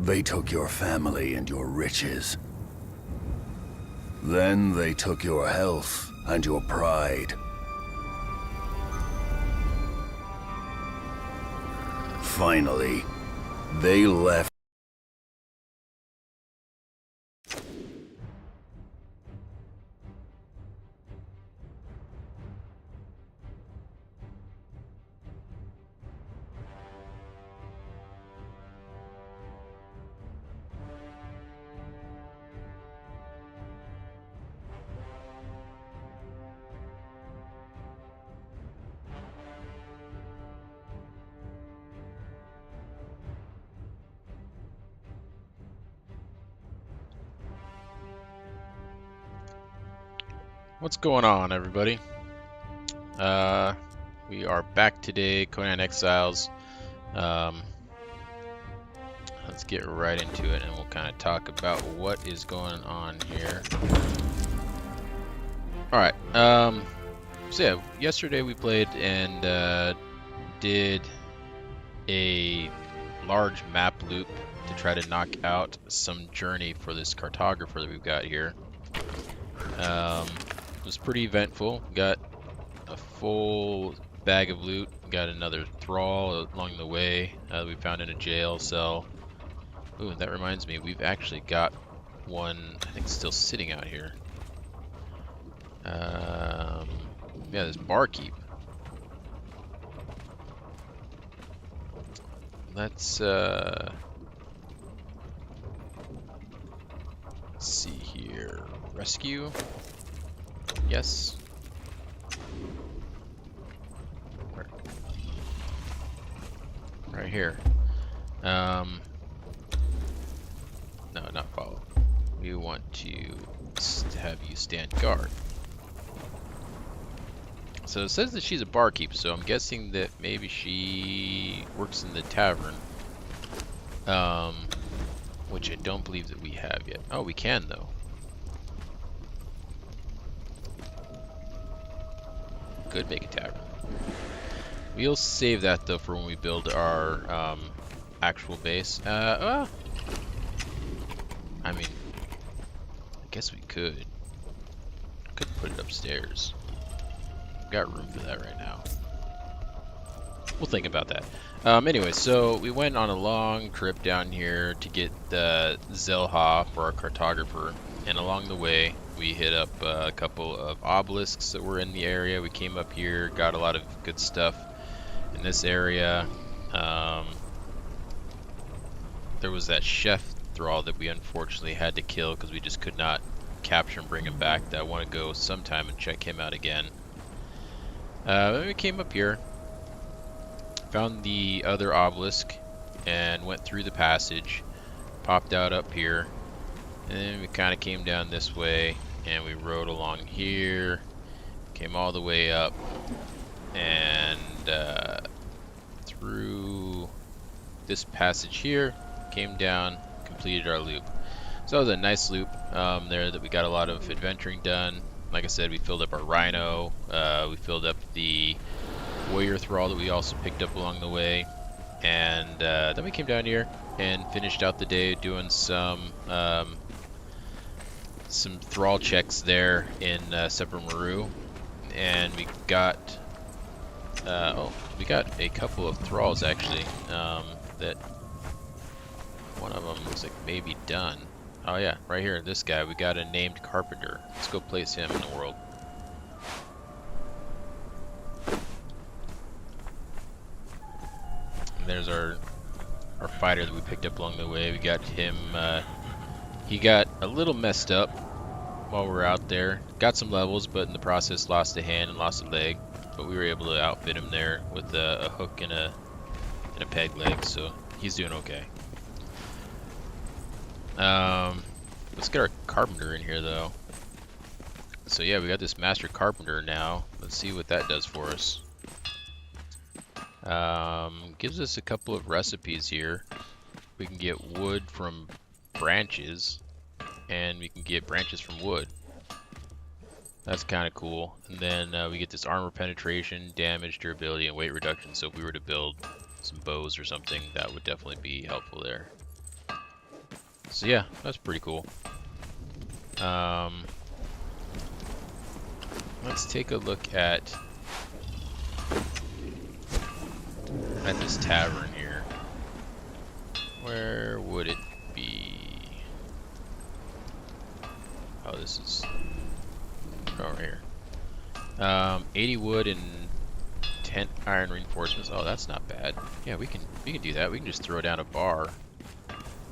They took your family and your riches. Then they took your health and your pride. Finally, they left. What's going on, everybody? We are back today, Conan Exiles. Let's get right into it, and we'll kind of talk about what is going on here. All right. So yeah, yesterday we played and did a large map loop to try to knock out some journey for this cartographer that we've got here. It was pretty eventful. Got a full bag of loot. Got another thrall along the way that we found in a jail cell. Ooh, that reminds me, we've actually got one, I think, still sitting out here. Yeah, this barkeep. Let's see here. Rescue. Yes. Right here. No, not follow. We want to have you stand guard. So it says that she's a barkeep, so I'm guessing that maybe she works in the tavern. Which I don't believe that we have yet. Oh, we can though. Could make a tavern. We'll save that though for when we build our actual base. I mean, I guess we could put it upstairs. We've got room for that right now. We'll think about that. Anyway, so we went on a long trip down here to get the Zelha for our cartographer, and along the way we hit up a couple of obelisks that were in the area. We came up here, got a lot of good stuff in this area. There was that chef thrall that we unfortunately had to kill because we just could not capture and bring him back. That I want to go sometime and check him out again. Then we came up here, found the other obelisk, and went through the passage, popped out up here, and then we kind of came down this way, and we rode along here, came all the way up, and through this passage here, came down, completed our loop. So it was a nice loop there that we got a lot of adventuring done. Like I said, we filled up our rhino, we filled up the warrior thrall that we also picked up along the way, and then we came down here and finished out the day doing some thrall checks there in Seppermaru, and we got a couple of thralls actually that one of them looks like maybe done. Oh yeah, right here, this guy, we got a named carpenter. Let's go place him in the world. And there's our fighter that we picked up along the way. We got him, he got a little messed up while we were out there. Got some levels, but in the process lost a hand and lost a leg. But we were able to outfit him there with a hook and a peg leg, so he's doing okay. Let's get our carpenter in here though. So yeah, we got this master carpenter now. Let's see what that does for us. Gives us a couple of recipes here. We can get wood from branches, and we can get branches from wood. That's kind of cool. And then we get this armor penetration, damage, durability, and weight reduction. So if we were to build some bows or something, that would definitely be helpful there. So yeah, that's pretty cool. Let's take a look at this tavern here. Where would it be? Oh, this is over here. 80 wood and 10 iron reinforcements. Oh, that's not bad. Yeah, we can do that. We can just throw down a bar.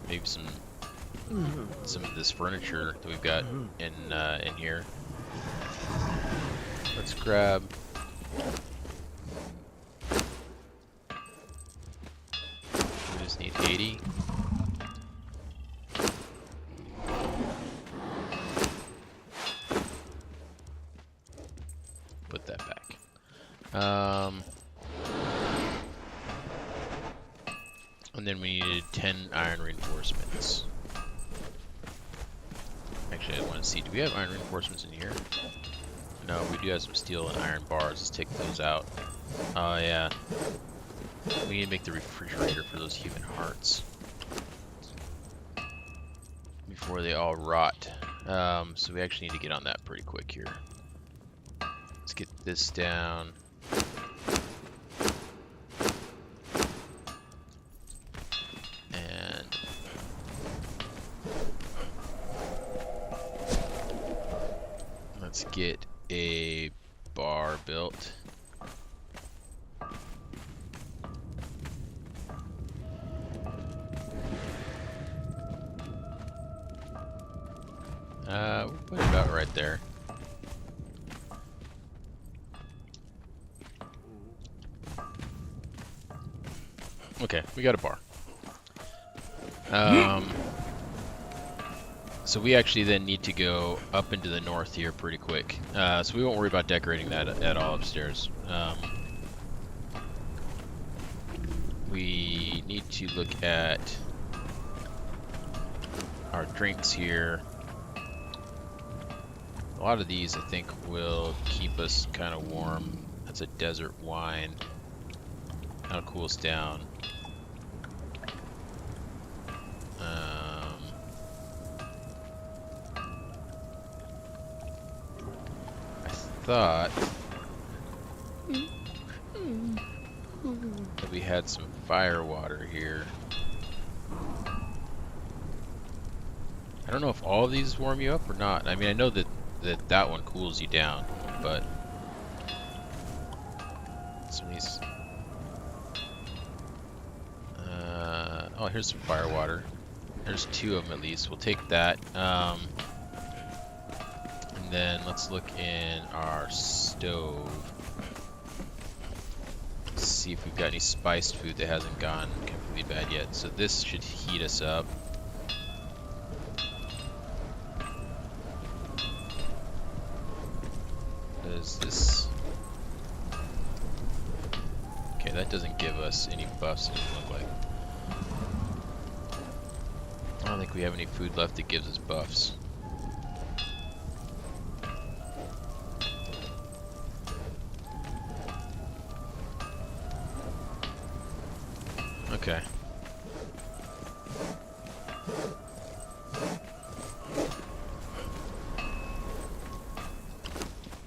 Maybe some of this furniture that we've got in here. Let's grab. We just need 80. Put that back. And then we needed 10 iron reinforcements. Actually, I want to see, do we have iron reinforcements in here? No, we do have some steel and iron bars. Let's take those out. Oh, yeah. We need to make the refrigerator for those human hearts before they all rot. So we actually need to get on that pretty quick here. Let's get this down. And let's get a bar built. We'll put it about right there. Okay, we got a bar. So we actually then need to go up into the north here pretty quick. So we won't worry about decorating that at all upstairs. We need to look at our drinks here. A lot of these I think will keep us kind of warm. That's a desert wine. That'll cool us down. I thought that we had some fire water here. I don't know if all of these warm you up or not. I mean, I know that that one cools you down, but some of these. Oh, here's some fire water. There's 2 of them at least. We'll take that. And then let's look in our stove. See if we've got any spiced food that hasn't gone completely bad yet. So this should heat us up. Does this? Okay, that doesn't give us any buffs, it doesn't look like. I don't think we have any food left that gives us buffs. Okay.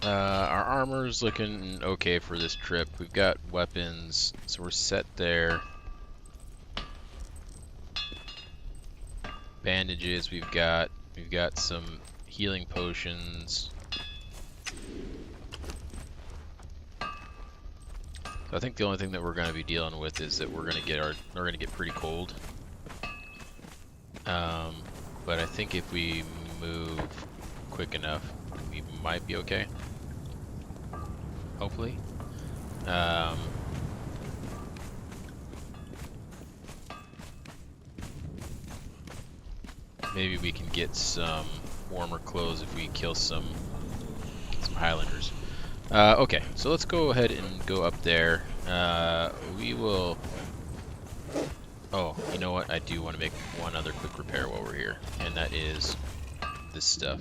Our armor's looking okay for this trip. We've got weapons, so we're set there. Bandages, we've got some healing potions. So I think the only thing that we're going to be dealing with is that we're going to get pretty cold. But I think if we move quick enough, we might be okay. Hopefully. Maybe we can get some warmer clothes if we kill some Highlanders. Okay, so let's go ahead and go up there. We will... Oh, you know what? I do want to make one other quick repair while we're here, and that is this stuff.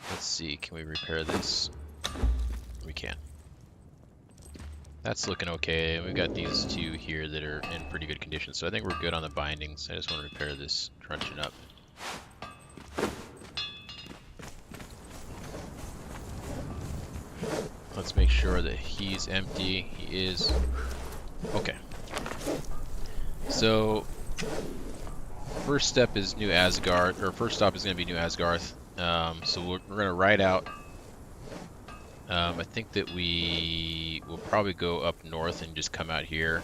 Let's see, can we repair this? We can. That's looking okay. We've got these 2 here that are in pretty good condition, so I think we're good on the bindings. I just want to repair this truncheon up. Let's make sure that he's empty. He is. Okay. So, first step is New Asgard, or first stop is going to be New Asgarth. So we're going to ride out. I think that we will probably go up north and just come out here.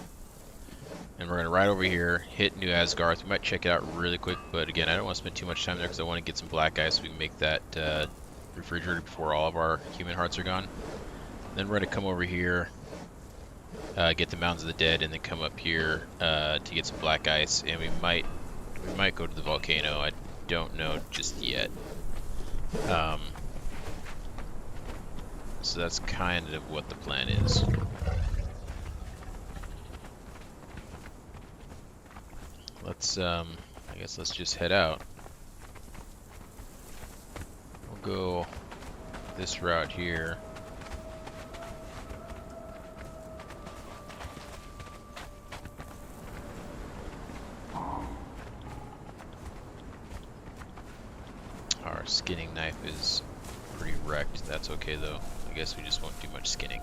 And we're going to ride over here, hit New Asgarth. We might check it out really quick, but again, I don't want to spend too much time there because I want to get some black ice so we can make that refrigerator before all of our human hearts are gone. Then we're going to come over here, get the Mountains of the Dead, and then come up here to get some black ice. And we might go to the volcano. I don't know just yet. So that's kind of what the plan is. Let's, I guess let's just head out. We'll go this route here. Our skinning knife is pretty wrecked. That's okay though. I guess we just won't do much skinning.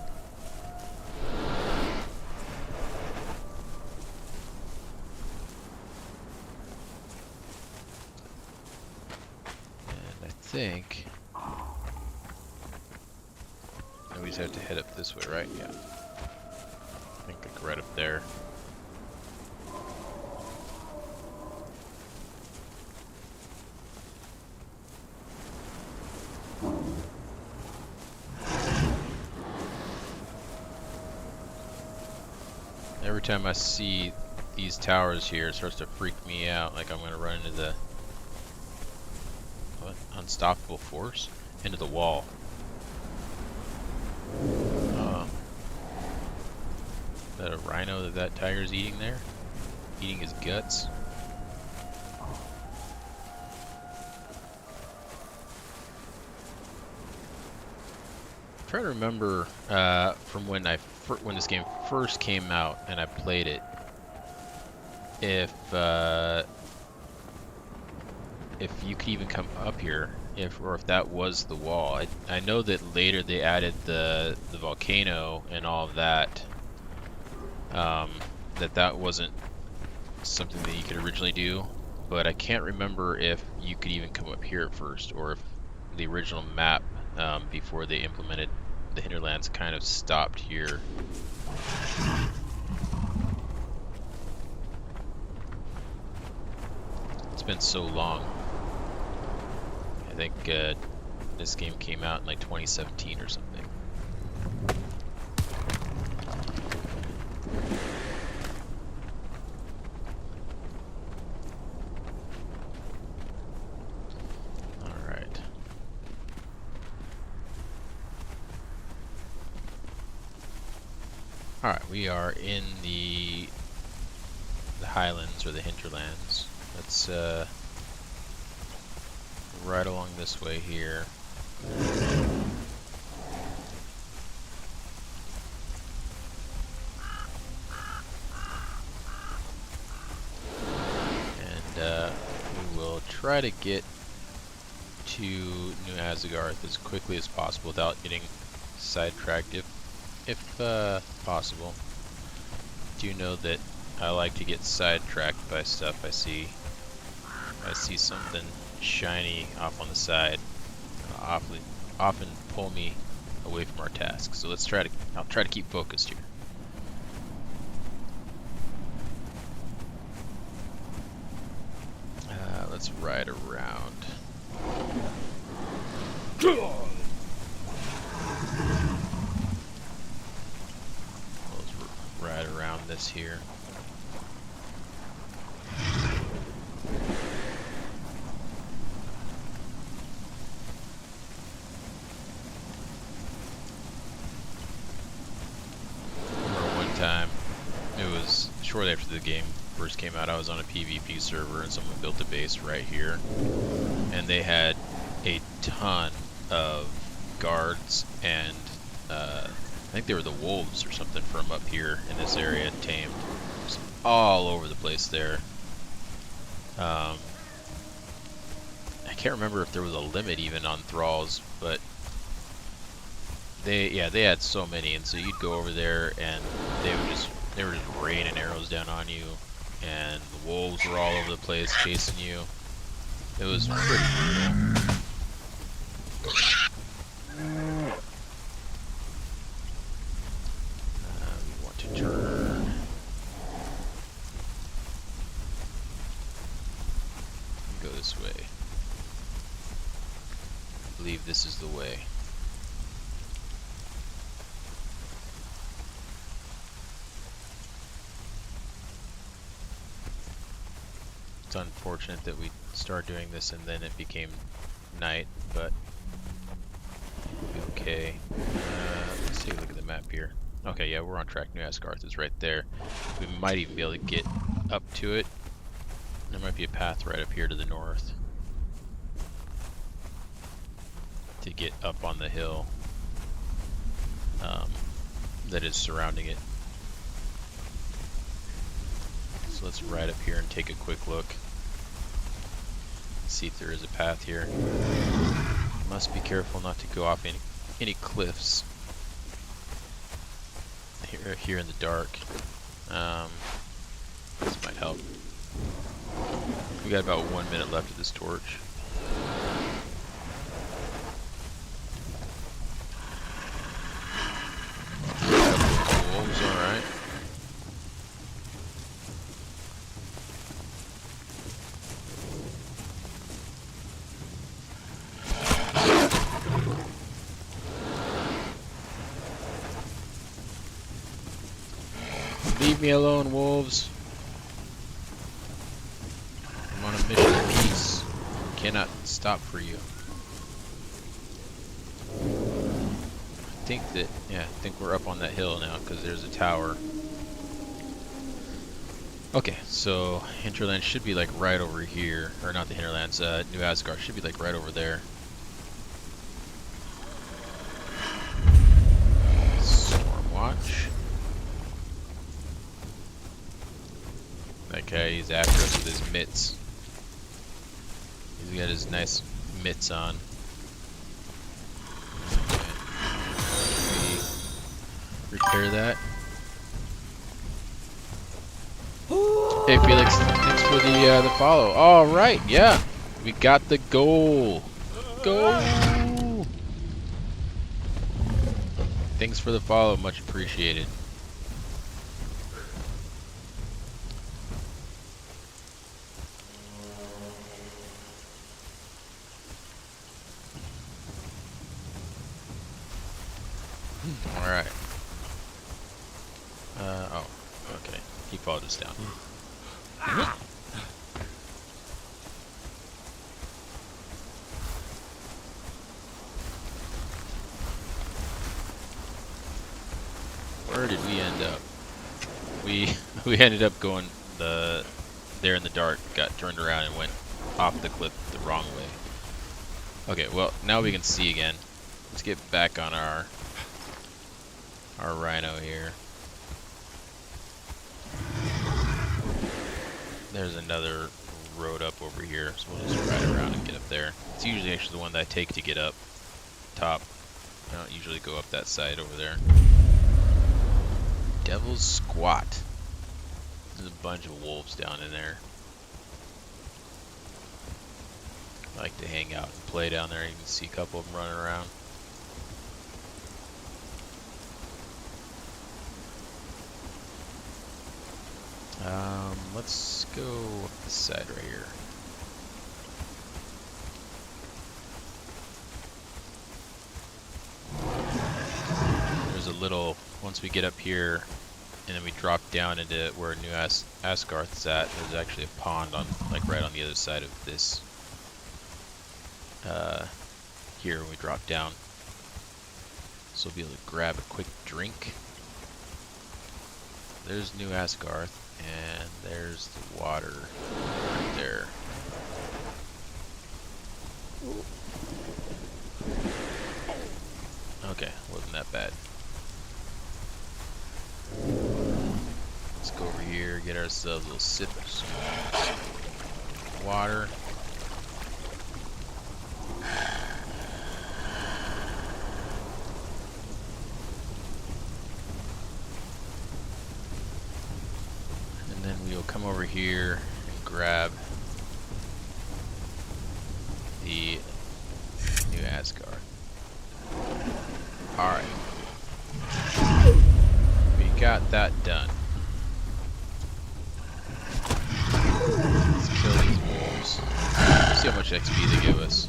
And I think we just have to head up this way, right? Yeah. I think like right up there. Every time I see these towers here, it starts to freak me out, like I'm going to run into the what? Unstoppable force? Into the wall. Is that a rhino that tiger's eating there? Eating his guts? I'm trying to remember from when when this game first came out and I played it, if you could even come up here, or if that was the wall. I know that later they added the volcano and all of that. That wasn't something that you could originally do, but I can't remember if you could even come up here at first, or if the original map before they implemented the Hinterlands kind of stopped here. It's been so long. I think this game came out in like 2017 or something. Alright, we are in the Highlands, or the Hinterlands. Let's right along this way here. And we will try to get to New Asgarth as quickly as possible without getting sidetracked if possible. Do know that I like to get sidetracked by stuff I see. I see something shiny off on the side. Often pull me away from our task. So I'll try to keep focused here. Let's ride around. Right around this here. I remember one time, it was shortly after the game first came out, I was on a PvP server and someone built a base right here, and they had a ton of guards and I think they were the wolves or something from up here in this area, tamed. Just all over the place there. I can't remember if there was a limit even on thralls, but they had so many, and so you'd go over there and they were just raining arrows down on you, and the wolves were all over the place chasing you. It was pretty brutal. We want to turn. Go this way. I believe this is the way. It's unfortunate that we started doing this and then it became night, but we'll be okay. Let's take a look at the map here. Okay, yeah, we're on track. New Asgarth is right there. We might even be able to get up to it. There might be a path right up here to the north to get up on the hill that is surrounding it. So let's ride up here and take a quick look. See if there is a path here. Must be careful not to go off any cliffs here in the dark. This might help. We got about 1 minute left of this torch. Wolves, alright. Leave me alone, wolves. I'm on a mission of peace. Cannot stop for you. I think we're up on that hill now because there's a tower. Okay, so Hinterlands should be like right over here, or not the Hinterlands, New Asgard should be like right over there. Stormwatch. That guy, he's after us with his mitts. He's got his nice mitts on. Repair that. Hey Felix, thanks for the follow. All right, yeah, we got the goal. Goal. Thanks for the follow, much appreciated. All right. Oh, okay. He followed us down. Where did we end up? We ended up going there in the dark, got turned around and went off the cliff the wrong way. Okay, well now we can see again. Let's get back on our rhino here. There's another road up over here, so we'll just ride around and get up there. It's usually actually the one that I take to get up top. I don't usually go up that side over there. Devil's Squat. There's a bunch of wolves down in there. I like to hang out and play down there. You can see a couple of them running around. Let's go up this side right here. There's a little, once we get up here and then we drop down into where New Asgarth's at, there's actually a pond on, like right on the other side of this, here when we drop down. So we'll be able to grab a quick drink. There's New Asgarth. And there's the water right there. Okay, wasn't that bad. Let's go over here, get ourselves a little sip of some water. come over here and grab the new Asgard. Alright. We got that done. Let's kill these wolves. Let's see how much XP they give us.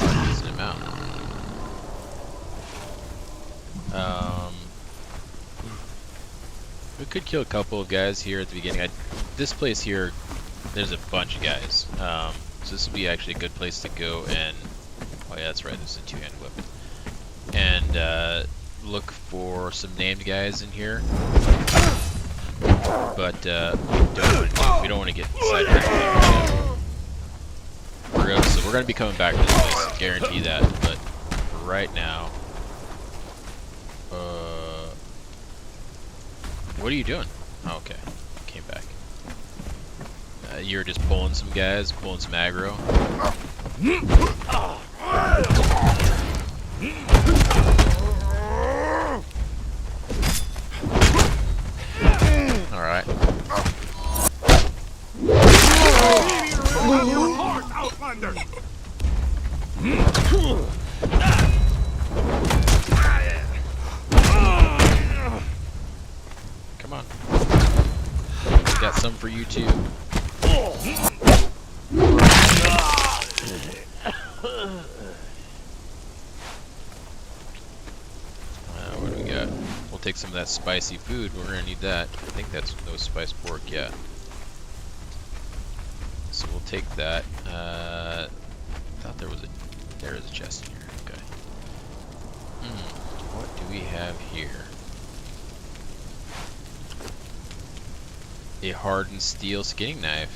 Oh, a decent amount. We could kill a couple of guys here at the beginning. This place here, there's a bunch of guys. So this would be actually a good place to go and... Oh yeah, that's right, this is a two-handed weapon. And look for some named guys in here. But we don't want to get sidetracked. So we're going to be coming back to this place, guarantee that. But for right now... what are you doing? Oh, okay. Came back. You're just pulling some guys, pulling some aggro. Alright. Come on. Got some for you too. What do we got? We'll take some of that spicy food. We're gonna need that. I think that's no spiced pork, yeah. So we'll take that. I thought there is a chest in here. Okay. What do we have here? A hardened steel skinning knife.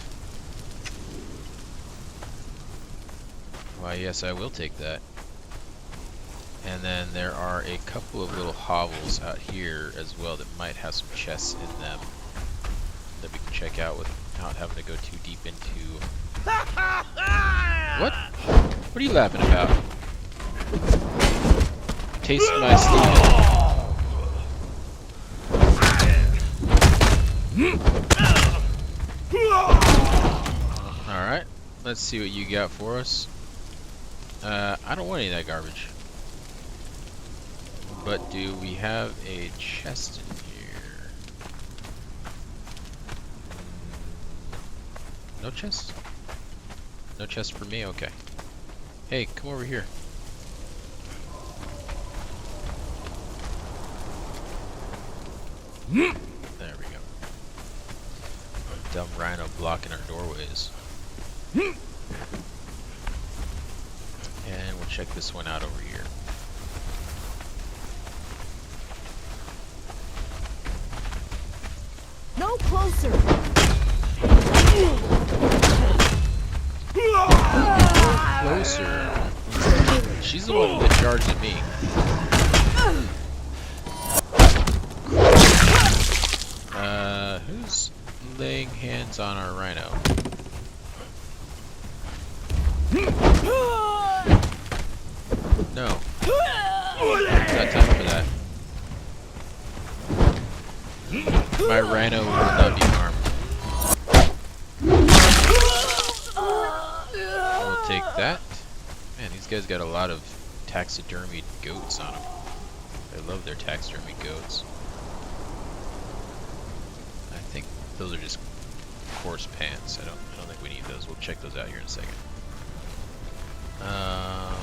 Why, yes, I will take that. And then there are a couple of little hovels out here as well that might have some chests in them that we can check out without having to go too deep into. What? What are you laughing about? Taste my steel. Alright, let's see what you got for us. I don't want any of that garbage. But do we have a chest in here? No chest? No chest for me? Okay. Hey, come over here. There we go. Dumb rhino blocking our doorways. And we'll check this one out over here. No closer. Closer. She's the one that charged at me. Who's laying hands on our rhino? No. Not time for that. My rhino will not be harmed. I'll take that. Man, these guys got a lot of taxidermied goats on them. I love their taxidermied goats. I think those are just coarse pants. I don't think we need those. We'll check those out here in a second. I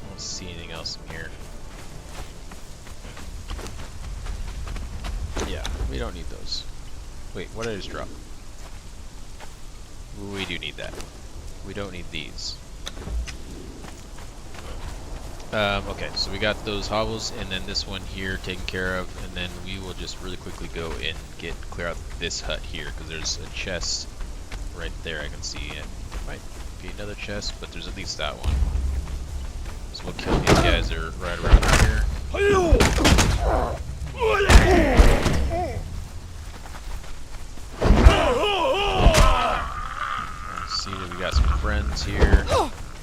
don't see anything else in here. Yeah, we don't need those. Wait, what did I just drop? We do need that. We don't need these. Okay, so we got those hovels and then this one here taken care of, and then we will just really quickly go and clear out this hut here, because there's a chest right there I can see, and there might be another chest, but there's at least that one. So we'll kill these guys that are right around here. Let's see that we got some friends here.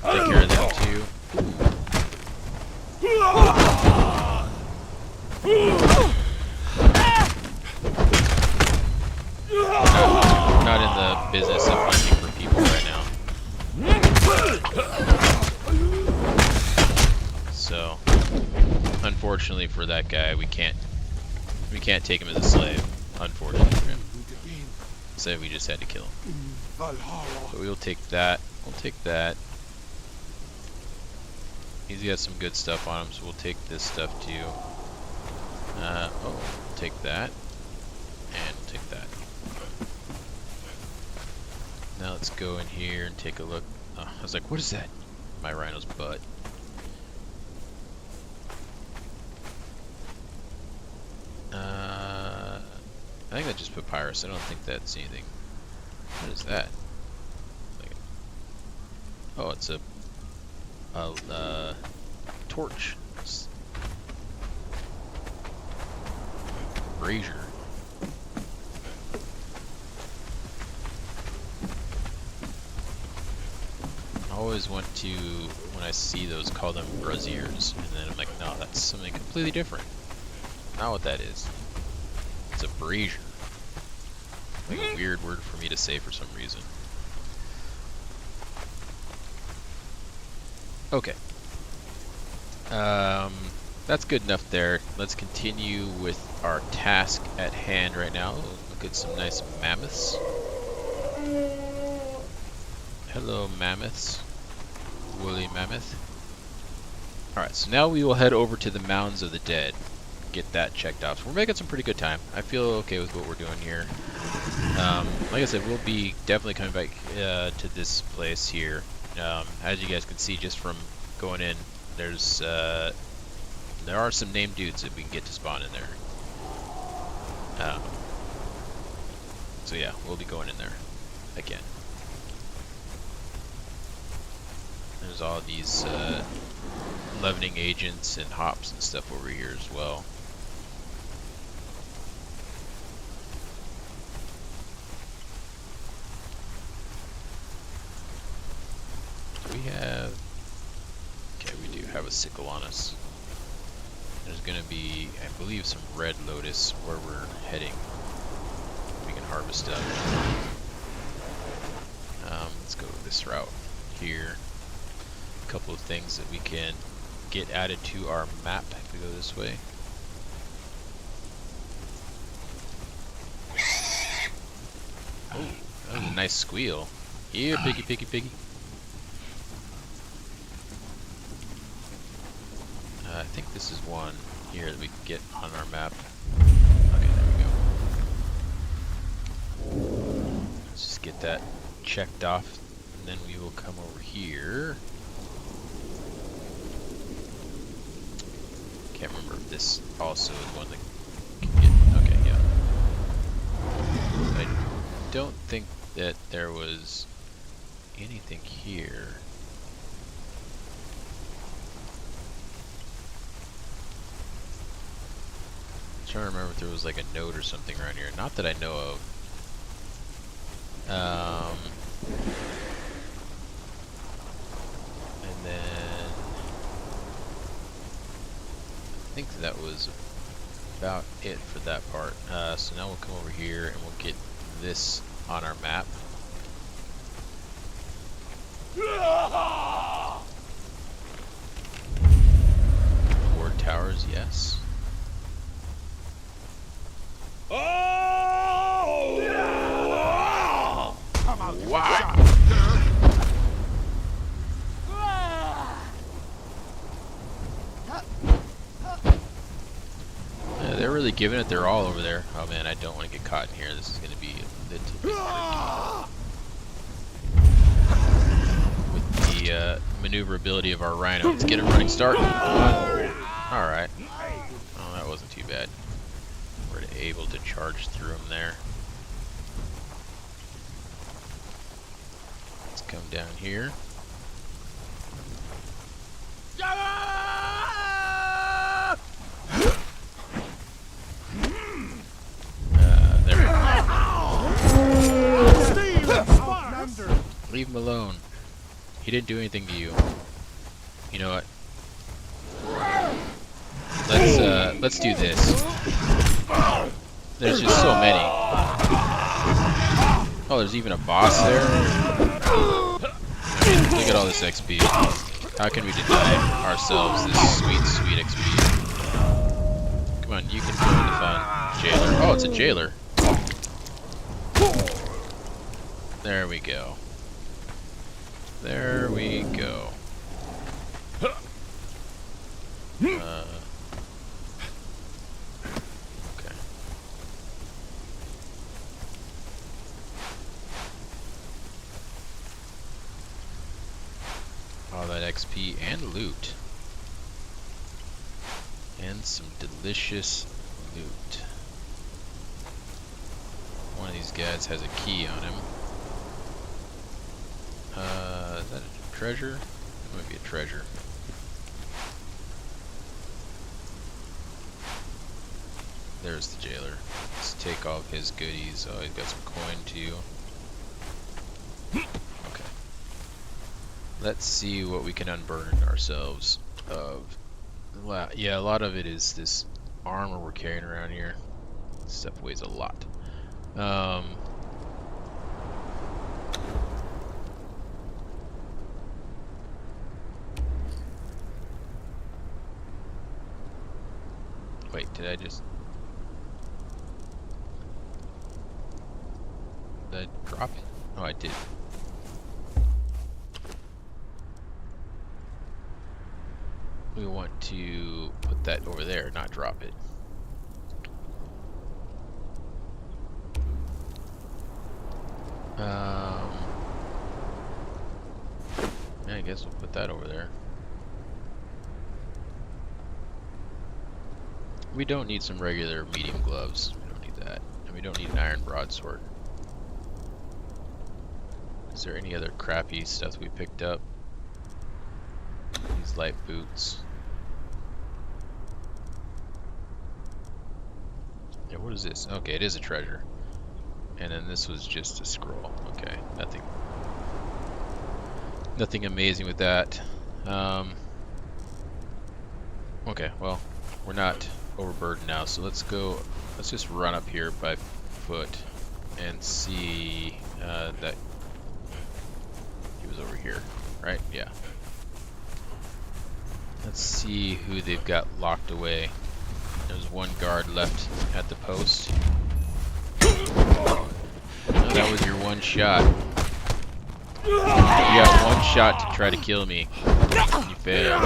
Take care of them too. not in the business of hunting for people right now. So, unfortunately for that guy, we can't take him as a slave. Unfortunately for him. So we just had to kill him. But we'll take that. We'll take that. He's got some good stuff on him, so we'll take this stuff too. We'll take that. And we'll take that. Now let's go in here and take a look. I was like, what is that? My rhino's butt. I think that's just papyrus. I don't think that's anything. What is that? Oh, it's a torch. Brazier. I always want to, when I see those, call them braziers, and then I'm like, no, that's something completely different. Not what that is. It's a brazier. Like a weird word for me to say for some reason. Okay. That's good enough there. Let's continue with our task at hand right now. Look at some nice mammoths. Hello, mammoths. Woolly mammoth. Alright, so now we will head over to the Mounds of the Dead. Get that checked off. So we're making some pretty good time. I feel okay with what we're doing here. Like I said, we'll be definitely coming back to this place here. As you guys can see just from going in, there's there are some named dudes that we can get to spawn in there. So yeah, we'll be going in there again. There's all these leavening agents and hops and stuff over here as well. We have... Okay, we do have a sickle on us. There's gonna be, I believe, some red lotus where we're heading. We can harvest stuff. Let's go this route here. A couple of things that we can get added to our map if we go this way. Oh, that was a nice squeal. Here, piggy, piggy, piggy. I think this is one here that we can get on our map. Okay, there we go. Let's just get that checked off, and then we will come over here. Can't remember if this also is one that can get. Okay, yeah. I don't think that there was anything here. I'm trying to remember if there was like a note or something around here. Not that I know of. And then I think that was about it for that part. So now we'll come over here and we'll get this on our map. Ward towers, yes. Wow. They're really giving it their all over there. Oh man, I don't want to get caught in here. This is going to be a little bit tricky. With the maneuverability of our rhino. Let's get a running start. Alright. Oh, that wasn't too bad. We're able to charge through them there. Let's come down here. There we go. Leave him alone. He didn't do anything to you. You know what? Let's do this. There's just so many. Oh, there's even a boss there? I mean, look at all this XP. How can we deny ourselves this sweet, sweet XP? Come on, you can join the fun. Jailer. Oh, it's a jailer. There we go. There we go. Okay. All that XP and loot. And some delicious loot. One of these guys has a key on him. Is that a treasure? That might be a treasure. There's the jailer. Let's take all of his goodies. Oh, he's got some coin too. Okay. Let's see what we can unburden ourselves of. Yeah, a lot of it is this armor we're carrying around here. This stuff weighs a lot. Wait, did I drop it? Oh, I did. We want to put that over there, not drop it. Yeah, I guess we'll put that over there. We don't need some regular medium gloves. We don't need that. And we don't need an iron broadsword. Is there any other crappy stuff we picked up? These light boots. Yeah, what is this? Okay, it is a treasure. And then this was just a scroll. Okay, nothing amazing with that. Okay, well, we're not overburdened now, so let's just run up here by foot and see that he was over here, right? Yeah. Let's see who they've got locked away. There's one guard left at the post. Oh, that was your one shot. You got one shot to try to kill me. You failed.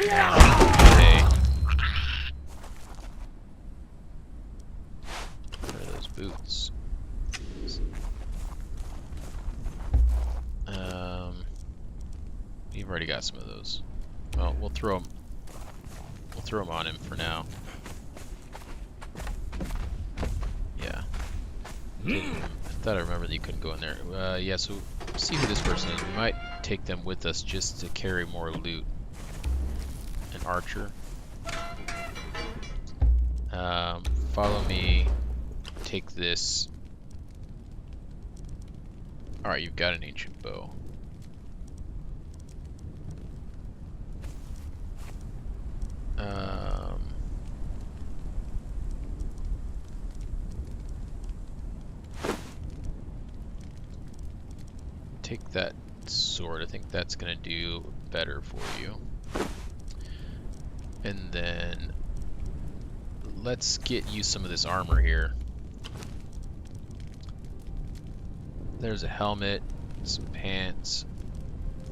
Okay. What are those boots? You've already got some of those. Well, we'll throw them on him for now. Yeah. I thought I remembered that you couldn't go in there. Yeah, so see who this person is. We might take them with us just to carry more loot. An archer. Follow me. Take this. Alright, you've got an ancient bow. Take that sword. I think that's gonna do better for you. And then let's get you some of this armor here. There's a helmet, some pants,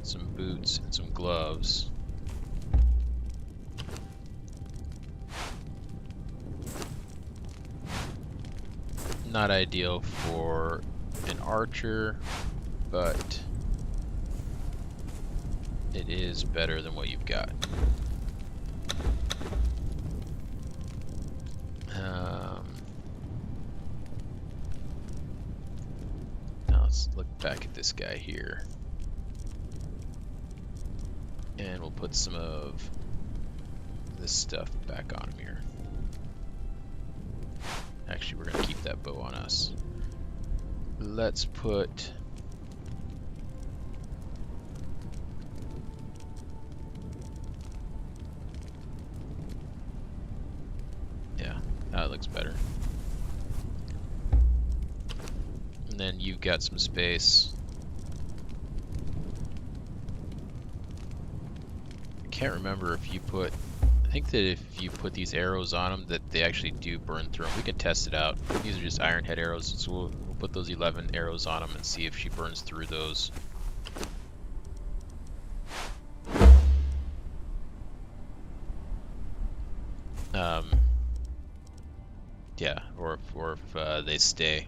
some boots, and some gloves. Not ideal for an archer, but it is better than what you've got. Now let's look back at this guy here. And we'll put some of this stuff back on him here. Actually, we're going to keep that bow on us. Let's put... Yeah, that looks better. And then you've got some space. I can't remember if you put... I think that if you put these arrows on them, that they actually do burn through them. We can test it out. These are just iron head arrows, so we'll put those 11 arrows on them and see if she burns through those. Yeah, or if they stay.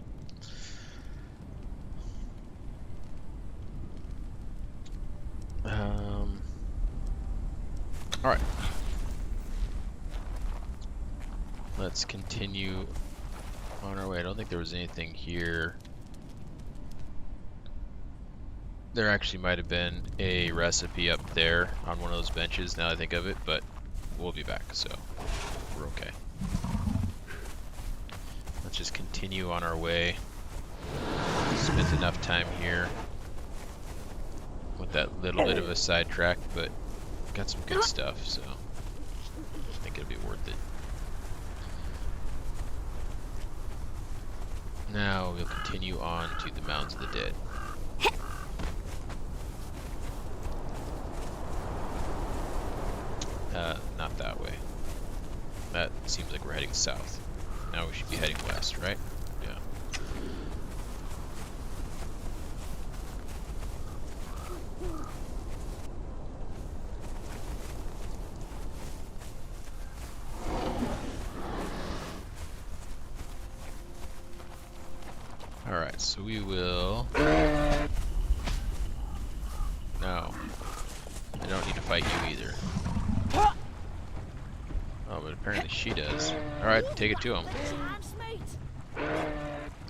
All right. Let's continue on our way. I don't think there was anything here. There actually might have been a recipe up there on one of those benches, now that I think of it, but we'll be back, so we're okay. Let's just continue on our way. Spent enough time here with that little bit of a sidetrack, but got some good stuff, so I think it'll be worth it. Now we'll continue on to the Mounds of the Dead. Not that way. That seems like we're heading south. Now we should be heading west, right? Yeah. Alright, so we will... No. I don't need to fight you either. Oh, but apparently she does. Alright, take it to him.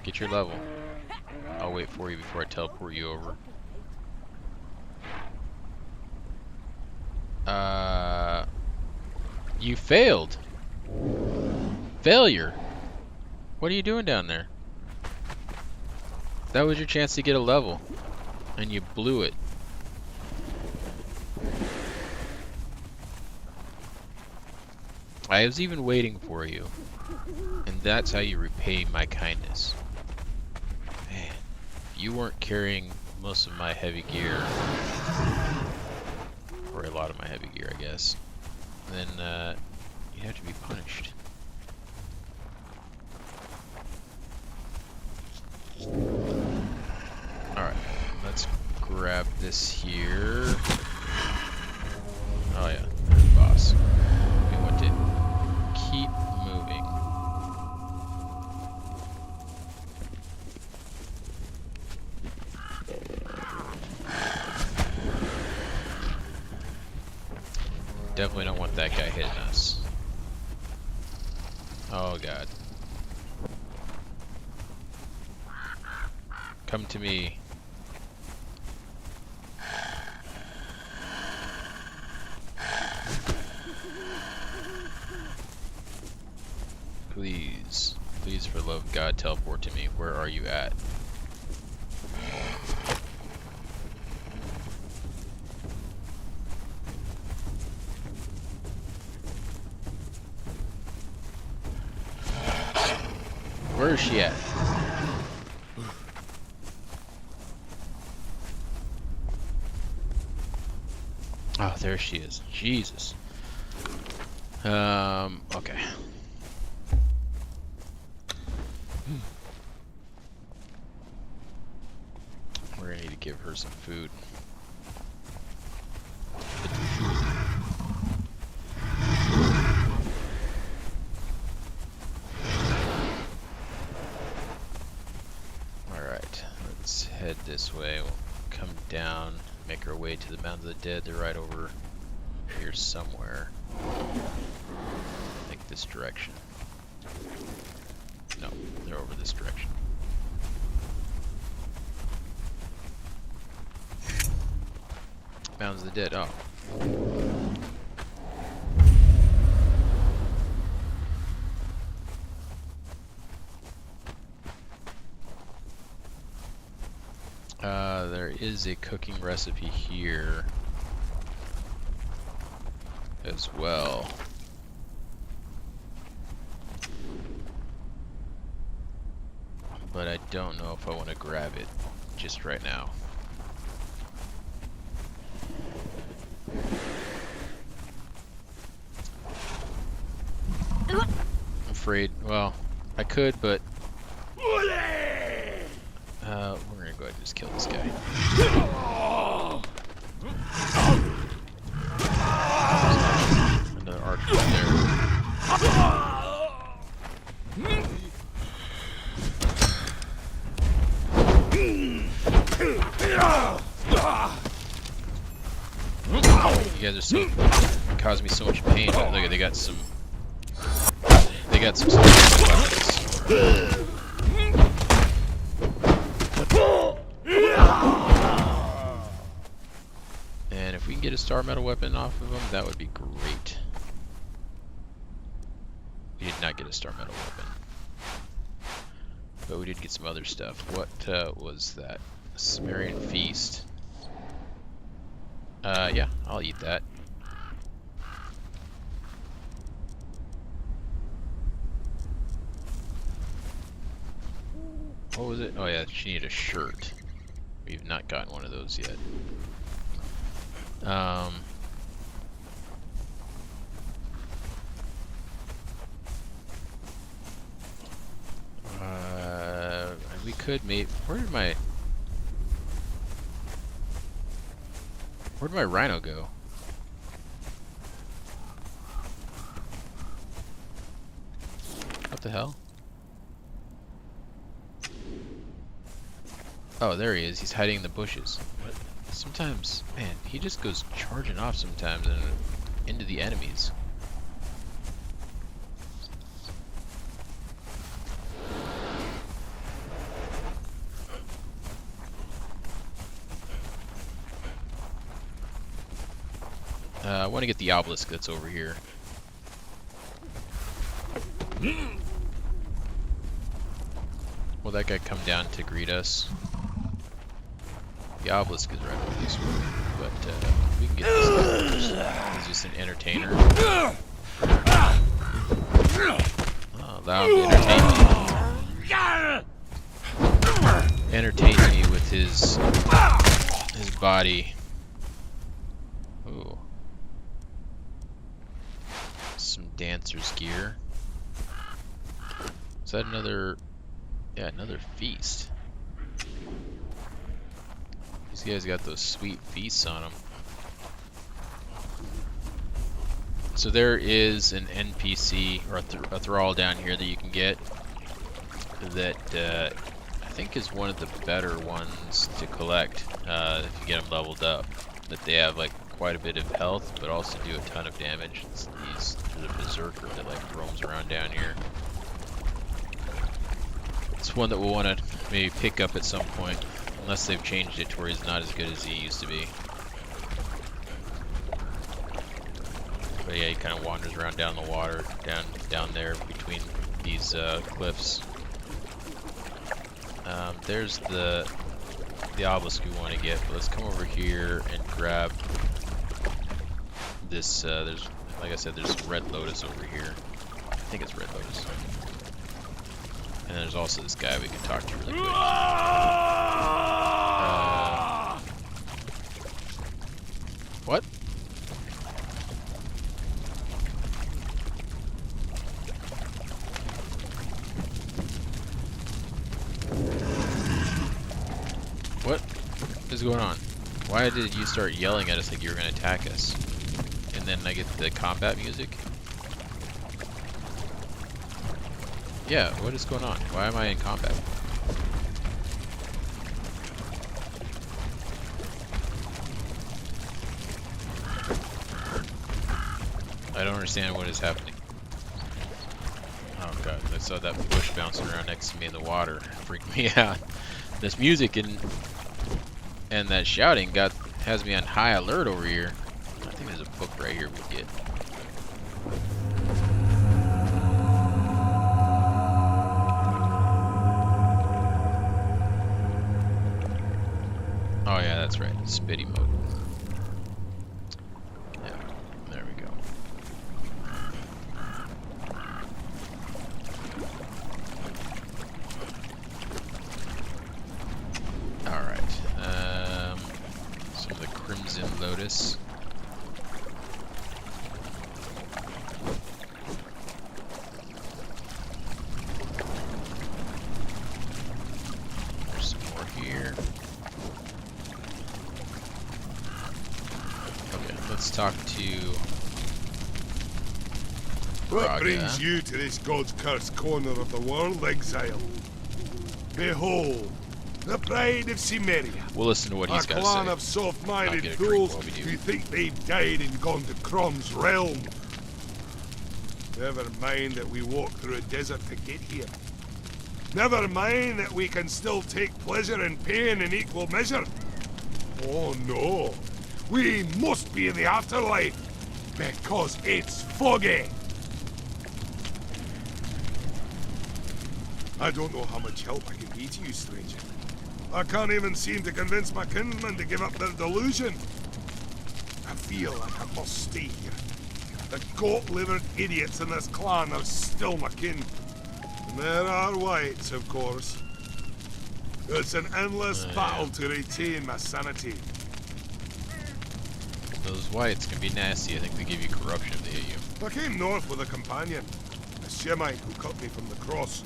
Get your level. I'll wait for you before I teleport you over. You failed! Failure! What are you doing down there? That was your chance to get a level, and you blew it. I was even waiting for you, and that's how you repay my kindness. Man, if you weren't carrying most of my heavy gear, or a lot of my heavy gear, I guess, then you have to be punished. Alright, let's grab this here. Oh yeah, there's the boss. We want to keep moving. Definitely don't want that guy hitting us. Oh god. Come to me. Please, please for the love of God, teleport to me. Where are you at? Where is she at? Oh, there she is. Jesus. Okay. We're gonna need to give her some food. Alright, let's head this way. We'll come down, make our way to the Mounds of the Dead. They're right over here somewhere. I think this direction. No, they're over this direction. Mounds of the Dead, oh. There is a cooking recipe here as well. but I don't know if I want to grab it just right now. I'm afraid, well, I could, but we're gonna go ahead and just kill this guy. Another archer there. You guys are so causing me so much pain. But look, they got some weapons. And if we can get a star metal weapon off of them, that would be great. We did not get a star metal weapon, but we did get some other stuff. What was that? Sumerian feast. Yeah, I'll eat that. What was it? Oh yeah, she needed a shirt. We've not gotten one of those yet. We could maybe. Where'd my rhino go? What the hell? Oh, there he is. He's hiding in the bushes. What? Sometimes, man, he just goes charging off sometimes and into the enemies. I want to get the obelisk that's over here. Will that guy come down to greet us? The obelisk is right over this way, but we can get this guy first. He's just an entertainer. Oh, allow him to entertain me with his body. Ooh. Some dancer's gear. Is that another? Yeah, another feast. These guys got those sweet feasts on them. So there is an NPC or a thrall down here that you can get that I think is one of the better ones to collect if you get them leveled up. That they have like quite a bit of health, but also do a ton of damage. There's a berserker that like roams around down here. It's one that we'll want to maybe pick up at some point, unless they've changed it to where he's not as good as he used to be. But yeah, he kind of wanders around down the water, down there between these cliffs. There's the obelisk we want to get, but let's come over here and grab this. There's, like I said, there's some red lotus over here. I think it's red lotus. And there's also this guy we can talk to really quick. What? What is going on? Why did you start yelling at us like you were going to attack us? And then I get the combat music? Yeah, what is going on? Why am I in combat? I don't understand what is happening. Oh god, I saw that bush bouncing around next to me in the water. It freaked me out. This music and that shouting has me on high alert over here. I think there's a book right here we get. Oh yeah, that's right. Spitty mode. Yeah, there we go. this. There's some more here. Okay, let's talk to What Braga. brings you to this God's cursed corner of the world, exile? Behold, the pride of Cimmeria. We'll listen to what he's A got to clan say. of soft-minded I'll get a drink fools while we do. who think they've died and gone to Crom's realm. Never mind that we walked through a desert to get here. Never mind that we can still take pleasure in pain in equal measure. Oh no, we must be in the afterlife, because it's foggy. I don't know how much help I can be to you, stranger. I can't even seem to convince my kinsmen to give up their delusion. I feel like I must stay here. The goat-livered idiots in this clan are still my kin. And there are whites, of course. It's an endless battle to retain my sanity. Those whites can be nasty. I think they give you corruption if they hit you. I came north with a companion, a Shemite who cut me from the cross.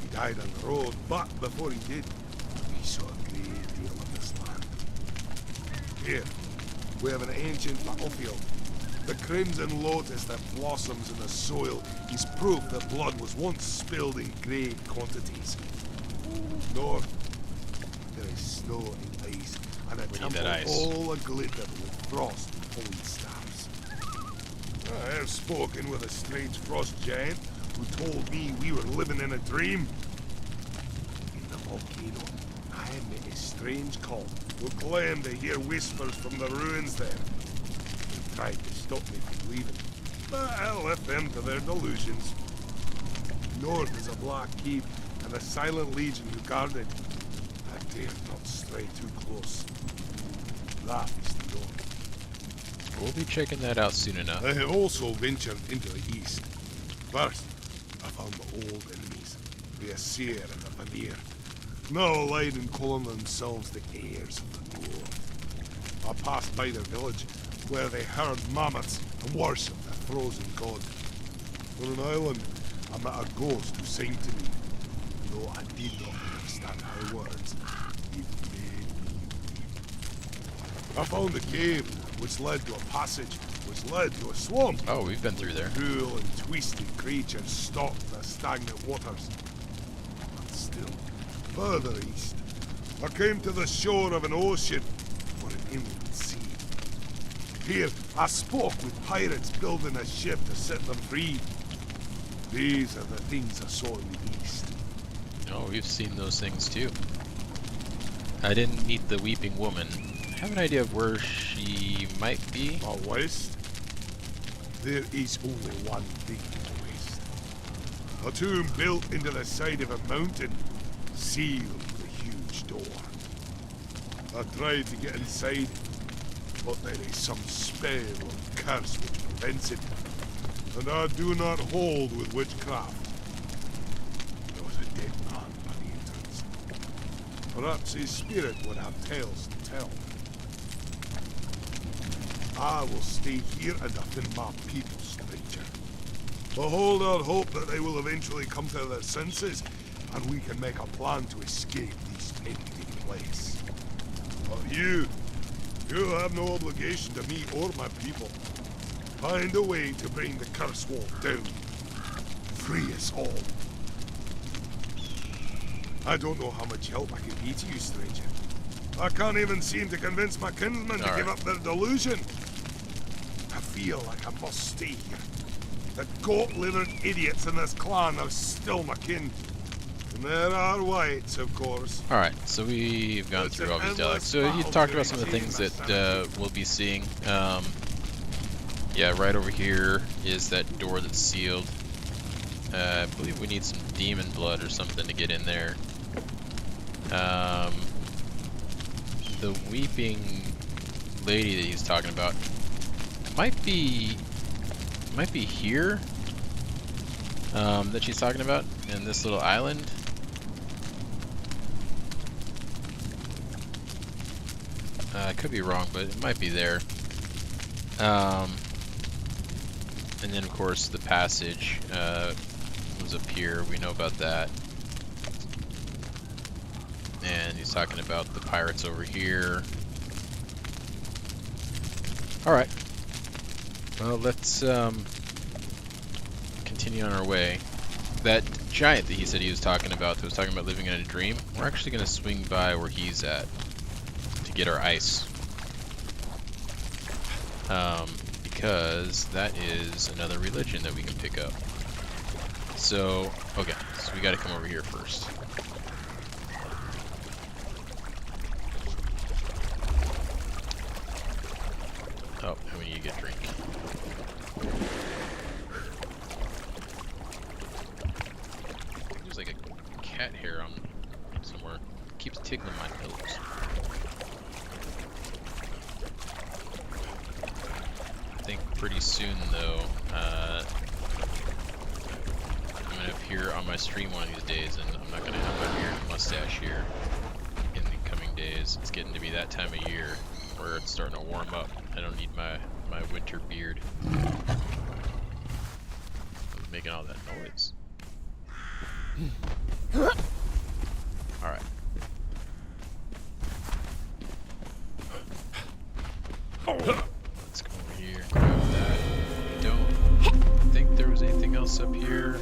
He died on the road, but before he did, we saw a great deal of this land. Here, we have an ancient battlefield. The crimson lotus that blossoms in the soil is proof that blood was once spilled in great quantities. North, there is snow and ice, and a We need temple that ice. all aglitter with frost and holy stars. I have spoken with a strange frost giant who told me we were living in a dream. In the volcano, I met a strange cult who claimed to hear whispers from the ruins there. They tried to stop me from leaving, but I left them to their delusions. North is a black keep and a silent legion who guard it. I dare not stray too close. That is the north. We'll be checking that out soon enough. I have also ventured into the east. First, I found the old enemies, the Asir and the Vanir, now aligned and calling themselves the heirs of the north. I passed by their village, where they herd mammoths and worshipped the frozen god. On an island, I met a ghost who sang to me, though I did not understand her words. It made me weep. I found a cave, which led to a passage, which led to a swamp. Oh, we've been through there. Cruel and twisted creatures stalked the stagnant waters. But still, further east, I came to the shore of an ocean or an inland sea. Here, I spoke with pirates building a ship to set them free. These are the things I saw in the east. Oh, we've seen those things too. I didn't meet the weeping woman. I have an idea of where she might be. Out west, there is only one thing in the west. A tomb built into the side of a mountain, sealed with a huge door. I tried to get inside, but there is some spell or curse which prevents it, and I do not hold with witchcraft. There was a dead man by the entrance. Perhaps his spirit would have tales to tell. I will stay here and defend my people, stranger. I hold out hope that they will eventually come to their senses, and we can make a plan to escape this empty place. But you have no obligation to me or my people. Find a way to bring the curse wall down. Free us all. I don't know how much help I can be to you, stranger. I can't even seem to convince my kinsmen to give up their delusion. I feel like I must stay here. The goat-livered idiots in this clan are still my kin. And there are whites, of course. Alright, so we've gone through all these dialogues. So you talked about some of the things that we'll be seeing. Yeah, right over here is that door that's sealed. I believe we need some demon blood or something to get in there. The weeping lady that he's talking about might be here. That she's talking about in this little island. I could be wrong, but it might be there. And then of course the passage was up here. We know about that. And he's talking about the pirates over here. Alright. Well, let's continue on our way. That giant that he said he was talking about, that was talking about living in a dream, we're actually going to swing by where he's at to get our ice. Because that is another religion that we can pick up. So, okay, so we got to come over here first. Oh, and we need to get a drink. There's like a cat hair on somewhere. It keeps tickling my nose. I think pretty soon though, I'm gonna appear on my stream one of these days, and I'm not gonna have my beard and mustache here in the coming days. It's getting to be that time of year where it's starting to warm up. I don't need my winter beard. Who's making all that noise? Alright. Let's go over here and grab that. I don't think there was anything else up here.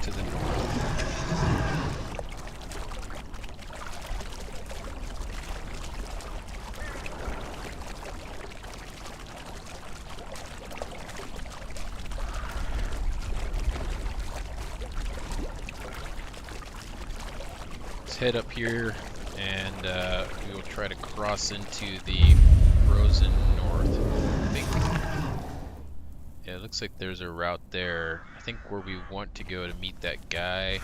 To the north. Let's head up here and we will try to cross into the frozen north. I think. Yeah, it looks like there's a route there. I think where we want to go to meet that guy,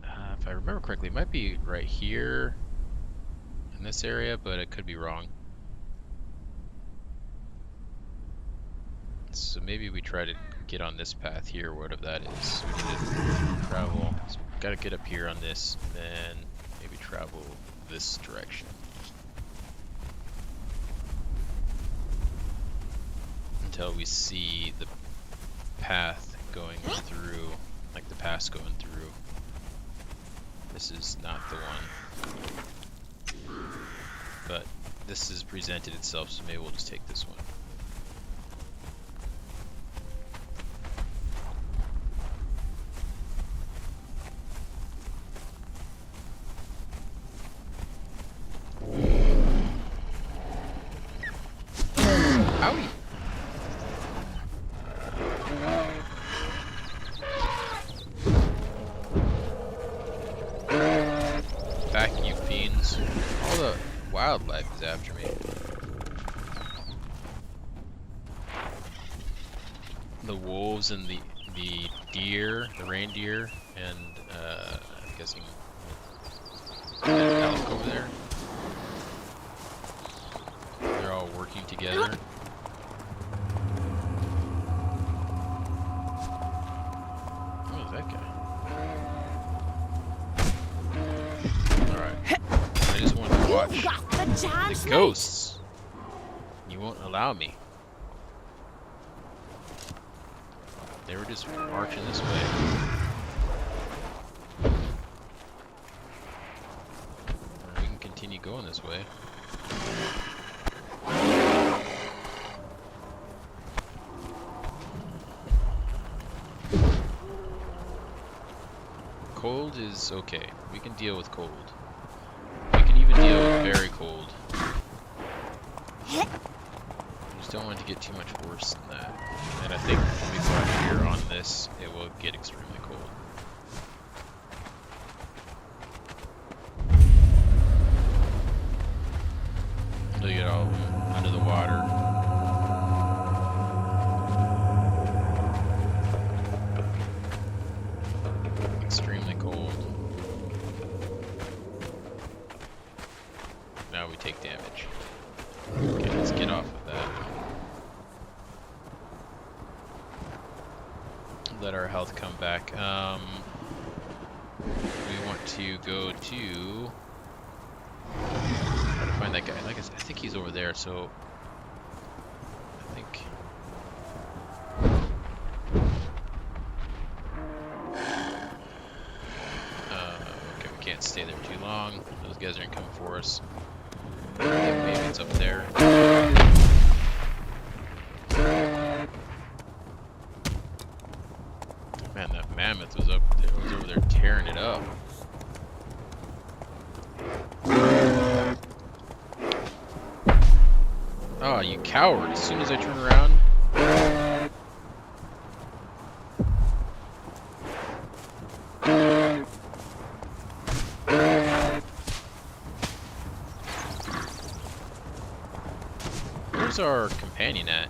if I remember correctly, it might be right here in this area, but I could be wrong. So maybe we try to get on this path here, whatever that is. We need to travel. So we've got to get up here on this, and then maybe travel this direction. Until we see the path going through, like the pass going through. This is not the one, but this has presented itself, so maybe we'll just take this one. Owie! Back, you fiends. All the wildlife is after me. The wolves and the deer, the reindeer, and I'm guessing elk over there. They're all working together. What is that guy? I just want to watch the ghosts. You won't allow me. They were just marching this way. We can continue going this way. Cold is okay. We can deal with cold. We can even deal with very cold. We just don't want it to get too much worse than that. And I think when we go out here on this, it will get extremely cold. Look at all of them under the water. Extremely cold. Now we take damage. Okay, let's get off of that. let our health come back. We want to go to try to find that guy. Like I think he's over there. So I think. Okay, we can't stay there too long. Those guys aren't coming for us. I think maybe it's up there. Man, that mammoth was up there. Was over there tearing it up. Oh, you coward! As soon as I turn around. Where's our companion at?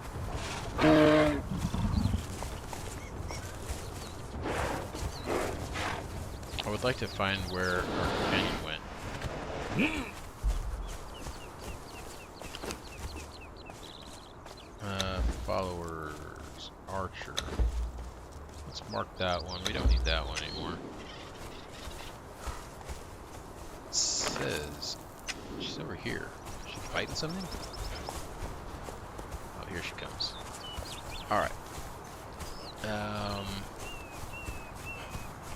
I would like to find where our companion went. Followers, Archer. Let's mark that one. We don't need that one anymore. It says she's over here. Is she fighting something? Oh, here she comes. Alright. I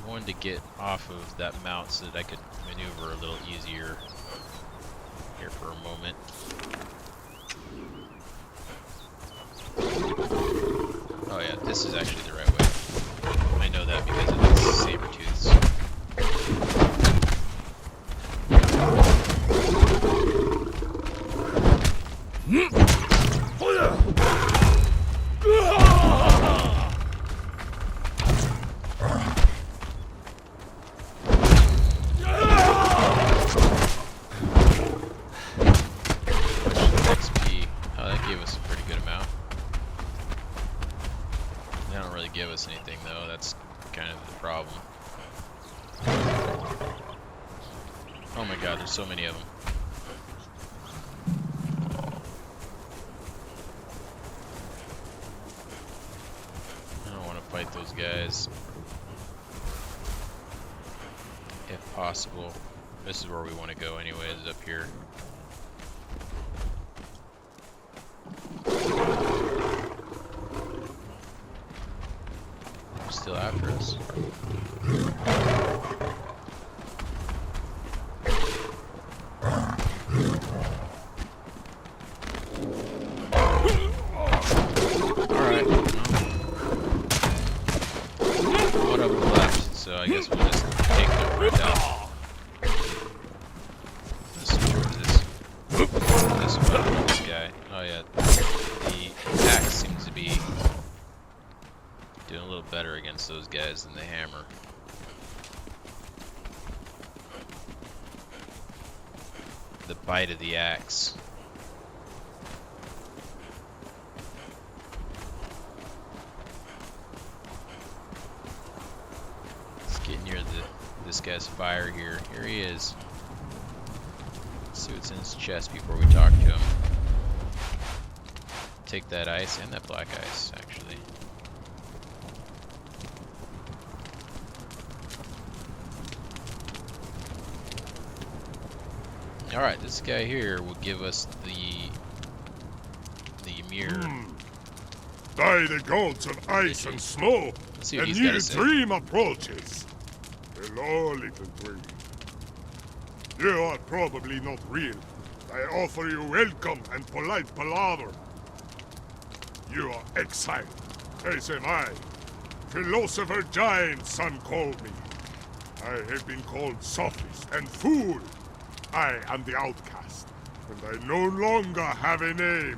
wanted to get off of that mount so that I could maneuver a little easier here for a moment. Oh yeah, this is actually the right way. I know that because of the saber-tooths. XP. Oh, that gave us a pretty good amount. They don't really give us anything though, that's kind of the problem. Oh my god, there's so many of them. I don't want to fight those guys. If possible. This is where we want to go anyways, up here. Still after us. Alright, well, one of them left, so I guess we'll just take them right down. Let's switch over to this one, this guy. Oh yeah, the axe seems to be doing a little better against those guys than the hammer. The bite of the axe. Let's get near this guy's fire here. Here he is. Let's see what's in his chest before we talk to him. Take that ice and that black ice, actually. Alright, this guy here will give us the mirror. By the gods of ice and snow, Let's see what a he's got new to say. dream approaches. Hello, little dream. You are probably not real. I offer you welcome and polite palaver. You are exiled, as am I. Philosopher giant, some call me. I have been called sophist and fool. I am the outcast, and I no longer have a name.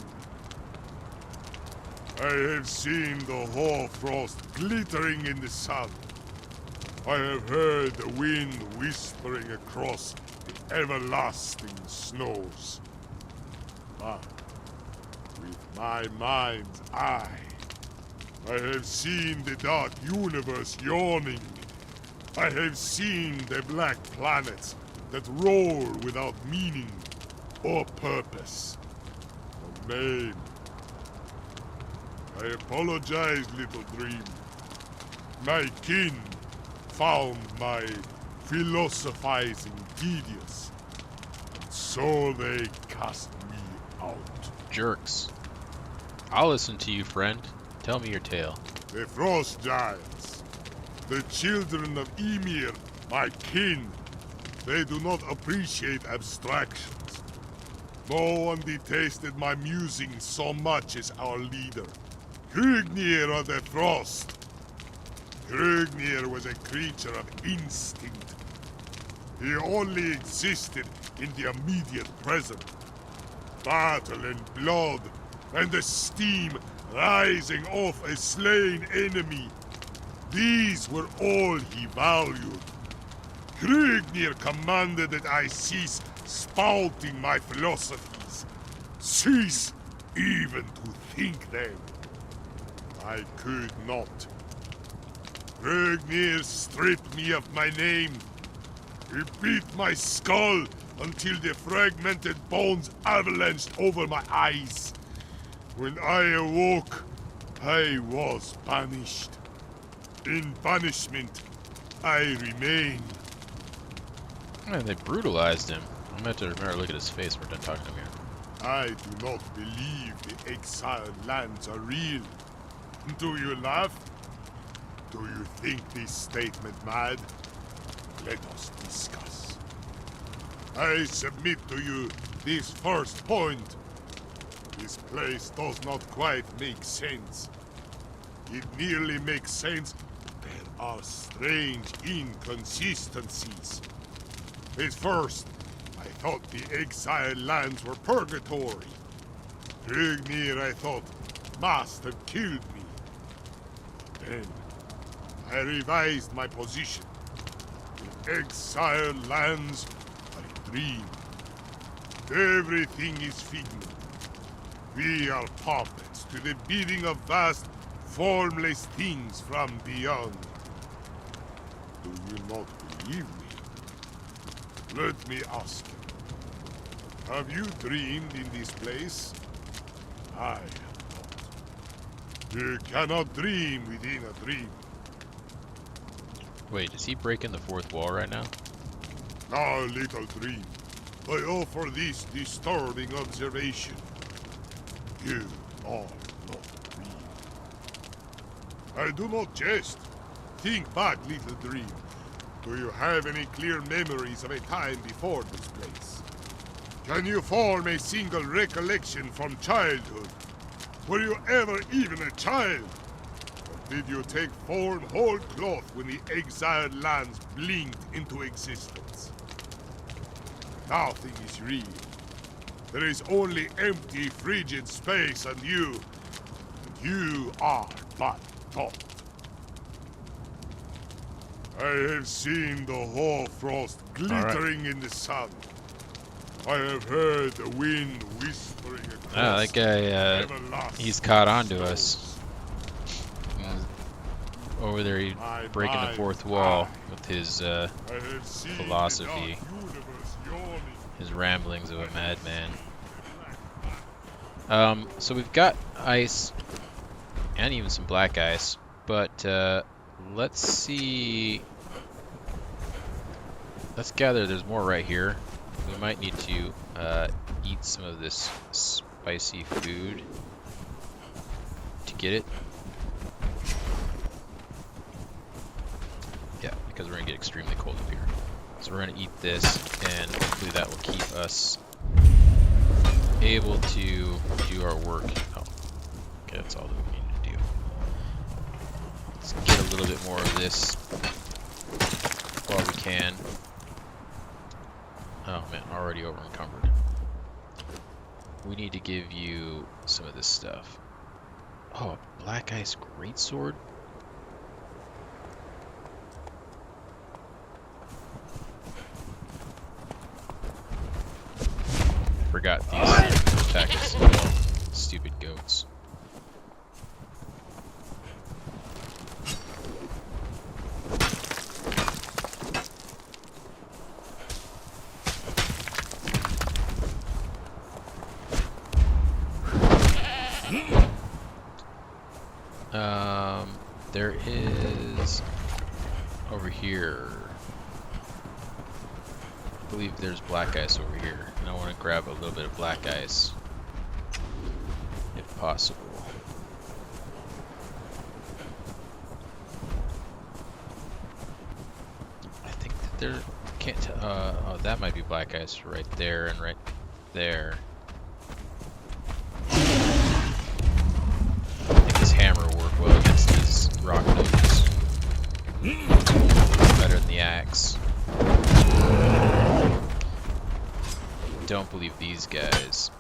I have seen the hoarfrost glittering in the sun. I have heard the wind whispering across the everlasting snows. But with my mind's eye, I have seen the dark universe yawning. I have seen the black planets that roll without meaning or purpose or name. I apologize, little dream. My kin found my philosophizing tedious, and so they cast me out. Jerks. I'll listen to you, friend. Tell me your tale. The frost giants, the children of Ymir, my kin, they do not appreciate abstractions. No one detested my musings so much as our leader, Hrungnir of the Frost. Hrungnir was a creature of instinct. He only existed in the immediate present. Battle and blood, and the steam rising off a slain enemy. These were all he valued. Hrungnir commanded that I cease spouting my philosophies. Cease even to think them. I could not. Hrungnir stripped me of my name. He beat my skull until the fragmented bones avalanched over my eyes. When I awoke, I was banished. In banishment, I remain. Man, they brutalized him. I'm going to have to remember to look at his face when we're done talking to him here. I do not believe the exiled lands are real. Do you laugh? Do you think this statement mad? Let us discuss. I submit to you this first point. This place does not quite make sense. It nearly makes sense, but there are strange inconsistencies. At first, I thought the exiled lands were purgatory. Hrungnir, I thought, must have killed me. Then, I revised my position. The exiled lands are a dream. Everything is figment. We are puppets to the bidding of vast, formless things from beyond. Do you not believe me? Let me ask you. Have you dreamed in this place? I have not. You cannot dream within a dream. Wait, is he breaking the fourth wall right now? Now, little dream, I offer this disturbing observation. You are not dreaming. I do not jest. Think back, little dream. Do you have any clear memories of a time before this place? Can you form a single recollection from childhood? Were you ever even a child? Or did you take form whole cloth when the exiled lands blinked into existence? Nothing is real. There is only empty, frigid space and you are but thought. I have seen the hoarfrost glittering in the sun. I have heard the wind whispering across That guy, he's caught on to us. Over there, he's breaking the fourth wall with his philosophy, his ramblings of a madman. So we've got ice, and even some black ice, but let's see. Let's gather there's more right here. We might need to eat some of this spicy food to get it. Yeah, because we're gonna get extremely cold up here. So we're gonna eat this, and hopefully that will keep us able to do our work. Oh, okay, that's all that we need to do. Let's get a little bit more of this while we can. Oh man, already over encumbered. We need to give you some of this stuff. Oh, black ice greatsword. Forgot these attack us as well. Stupid goats. There is over here. I believe there's black ice over here, and I want to grab a little bit of black ice, if possible. I think that there can't. Oh, that might be black ice right there and right there. I think this hammer will work well against these rock notes. Better than the axe. Don't believe these guys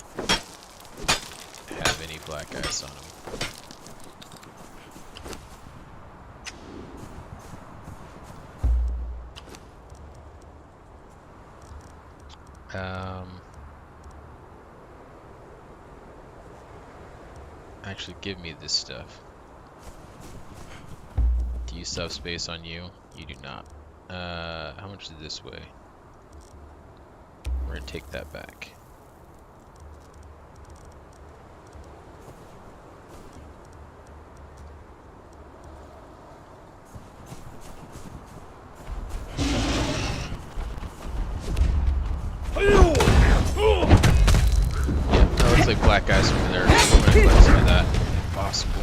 have any black ice on them. Actually, give me this stuff. Do you still have space on you? You do not. How much is this way? We're gonna take that back. Yeah, that looks like black guys over there. I'm gonna collect some of that if possible.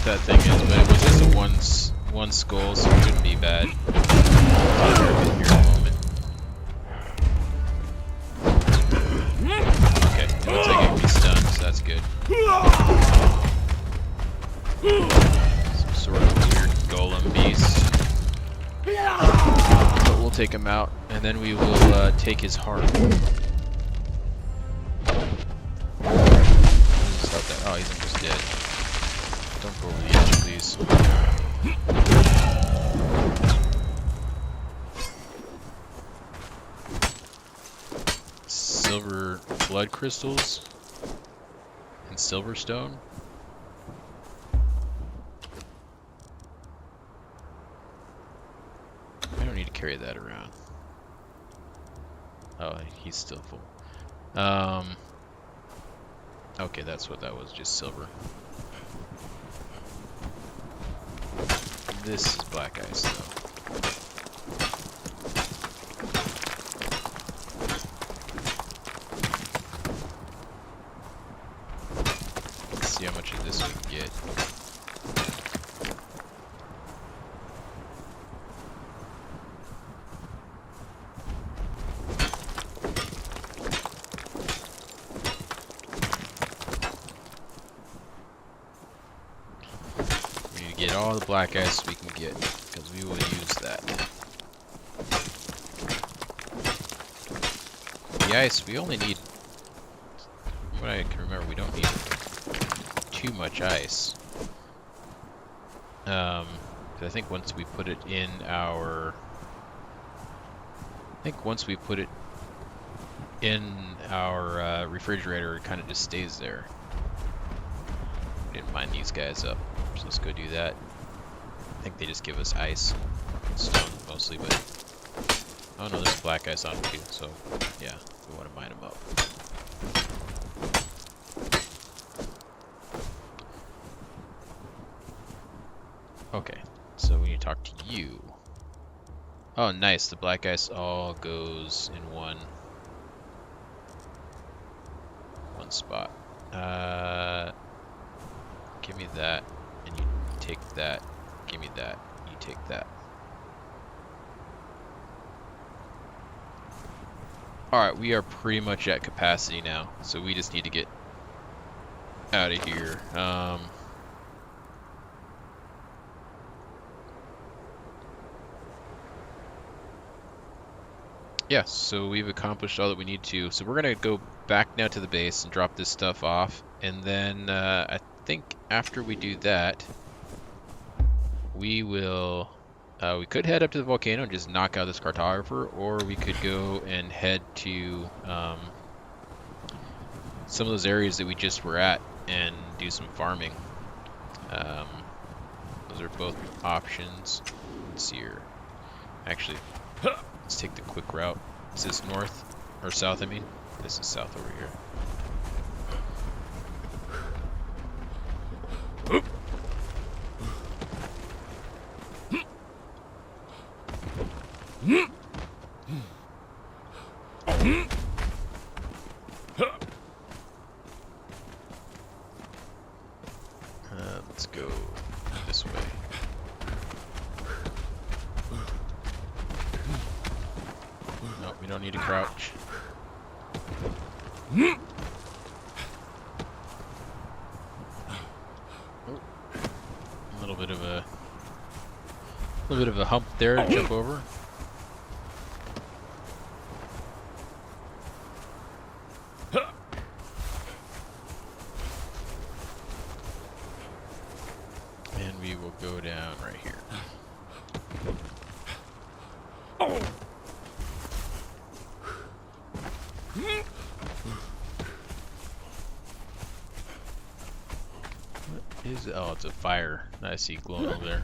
That thing is, but it was just a one skull, so it couldn't be bad. I'll here in a moment. Okay, it looks like it can be stunned, so that's good. Some sort of weird golem beast. But we'll take him out, and then we will take his heart. Oh, he's almost dead. Don't go over the edge, please. Silver blood crystals and silverstone. I don't need to carry that around. Oh, he's still full. Okay, that's what that was, just silver. This is black ice, though. Let's see how much of this we can get. Get all the black ice we can get, because we will use that. The ice, we only need, from what I can remember, we don't need too much ice. I think once we put it in our, refrigerator, it kind of just stays there. Didn't line these guys up. So let's go do that. I think they just give us ice and stone mostly, but oh no, there's black ice on them too, so yeah, we want to mine them up. Okay, so we need to talk to you. Oh nice, the black ice all goes in one spot. Give me that. And you take that, give me that, you take that. Alright, we are pretty much at capacity now, so we just need to get out of here. Yeah, so we've accomplished all that we need to. So we're going to go back now to the base and drop this stuff off, and then I think after we do that, we will, we could head up to the volcano and just knock out this cartographer, or we could go and head to some of those areas that we just were at and do some farming. Those are both options. Let's see here. Actually, Let's take the quick route. Is this north? Or south, I mean? This is south over here. Let's go this way. No, we don't need to crouch. Oh, a little bit of a hump there to jump over. And we will go down right here. What is it? Oh, it's a fire I see glowing over there.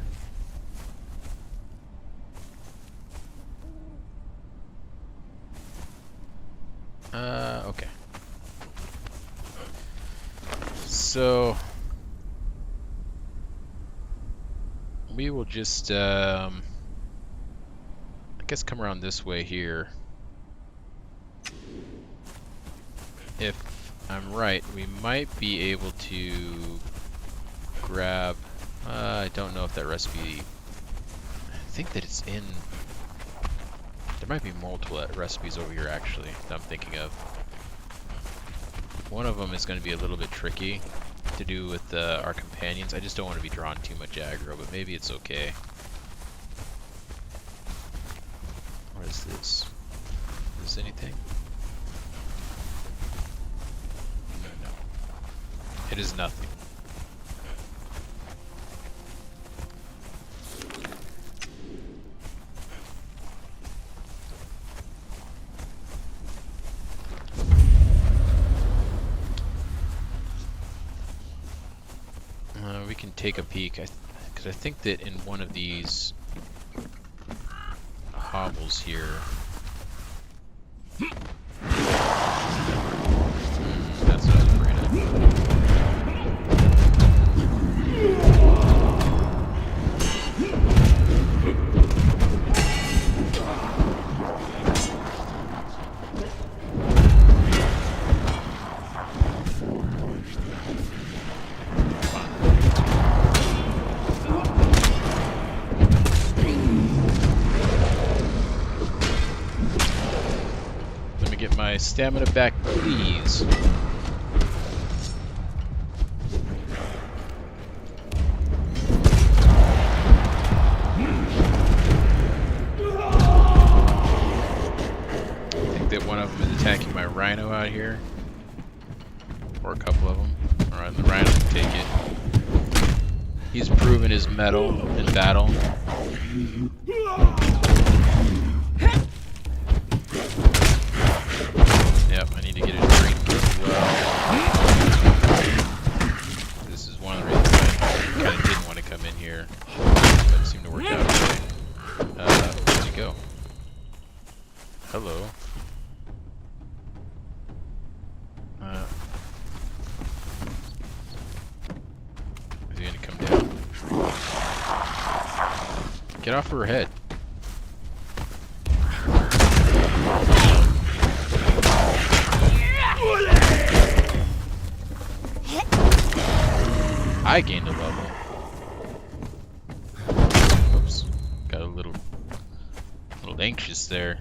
Okay. So we will just I guess come around this way here. If I'm right, we might be able to grab I don't know if that recipe, I think that it's in, there might be multiple recipes over here actually that I'm thinking of. One of them is going to be a little bit tricky to do with our companions. I just don't want to be drawn too much aggro, but maybe it's okay. What is this? Is this anything? No. It is nothing. We can take a peek, because I think that in one of these hovels here, that's what I was afraid of. My stamina back, please. I think that one of them is attacking my rhino out here, or a couple of them. Alright, the rhino can take it. He's proven his mettle in battle. Yep, I need to get a drink as well. This is one of the reasons I kind of didn't want to come in here, but it seemed to work out okay. Where'd you go? Hello. Is he gonna come down? Get off her head. I gained a level. Oops. Got a little anxious there.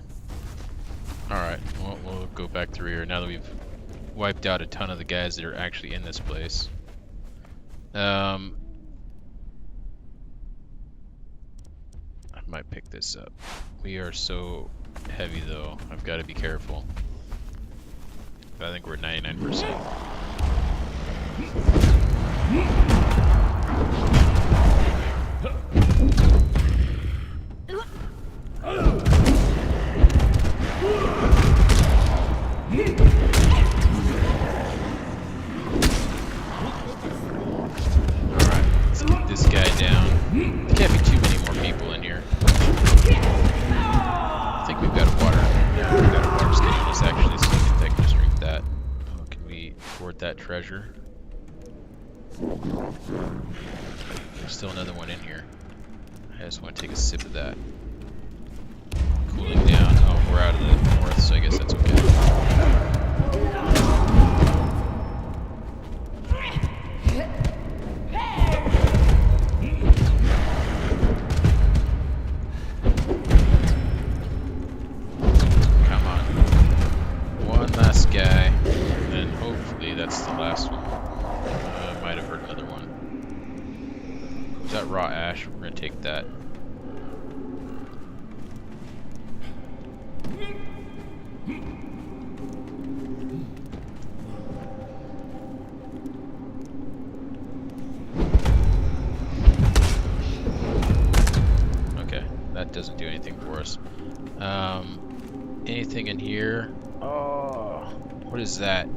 Alright, we'll go back through here now that we've wiped out a ton of the guys that are actually in this place. I might pick this up. We are so heavy though. I've got to be careful. I think we're 99%. Alright, let's get this guy down. There can't be too many more people in here. treasure. There's still another one in here. I just want to take a sip of that. Cooling down. Oh, we're out of the north, so I guess that's okay. Come on. One last guy, and hopefully that's the last one. I might have heard another one. Is that raw ash? We're gonna take that. Okay, that doesn't do anything for us. Anything in here? Oh, what is that?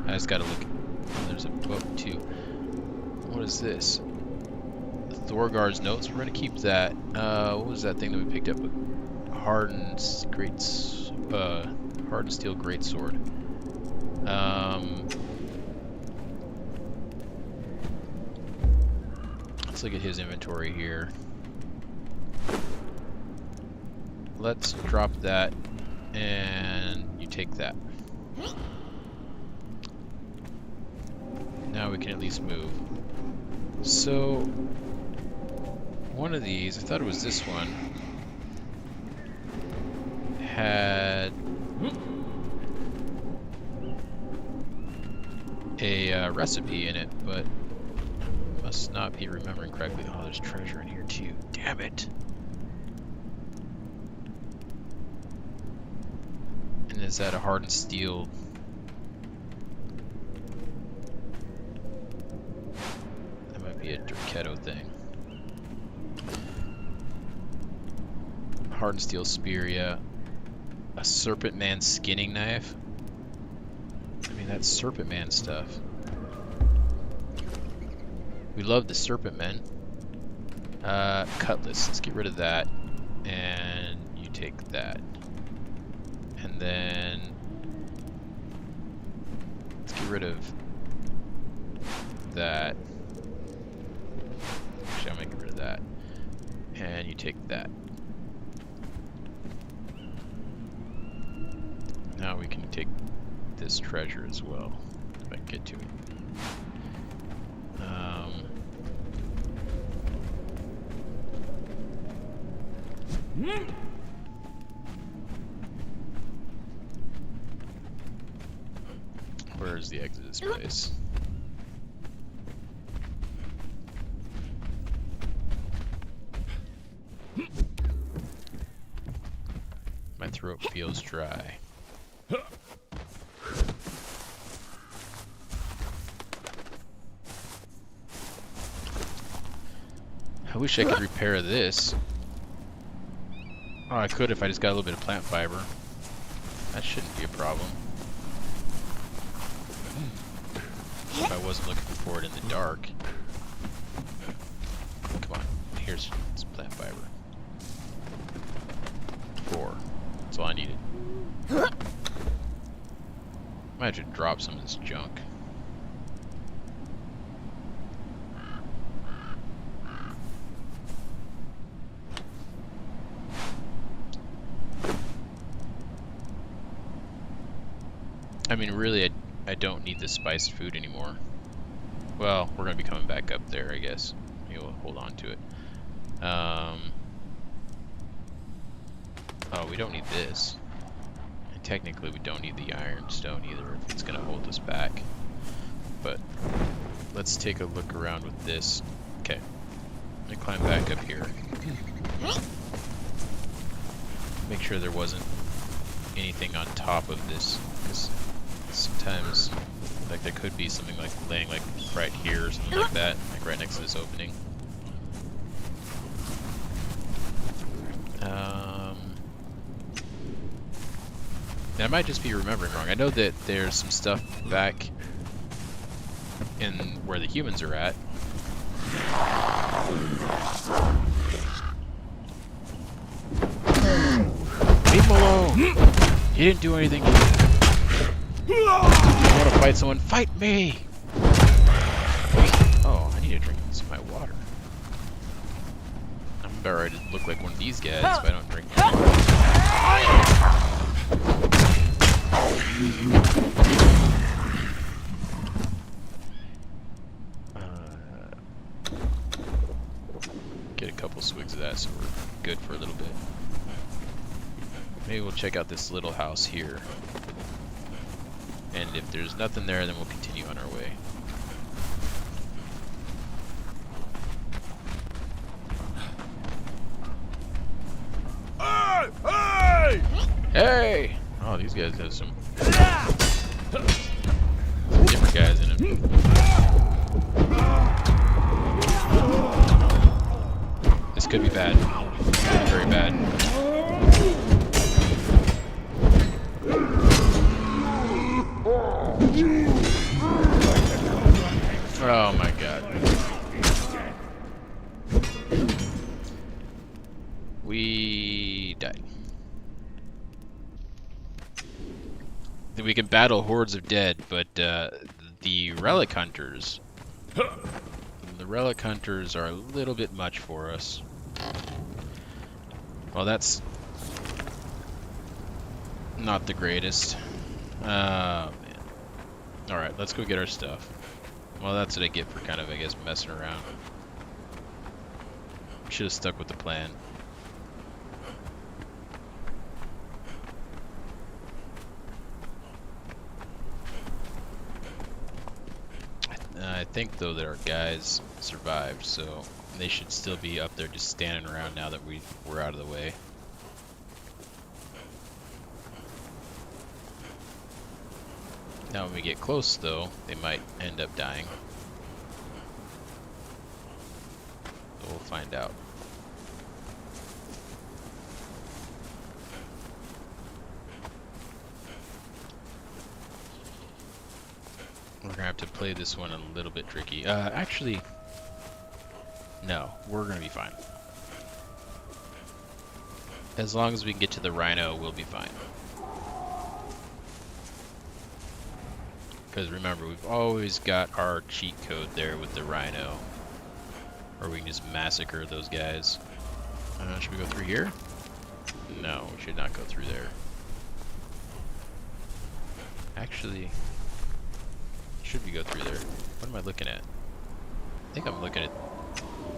I just gotta look. Oh, there's a book too. What is this? Thorgard's notes. We're gonna keep that. What was that thing that we picked up? Hardened steel greatsword. Let's look at his inventory here. Let's drop that, and you take that. Now we can at least move. So, one of these, I thought it was this one, had a recipe in it, but must not be remembering correctly. Oh, there's treasure in here too. Damn it! And is that a hardened steel? That might be a Derketo thing. Hardened steel spear, yeah. A Serpent Man skinning knife. I mean, that's Serpent Man stuff. We love the Serpent Men. Cutlass. Let's get rid of that. And you take that. And then let's get rid of that. Actually, I'll get rid of that. And you take that. Now we can take this treasure as well, if I can get to it. Where is the exit of this place? My throat feels dry. I wish I could repair this. Oh, I could if I just got a little bit of plant fiber. That shouldn't be a problem. If I wasn't looking for it in the dark. Come on, here's some plant fiber. 4. That's all I needed. Might have to drop some of this junk. I mean, really, I don't need the spiced food anymore. Well, we're going to be coming back up there, I guess. Maybe we'll hold on to it. Oh, we don't need this. And technically, we don't need the iron stone either if it's going to hold us back. But let's take a look around with this. Okay. Let me climb back up here. Make sure there wasn't anything on top of this, because sometimes, like, there could be something like laying like right here or something like that, like right next to this opening. I might just be remembering wrong. I know that there's some stuff back in where the humans are at. Leave him alone! He didn't do anything. I want to fight someone. Fight me! Oh, I need to drink some of my water. I'm about ready to look like one of these guys if I don't drink my water. Get a couple swigs of that so we're good for a little bit. Maybe we'll check out this little house here. And if there's nothing there, then we'll continue on our way. Hey! Hey! Oh, these guys have some different guys in them. This could be bad. Could be very bad. Oh my god. We died. We can battle hordes of dead, but the relic hunters are a little bit much for us. Well, that's not the greatest. Man. Alright, let's go get our stuff. Well, that's what I get for kind of, I guess, messing around. Should have stuck with the plan. I think, though, that our guys survived, so they should still be up there just standing around now that we're out of the way. Now when we get close, though, they might end up dying. So we'll find out. We're gonna have to play this one a little bit tricky. Actually, no, we're gonna be fine. As long as we can get to the rhino, we'll be fine. Because remember, we've always got our cheat code there with the rhino. Or we can just massacre those guys. Should we go through here? No, we should not go through there. Actually, should we go through there? What am I looking at? I think I'm looking at...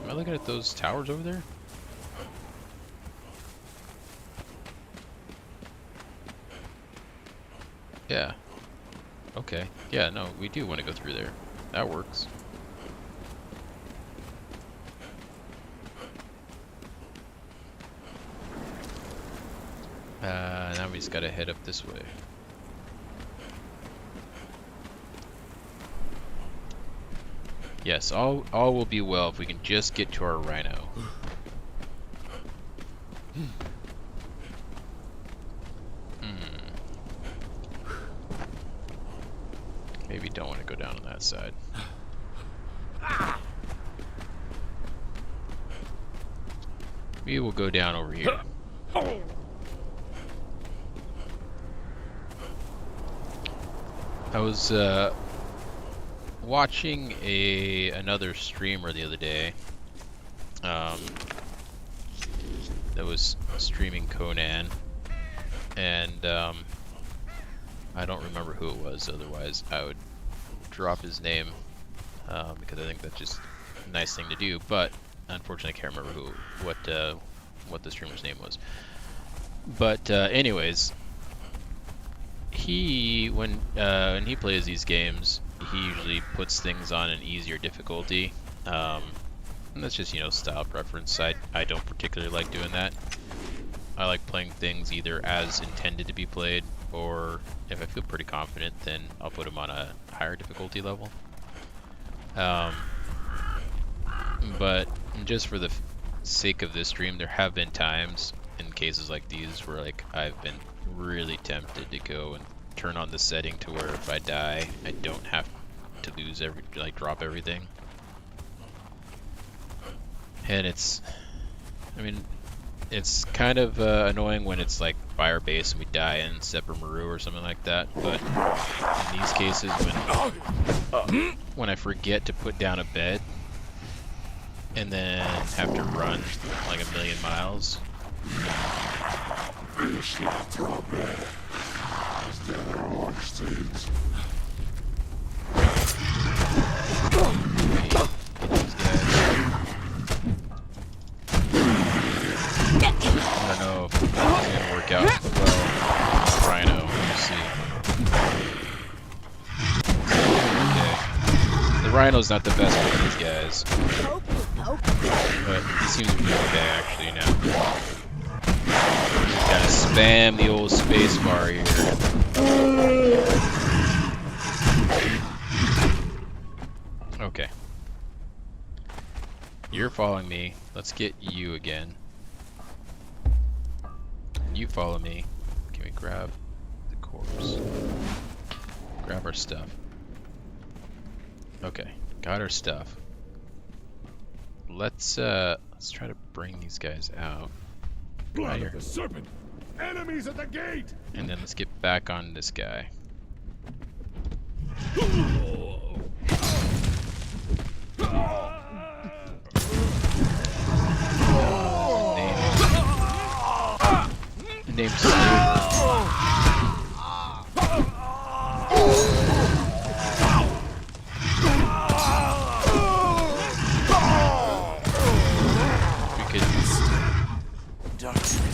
Am I looking at those towers over there? Yeah. Okay. Yeah, no, we do want to go through there. That works. Now we just gotta head up this way. Yes, all will be well if we can just get to our rhino. Maybe don't want to go down on that side. We will go down over here. I was watching another streamer the other day that was streaming Conan, and I don't remember who it was, otherwise I would drop his name, because I think that's just a nice thing to do, but unfortunately I can't remember what the streamer's name was. But anyways, when he plays these games, he usually puts things on an easier difficulty, and that's just, style preference. I don't particularly like doing that. I like playing things either as intended to be played, or if I feel pretty confident, then I'll put them on a higher difficulty level. But just for the sake of this stream, there have been times in cases like these where I've been really tempted to go and turn on the setting to where if I die, I don't have to lose drop everything. And it's, It's kind of annoying when it's like by our base and we die in Seppermaru or something like that, but in these cases when I forget to put down a bed and then have to run like 1,000,000 miles. I don't know if it's gonna work out well. Rhino, we'll see. Okay. The Rhino's not the best one of these guys, but he seems to be okay actually now. Gotta spam the old space bar here. Okay. You're following me. Let's get you again. You follow me. Can we grab the corpse? Grab our stuff. Okay, got our stuff. Let's try to bring these guys out. Blood of the serpent! Enemies at the gate! And then let's get back on this guy. Named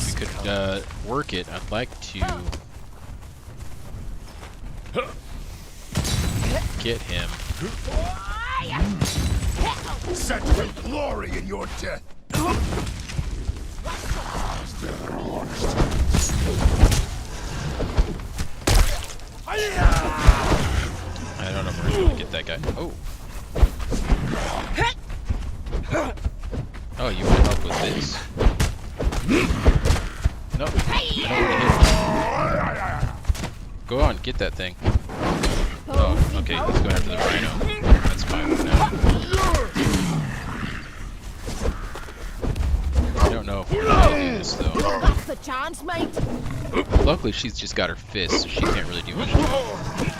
we could work it. I'd like to get him. Set your glory in your death! I don't know if we're gonna get that guy. Oh. Oh, you want help with this? No, I don't want to hit him. Go on, get that thing. Oh, okay, let's go after the Rhino. That's fine now. I don't know if we're gonna do this though. That's the chance, mate. Luckily, she's just got her fist, so she can't really do much damage.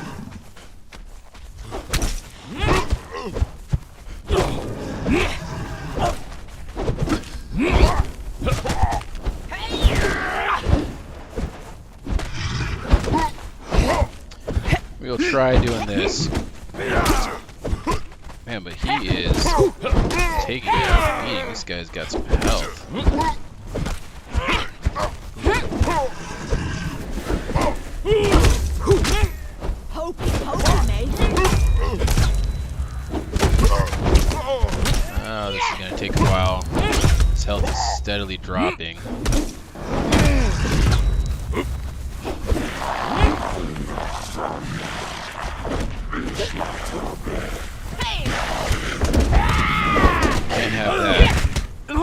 We'll try doing this. Man, but he is taking it out of me. This guy's got some health. Oh, this is gonna take a while. His health is steadily dropping. Can't have that. Oh,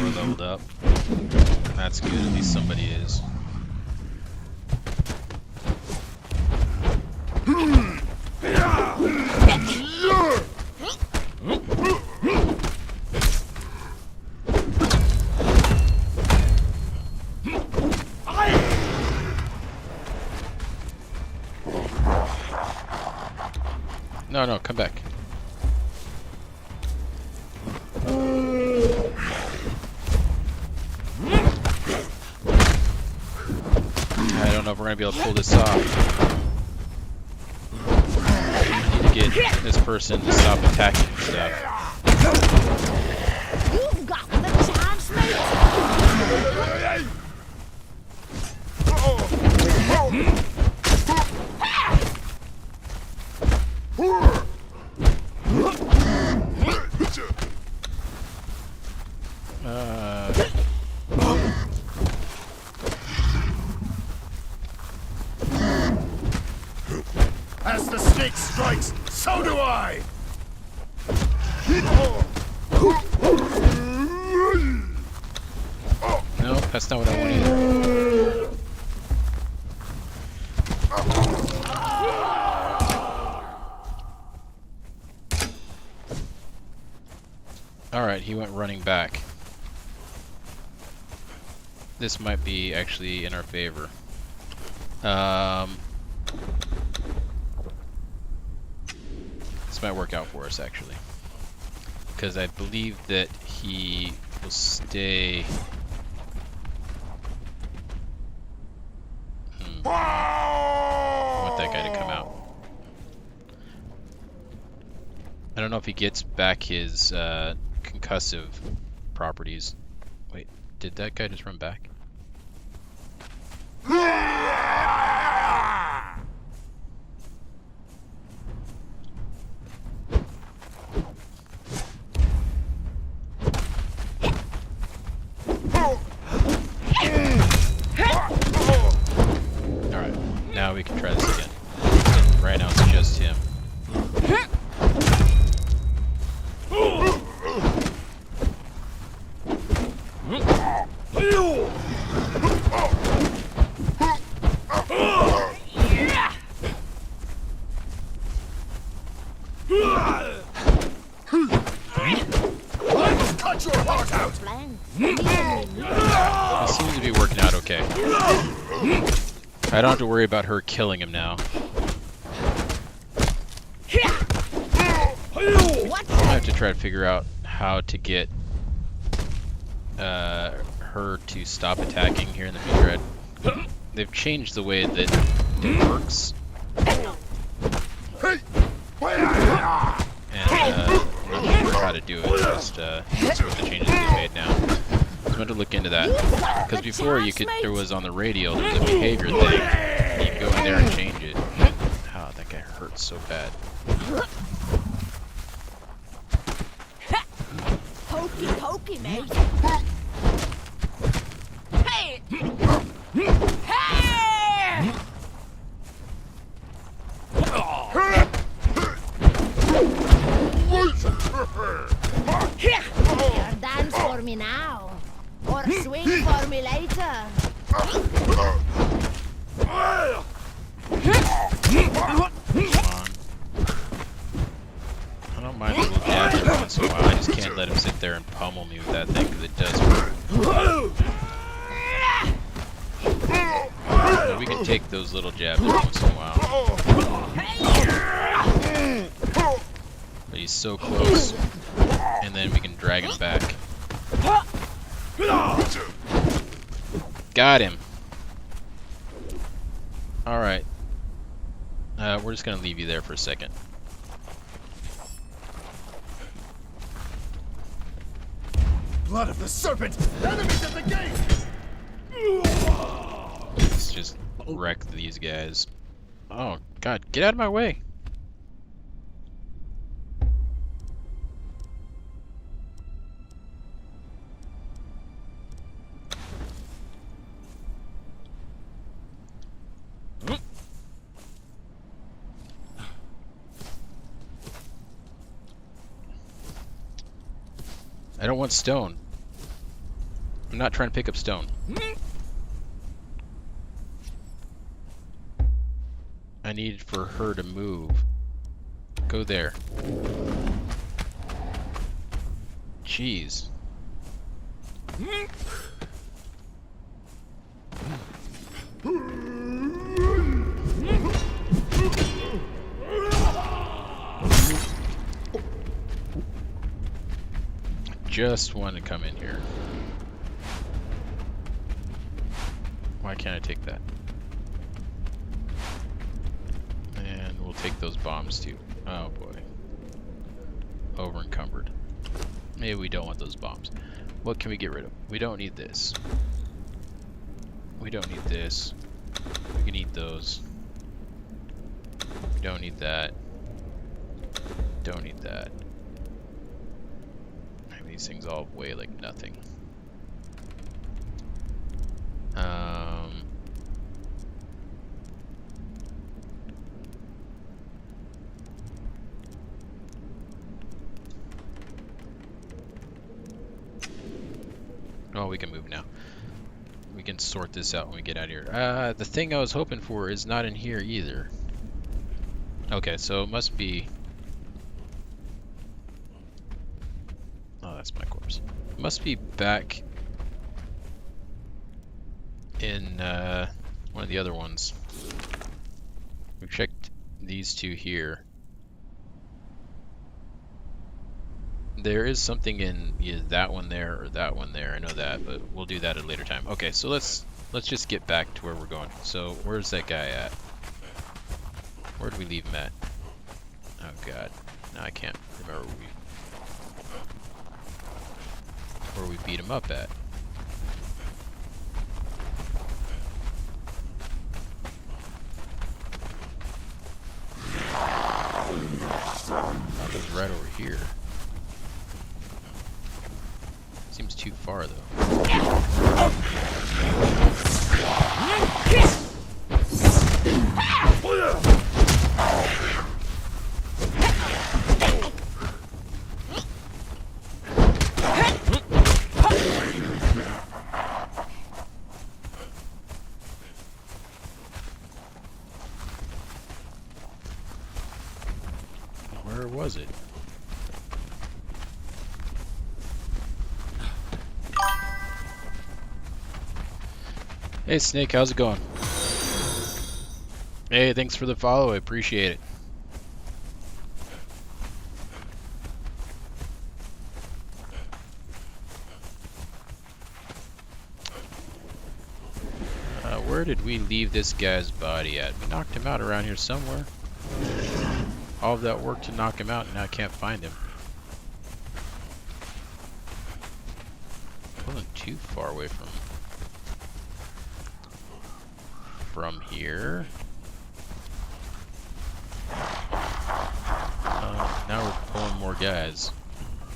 we're leveled up. That's good, at least somebody is. No, no, come back. I don't know if we're gonna be able to pull this off. I need to get this person to stop attacking and stuff. You've got the chance, mate. As the snake strikes, So do I! No, that's not what I want either. Alright, he went running back. This might be actually in our favor. This might work out for us, actually. Because I believe that he will stay... I want that guy to come out. I don't know if he gets back his concussive properties. Wait, did that guy just run back? Alright, now we can try this again. Right now it's just him. Cut your heart out! It seems to be working out okay. I don't have to worry about her killing him now. I have to try to figure out how to get her to stop attacking here in the future. They've changed the way that it works. And I'm not sure how to do it, just the changes they made now. So I'm going to look into that. Because before there was on the radio, there was a behavior thing. And you can go in there and change it. Oh, that guy hurts so bad. Pokey, pokey, mate. Hey! Hey! Dance for me now, or swing for me later. Come on. I don't mind a little jab every once in a while. I just can't let him sit there and pummel me with that thing because it does hurt. But we can take those little jabs every once in a while. But he's so close. And then we can drag him back. Got him. Alright. We're just gonna leave you there for a second. Blood of the serpent! Enemies at the gate! Let's just wreck these guys. Oh, God, get out of my way! I don't want stone. I'm not trying to pick up stone. I need for her to move. Go there. Jeez. Just want to come in here. Why can't I take that? And we'll take those bombs too. Oh boy. Over encumbered. Maybe we don't want those bombs. What can we get rid of? We don't need this. We don't need this. We can eat those. We don't need that. Don't need that. These things all weigh like nothing. Oh, we can move now. We can sort this out when we get out of here. The thing I was hoping for is not in here either. Okay, so it must be... Oh, that's my corpse. It must be back in one of the other ones. We checked these two here. There is something in either that one there or that one there. I know that, but we'll do that at a later time. Okay, so let's just get back to where we're going. So where's that guy at? Where did we leave him at? Oh god, now I can't remember where we beat him up at. That was right over here. Seems too far though. Where was it? Hey Snake, how's it going? Hey, thanks for the follow, I appreciate it. Where did we leave this guy's body at? We knocked him out around here somewhere. All of that work to knock him out, and now I can't find him. Wasn't too far away from here. Now we're pulling more guys.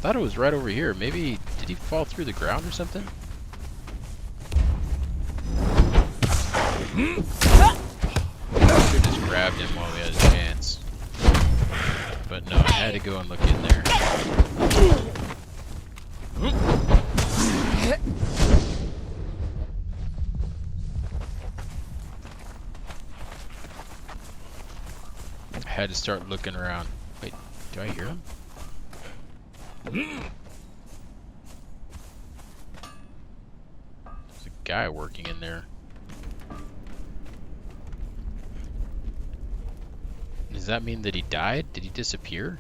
Thought it was right over here. Maybe did he fall through the ground or something? Should have just grabbed him while we had a chance. But no, I had to go and look in there. I had to start looking around. Wait, do I hear him? There's a guy working in there. Does that mean that he died? Did he disappear?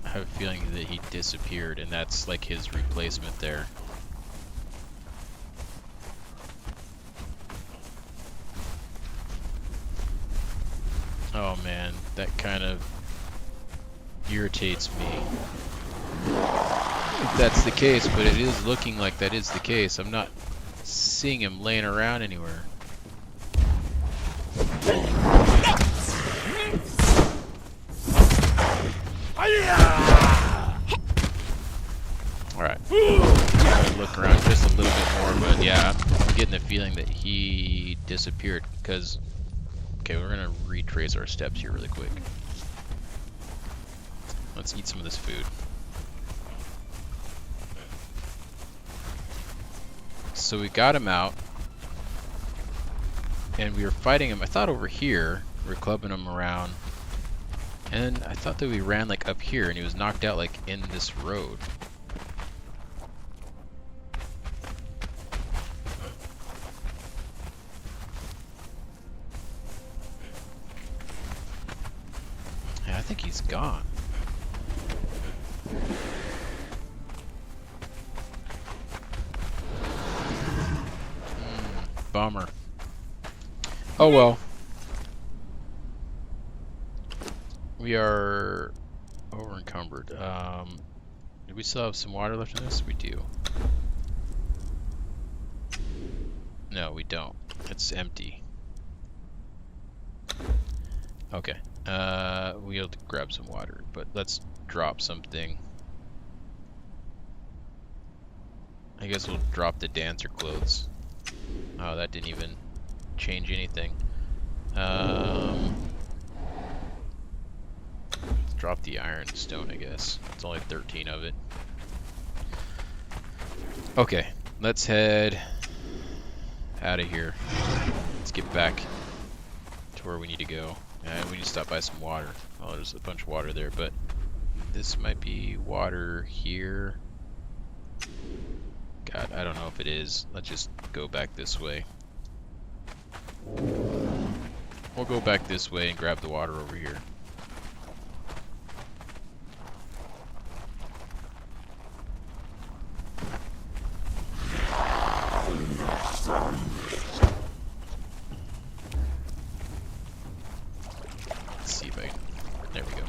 I have a feeling that he disappeared and that's like his replacement there. Oh man, that kind of irritates me. If that's the case, but it is looking like that is the case. I'm not seeing him laying around anywhere. Alright. Look around just a little bit more, but yeah, I'm getting the feeling that he disappeared because... Okay, we're gonna retrace our steps here really quick. Let's eat some of this food. So we got him out, and we were fighting him. I thought over here, we were clubbing him around, and I thought that we ran like up here, and he was knocked out like in this road. Yeah, I think he's gone. Bummer. Oh well. We are over encumbered. Do we still have some water left in this? We do. No, we don't. It's empty. Okay. We'll grab some water, but let's drop something. I guess we'll drop the dancer clothes. Oh, that didn't even change anything. Let's drop the iron stone, I guess. It's only 13 of it. Okay, let's head out of here. Let's get back to where we need to go. And we need to stop by some water. Oh, there's a bunch of water there, but this might be water here. God, I don't know if it is. Let's just go back this way. We'll go back this way and grab the water over here. Let's see if I can... There we go.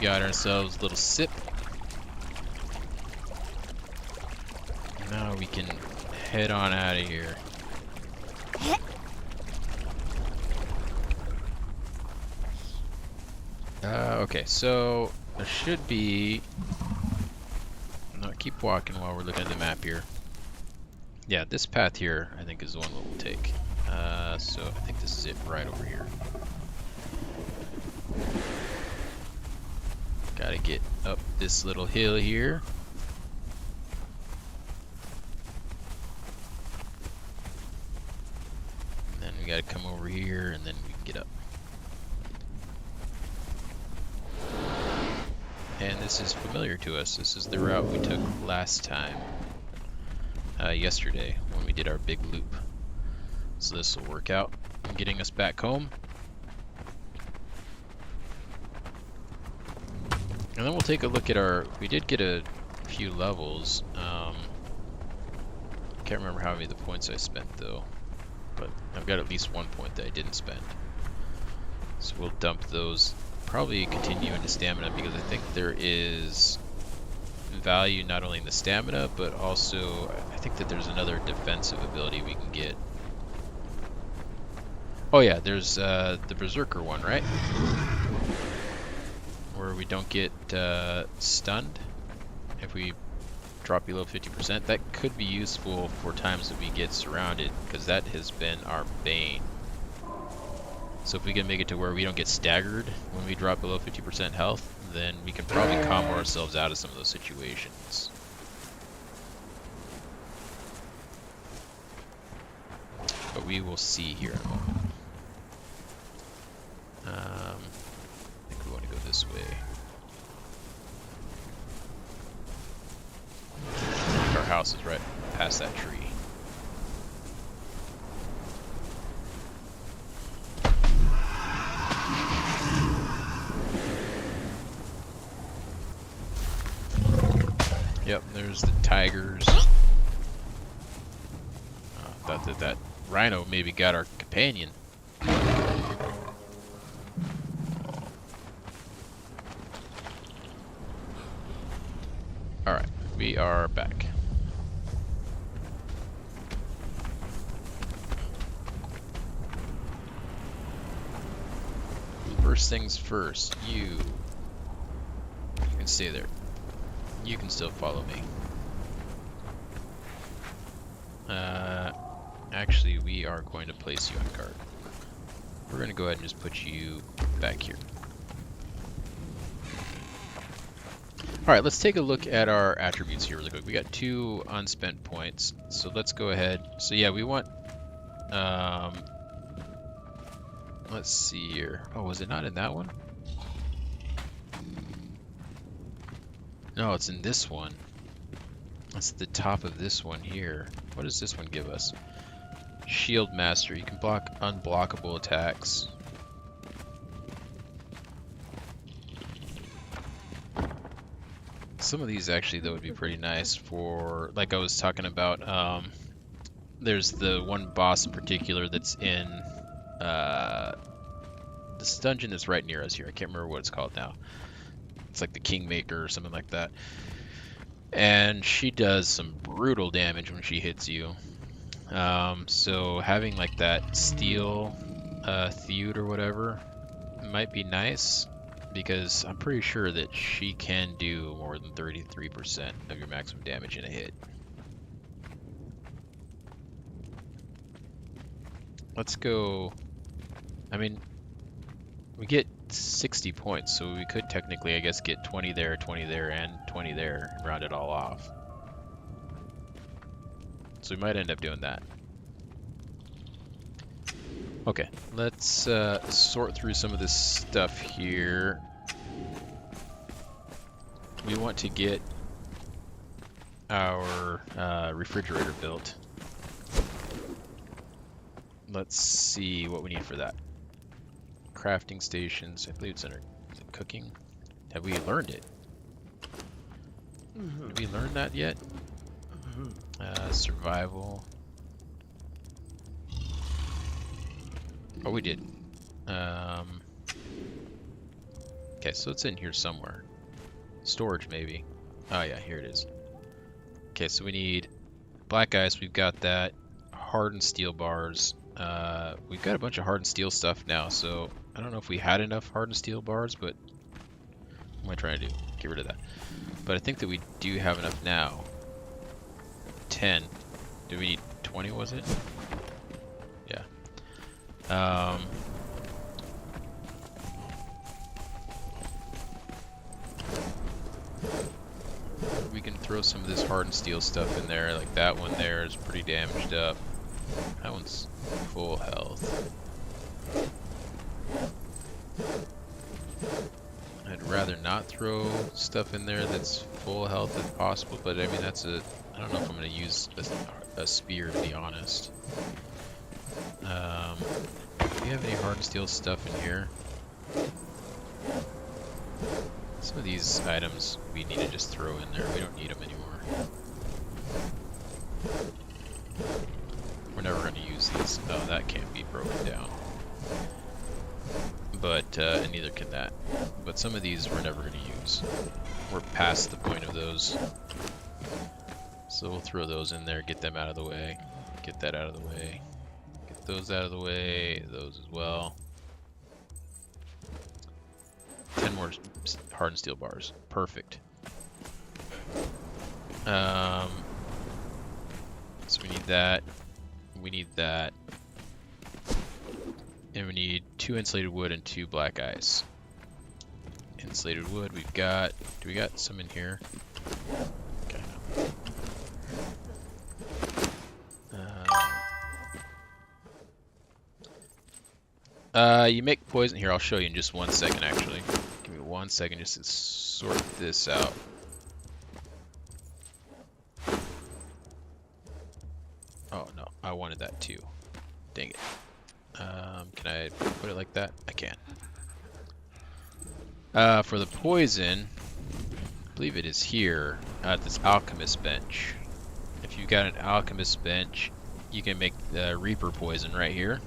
Got ourselves a little sip. Now we can head on out of here. Okay, so there should be... No, keep walking while we're looking at the map here. Yeah, this path here, I think, is the one that we'll take. So I think this is it right over here. Gotta get up this little hill here. And then we gotta come over here, and then we can get up. And this is familiar to us. This is the route we took last time. Yesterday, when we did our big loop. So this will work out in getting us back home. And then we'll take a look at our... We did get a few levels. Can't remember how many of the points I spent, though. But I've got at least 1 point that I didn't spend. So we'll dump those. Probably continue into stamina, because I think there is value not only in the stamina, but also I think that there's another defensive ability we can get. Oh yeah, there's the Berserker one, right? Where we don't get stunned if we drop below 50%. That could be useful for times that we get surrounded, because that has been our bane. So if we can make it to where we don't get staggered when we drop below 50% health, then we can probably combo ourselves out of some of those situations. But we will see here in a moment. I think we want to go this way. Our house is right past that tree. Yep, there's the tigers. Thought that rhino maybe got our companion. Alright, we are back. First things first, you can stay there. You can still follow me. Actually, we are going to place you on guard. We're going to go ahead and just put you back here. Alright, let's take a look at our attributes here really quick. We got 2 unspent points, so let's go ahead. So yeah, we want... let's see here. Oh, was it not in that one? No, it's in this one. That's the top of this one here. What does this one give us? Shield Master. You can block unblockable attacks. Some of these actually, though, would be pretty nice for, like I was talking about, there's the one boss in particular that's in this dungeon that's right near us here. I can't remember what it's called now. It's like the Kingmaker or something like that. And she does some brutal damage when she hits you. So having like that steel theud or whatever might be nice, because I'm pretty sure that she can do more than 33% of your maximum damage in a hit. Let's go. I mean, we get 60 points, so we could technically, I guess, get 20 there, and 20 there, and round it all off. So we might end up doing that. Okay, let's sort through some of this stuff here. We want to get our refrigerator built. Let's see what we need for that. Crafting stations, I believe it's under, is it cooking? Have we learned it? Did we learn that yet? Survival. Oh, we did. Okay, so it's in here somewhere. Storage, maybe. Oh yeah, here it is. Okay, so we need black ice, we've got that. Hardened steel bars. We've got a bunch of hardened steel stuff now, so I don't know if we had enough hardened steel bars, but what am I trying to do? Get rid of that. But I think that we do have enough now. 10. Do we need 20, was it? Yeah. We can throw some of this hardened steel stuff in there, like that one there is pretty damaged up. That one's full health. I'd rather not throw stuff in there that's full health if possible, but I mean that's a, I don't know if I'm going to use a spear, to be honest. Do we have any hardened steel stuff in here? Some of these items we need to just throw in there. We don't need them anymore. We're never going to use these. Oh, that can't be broken down. But, and neither can that. But some of these we're never going to use. We're past the point of those. So we'll throw those in there, get them out of the way. Get that out of the way. Get those out of the way, those as well. 10 more hardened steel bars. Perfect. So we need that. We need that. And we need 2 insulated wood and 2 black ice. Insulated wood we've got. Do we got some in here? Okay. You make poison here. I'll show you in just 1 second, actually. Give me 1 second just to sort this out. Oh no, I wanted that too. Dang it. Can I put it like that? I can. For the poison, I believe it is here at this alchemist bench. If you've got an alchemist bench, you can make the Reaper poison right here.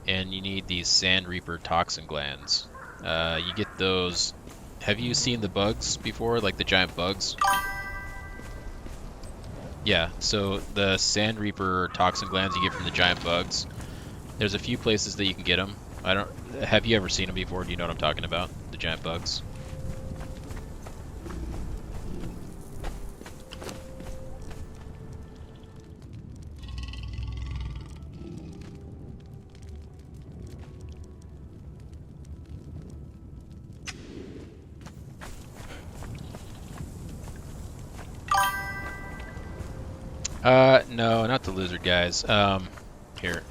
And you need these Sand Reaper toxin glands. You get those. Have you seen the bugs before, like the giant bugs? Yeah, so the Sand Reaper toxin glands you get from the giant bugs. There's a few places that you can get them. Have you ever seen them before? Do you know what I'm talking about? The giant bugs. No, not the lizard guys. Here.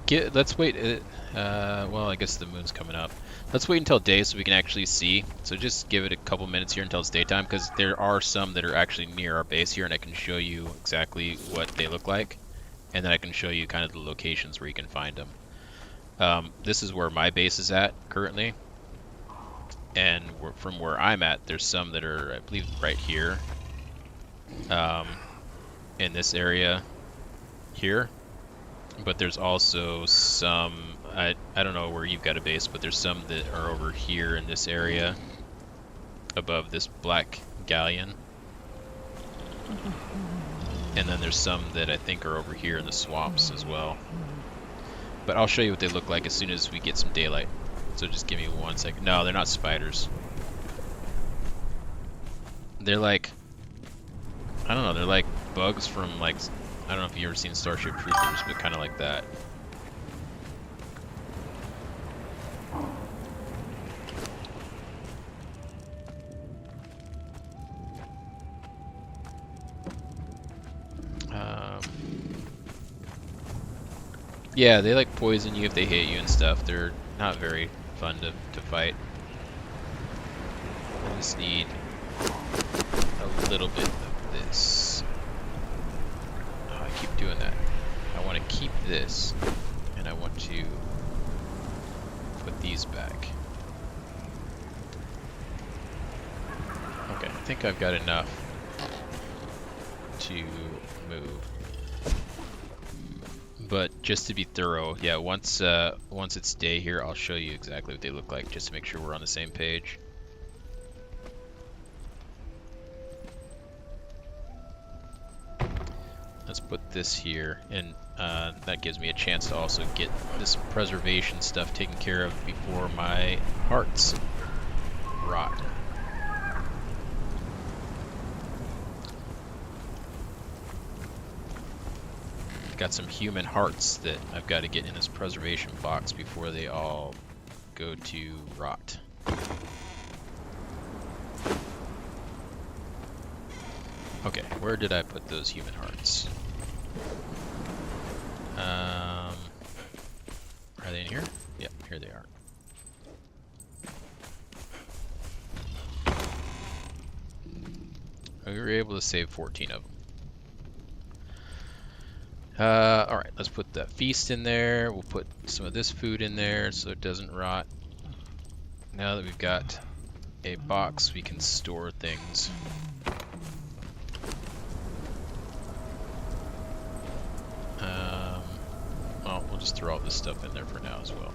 Let's wait. Well, I guess the moon's coming up. Let's wait until day so we can actually see. So just give it a couple minutes here until it's daytime, because there are some that are actually near our base here, and I can show you exactly what they look like. And then I can show you kind of the locations where you can find them. This is where my base is at currently. And from where I'm at, there's some that are, I believe, right here. In this area here. But there's also some, I don't know where you've got a base, but there's some that are over here in this area above this black galleon. And then there's some that I think are over here in the swamps as well. But I'll show you what they look like as soon as we get some daylight. So just give me 1 second. No, they're not spiders. They're like, I don't know, they're like bugs from, like, I don't know if you've ever seen Starship Troopers, but kind of like that. Yeah, they like poison you if they hit you and stuff. They're not very fun to fight. I just need a little bit of this. Oh, I keep doing that. I want to keep this, and I want to put these back. Okay, I think I've got enough to move. But just to be thorough, yeah, once it's day here, I'll show you exactly what they look like, just to make sure we're on the same page. Let's put this here, and that gives me a chance to also get this preservation stuff taken care of before my hearts rot. Got some human hearts that I've got to get in this preservation box before they all go to rot. Okay, where did I put those human hearts? Are they in here? Yep, here they are. We were able to save 14 of them. Alright, let's put that feast in there. We'll put some of this food in there so it doesn't rot. Now that we've got a box, we can store things. Well, we'll just throw all this stuff in there for now as well.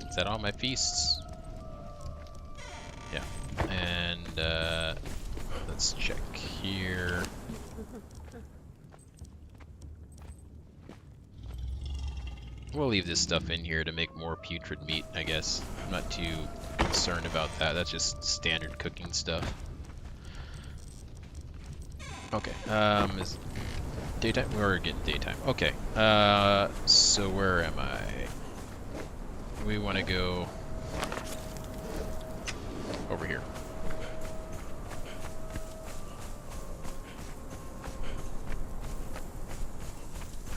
Is that all my feasts? Yeah. And let's check here. We'll leave this stuff in here to make more putrid meat, I guess. I'm not too concerned about that. That's just standard cooking stuff. Okay. Is daytime? We're getting daytime. Okay. So where am I? We want to go over here.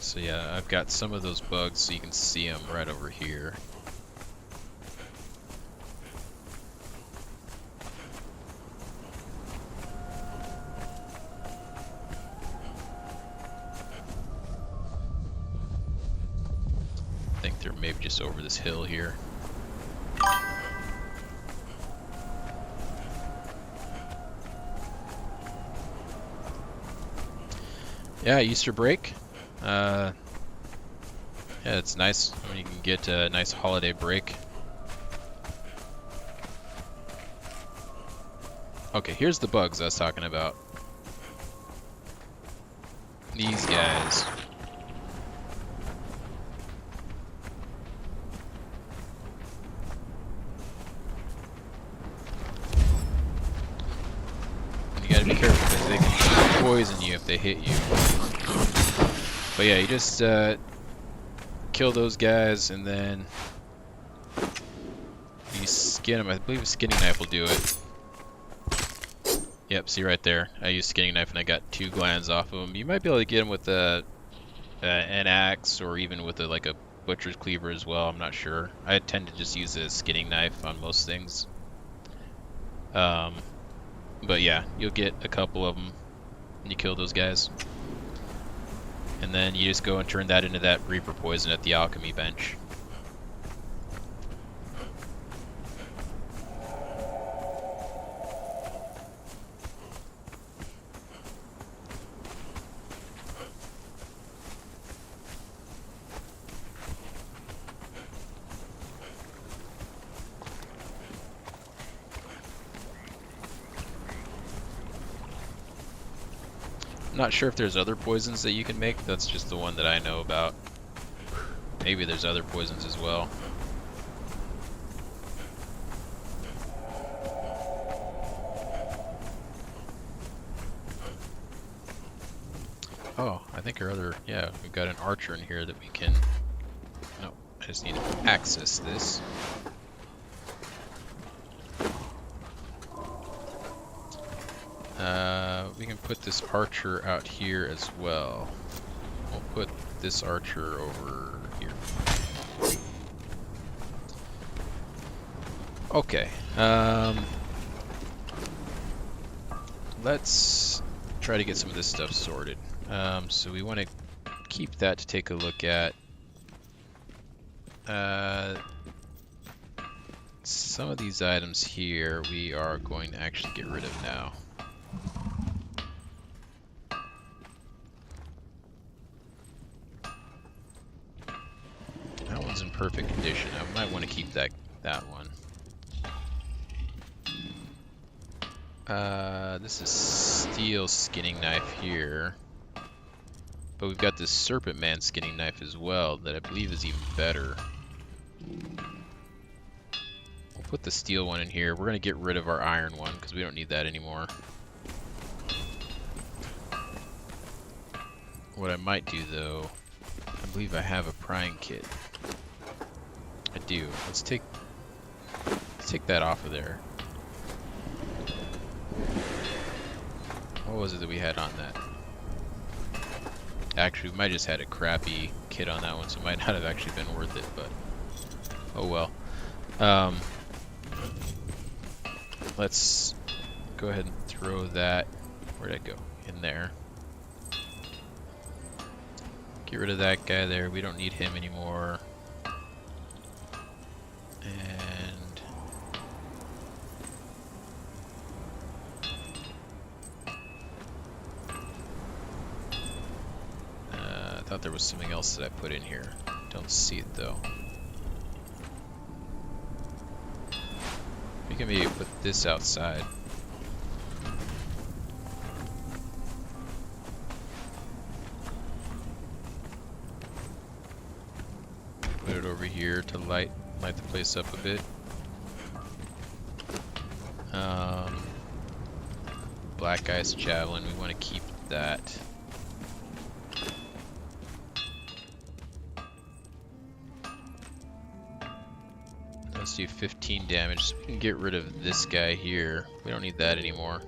So yeah, I've got some of those bugs so you can see them right over here. I think they're maybe just over this hill here. Yeah, Easter break. Yeah, it's nice when you can get a nice holiday break. Okay, here's the bugs I was talking about. These guys. You gotta be careful because they can poison you if they hit you. But yeah, you just kill those guys and then you skin them. I believe a skinning knife will do it. Yep, see right there. I used skinning knife and I got 2 glands off of them. You might be able to get them with an axe or even with like a butcher's cleaver as well. I'm not sure. I tend to just use a skinning knife on most things. But yeah, you'll get a couple of them when you kill those guys. And then you just go and turn that into that Reaper poison at the alchemy bench. Not sure if there's other poisons that you can make. That's just the one that I know about. Maybe there's other poisons as well. Oh, I think our other, yeah, we've got an archer in here that we can, no, I just need to access this. We can put this archer out here as well. We'll put this archer over here. Okay. Let's try to get some of this stuff sorted. So we want to keep that to take a look at. Some of these items here we are going to actually get rid of now. That one's in perfect condition. I might want to keep that one. This is steel skinning knife here. But we've got this serpent man skinning knife as well that I believe is even better. We'll put the steel one in here. We're going to get rid of our iron one because we don't need that anymore. What I might do though, I believe I have a prying kit. I do. Let's take that off of there. What was it that we had on that? Actually, we might just had a crappy kit on that one, so it might not have actually been worth it, but oh well. Let's go ahead and throw that, where'd it go? In there. Get rid of that guy there, we don't need him anymore. And I thought there was something else that I put in here. Don't see it though. We can maybe put this outside. Put it over here to light the place up a bit. Black ice javelin, we want to keep that. Let's do 15 damage, so we can get rid of this guy here. We don't need that anymore.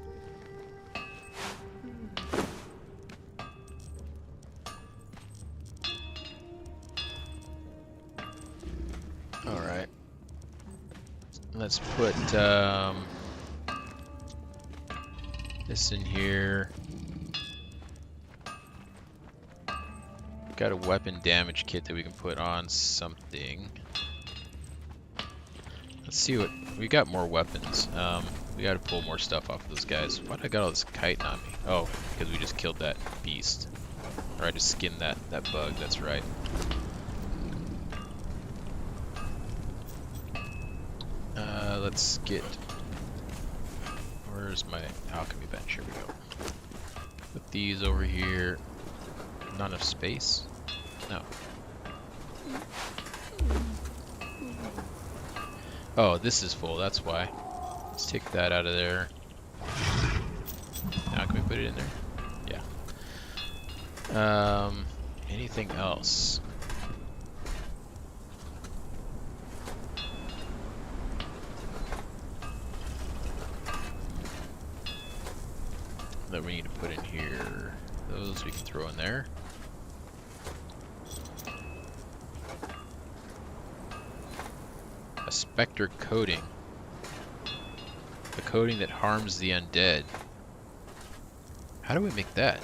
Alright. Let's put this in here. Got a weapon damage kit that we can put on something. Let's see what we got. More weapons. We got to pull more stuff off of those guys. Why did I got all this chitin on me? Oh, because we just killed that beast, or I just skinned that bug. That's right. Let's get. Where's my alchemy bench? Here we go. Put these over here. Not enough space? No. Oh, this is full, that's why. Let's take that out of there. Now can we put it in there? Yeah. Anything else? That we need to put in here. Those we can throw in there. A specter coating. A coating that harms the undead. How do we make that?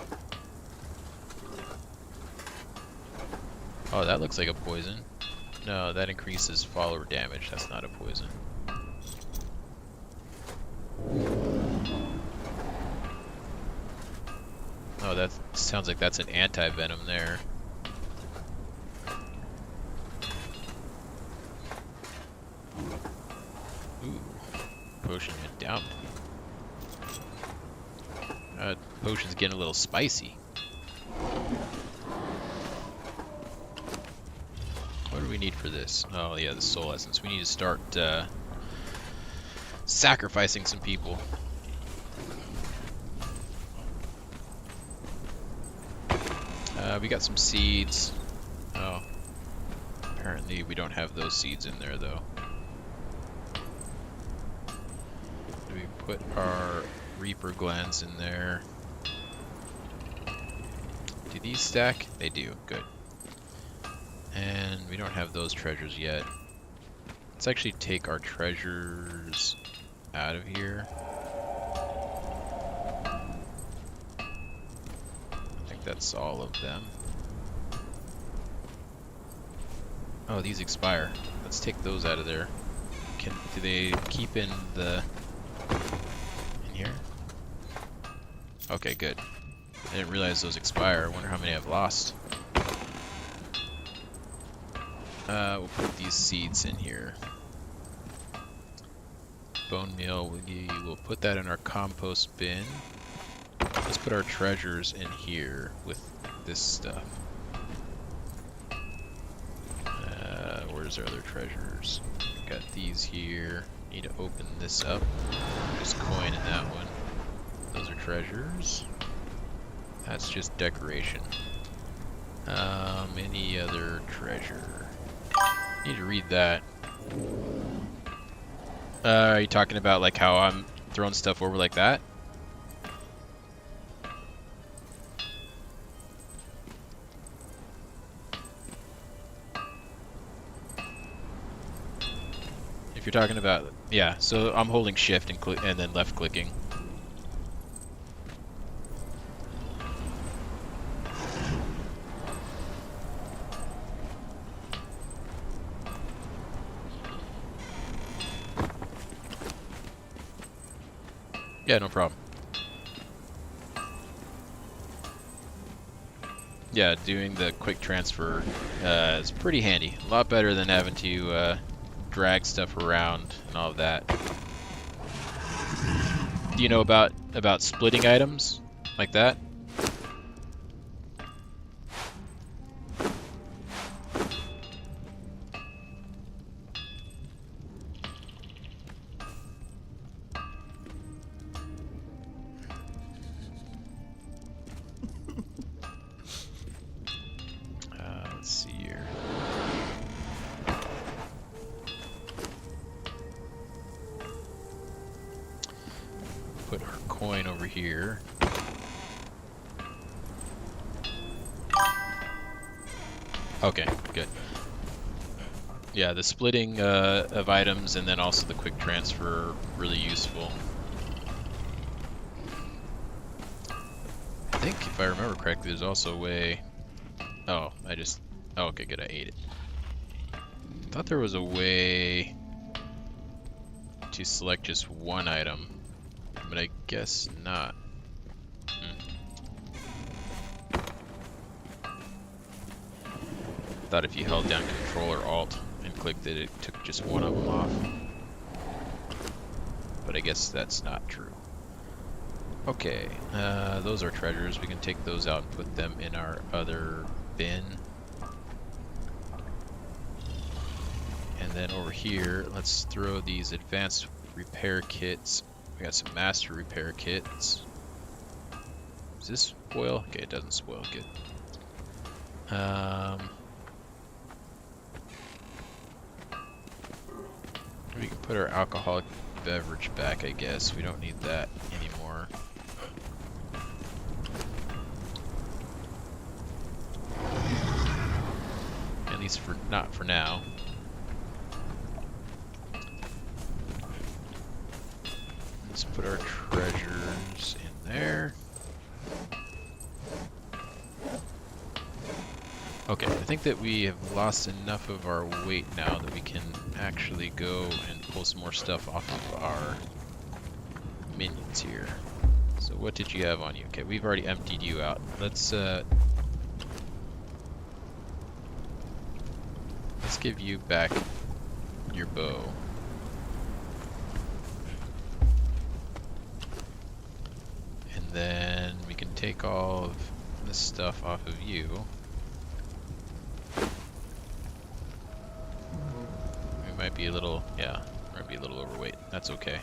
Oh, that looks like a poison. No, that increases follower damage. That's not a poison. Oh, that sounds like that's an anti-venom there. Ooh, potion went down. Potion's getting a little spicy. What do we need for this? Oh yeah, the soul essence. We need to start sacrificing some people. We got some seeds. Oh, apparently we don't have those seeds in there though. Do we put our Reaper glands in there. Do these stack? They do. Good. And we don't have those treasures yet. Let's actually take our treasures out of here. I think that's all of them. Oh, these expire. Let's take those out of there. Do they keep in here? Okay, good. I didn't realize those expire. I wonder how many I've lost. We'll put these seeds in here. Bone meal, we'll put that in our compost bin. Let's put our treasures in here with this stuff. Where's our other treasures? Got these here. Need to open this up. There's coin in that one. Those are treasures. That's just decoration. Any other treasure? Need to read that. Are you talking about like how I'm throwing stuff over like that? If you're talking about, yeah, so I'm holding shift and then left clicking. Yeah, no problem. Yeah, doing the quick transfer is pretty handy. A lot better than having to drag stuff around and all of that. Do you know about splitting items like that? Let's see here. Put our coin over here. Okay, good. Yeah, the splitting of items and then also the quick transfer, really useful. I think if I remember correctly, there's also a way... Oh, oh, okay, good, I ate it. I thought there was a way to select just one item, but I guess not. Thought if you held down Control or Alt and clicked it, it took just one of them off. But I guess that's not true. Okay, those are treasures. We can take those out and put them in our other bin. And then over here, let's throw these advanced repair kits. We got some master repair kits. Does this spoil? Okay, it doesn't spoil. Good. We can put our alcoholic beverage back, I guess. We don't need that anymore. At least not for now. Let's put our treasures in there. Okay, I think that we have lost enough of our weight now that we can actually go and pull some more stuff off of our minions here. So what did you have on you? Okay, we've already emptied you out. Let's give you back your bow. And then we can take all of this stuff off of you. We might be a little, yeah, might be a little overweight. That's okay.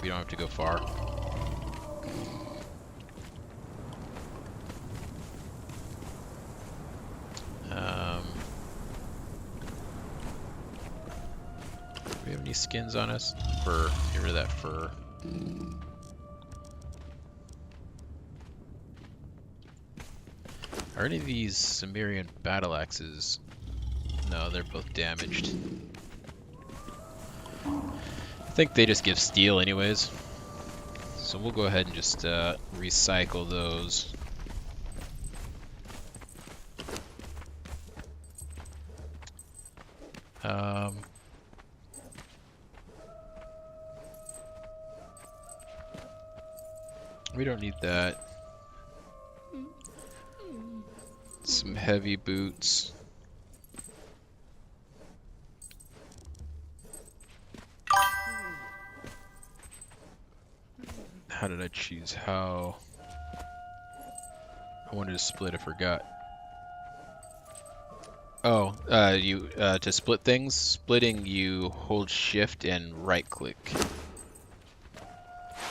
We don't have to go far. Do we have any skins on us? Fur. Get rid of that fur. Are any of these Sumerian battle axes? No, they're both damaged. I think they just give steel anyways. So we'll go ahead and just recycle those. We don't need that. Some heavy boots. How did I choose how? I wanted to split, I forgot. Oh, to split things, splitting you hold shift and right click.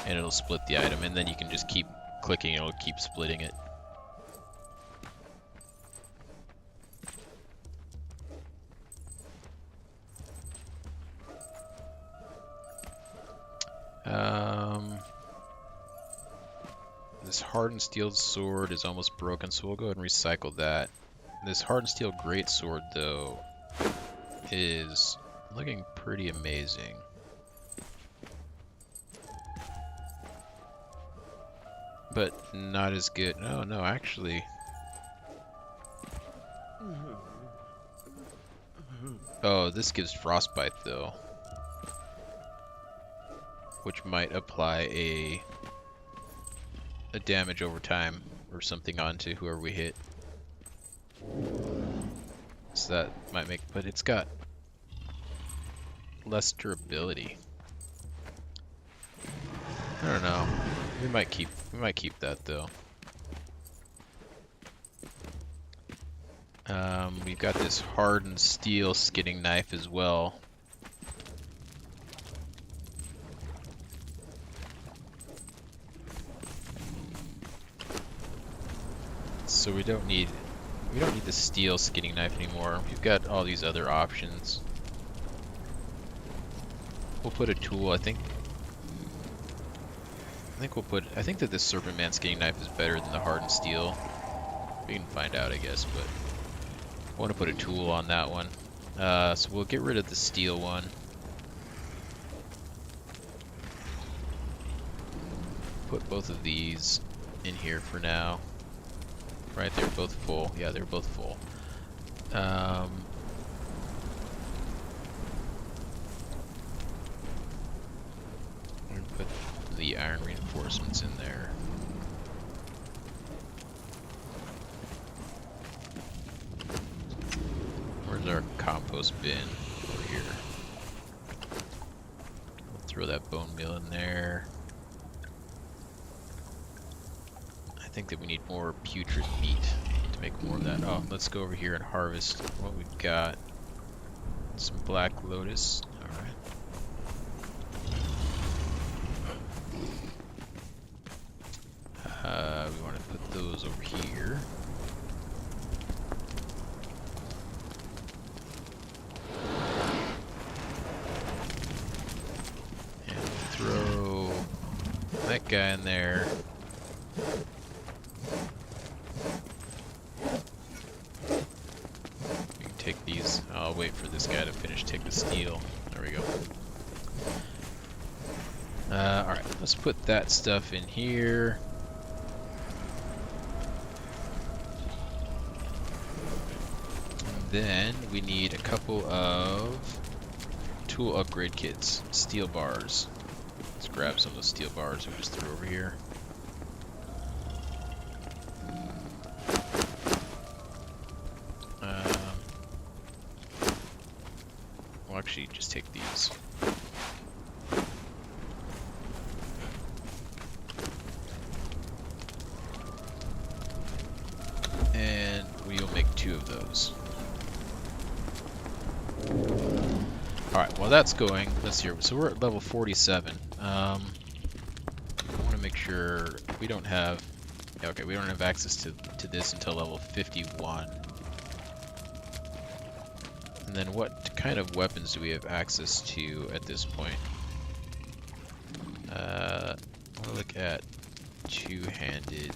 And it'll split the item, and then you can just keep clicking, it'll keep splitting it. This hardened steel sword is almost broken, so we'll go ahead and recycle that. This hardened steel greatsword, though, is looking pretty amazing. But not as good. Oh, no, actually. Oh, this gives frostbite, though. Which might apply a damage over time or something onto whoever we hit. So that might make, but it's got less durability. I don't know. We might keep that though. We've got this hardened steel skinning knife as well. So we don't need the steel skinning knife anymore. We've got all these other options. We'll put a tool, I think that this Serpent Man skinning knife is better than the hardened steel. We can find out, I guess, but I want to put a tool on that one. So we'll get rid of the steel one. Put both of these in here for now. Right, they're both full. Yeah, they're both full. I'm gonna put the iron reinforcements in there. Where's our compost bin? Over here. We'll throw that bone meal in there. I think that we need more putrid meat to make more of that. Oh, let's go over here and harvest what we've got. Some black lotus. Alright. We want to put those over here. And throw that guy in there. Take these. I'll wait for this guy to finish take the steel. There we go. Alright, let's put that stuff in here. And then we need a couple of tool upgrade kits. Steel bars. Let's grab some of those steel bars we just threw over here. Actually, just take these. And we'll make 2 of those. Alright, while that's going, let's see. So we're at level 47. I want to make sure we don't have... Yeah, okay, we don't have access to this until level 51. And then what kind of weapons do we have access to at this point? I want to look at two-handed.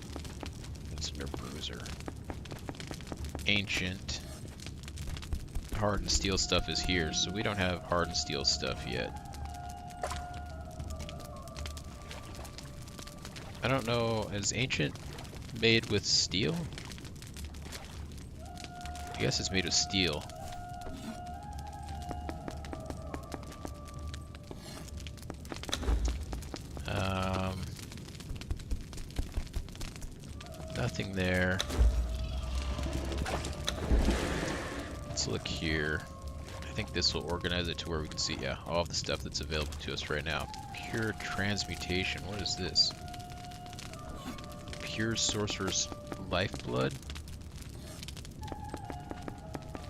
What's in our bruiser? ancient. Hardened steel stuff is here, so we don't have hardened steel stuff yet. I don't know, is ancient made with steel? I guess it's made of steel. Nothing there. Let's look here. I think this will organize it to where we can see, yeah, all of the stuff that's available to us right now. Pure transmutation. What is this? Pure sorcerer's lifeblood.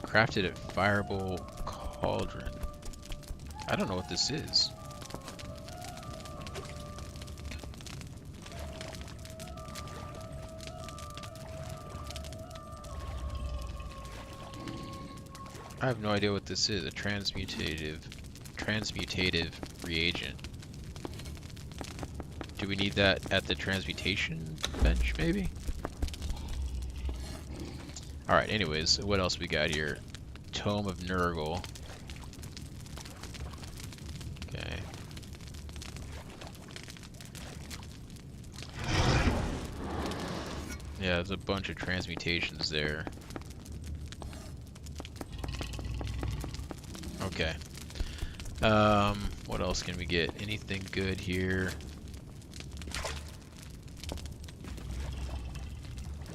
Crafted at Fireball Cauldron. I don't know what this is. I have no idea what this is. A transmutative reagent. Do we need that at the transmutation bench, maybe? Alright, anyways, what else we got here? Tome of Nurgle. Okay. Yeah, there's a bunch of transmutations there. Okay. What else can we get? Anything good here?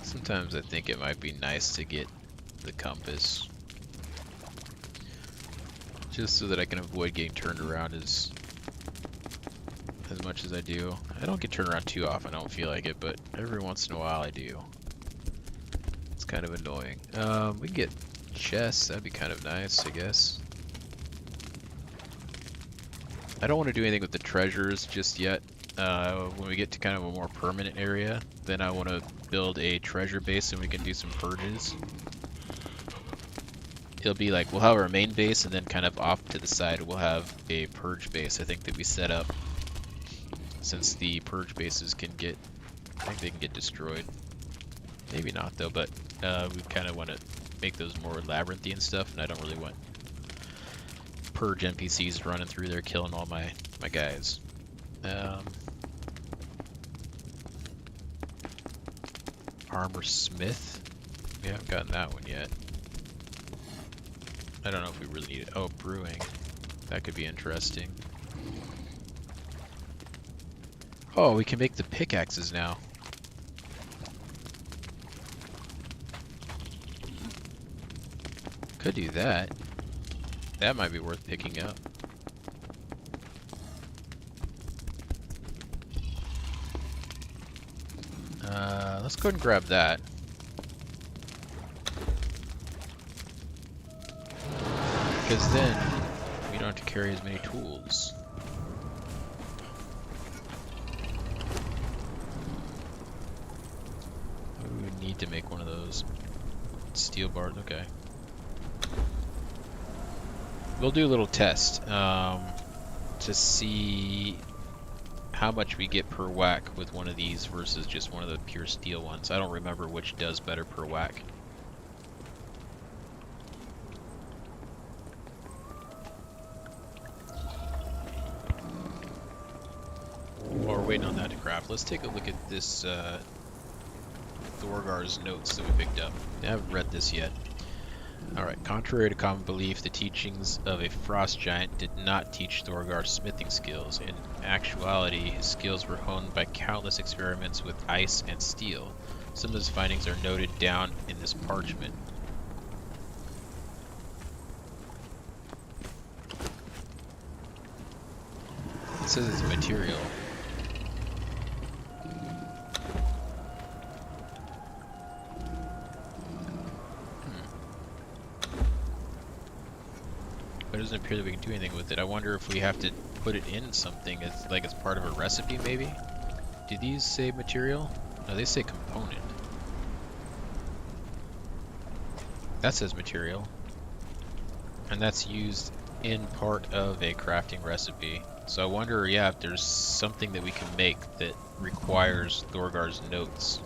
Sometimes I think it might be nice to get the compass. Just so that I can avoid getting turned around as much as I do. I don't get turned around too often, I don't feel like it, but every once in a while I do. It's kind of annoying. We can get chests, that'd be kind of nice, I guess. I don't want to do anything with the treasures just yet. When we get to kind of a more permanent area, then I want to build a treasure base and we can do some purges. It'll be like, we'll have our main base and then kind of off to the side we'll have a purge base, I think, that we set up. Since the purge bases can get, I think they can get destroyed. Maybe not though, but we kind of want to make those more labyrinthian stuff, and I don't really want purge NPCs running through there killing all my guys. Armor Smith? We haven't gotten that one yet. I don't know if we really need it. Oh, brewing. That could be interesting. Oh, we can make the pickaxes now. Could do that. That might be worth picking up. Let's go ahead and grab that. Because then we don't have to carry as many tools. We would need to make one of those. Steel bars, okay. We'll do a little test to see how much we get per whack with one of these versus just one of the pure steel ones. I don't remember which does better per whack. While we're waiting on that to craft, let's take a look at this Thorgar's notes that we picked up. I haven't read this yet. Alright, contrary to common belief, the teachings of a frost giant did not teach Thorgar smithing skills. In actuality, his skills were honed by countless experiments with ice and steel. Some of his findings are noted down in this parchment. It says it's material. But it doesn't appear that we can do anything with it. I wonder if we have to put it in something, as like as part of a recipe, maybe? Do these say material? No, they say component. That says material. And that's used in part of a crafting recipe. So I wonder, yeah, if there's something that we can make that requires Thorgar's notes.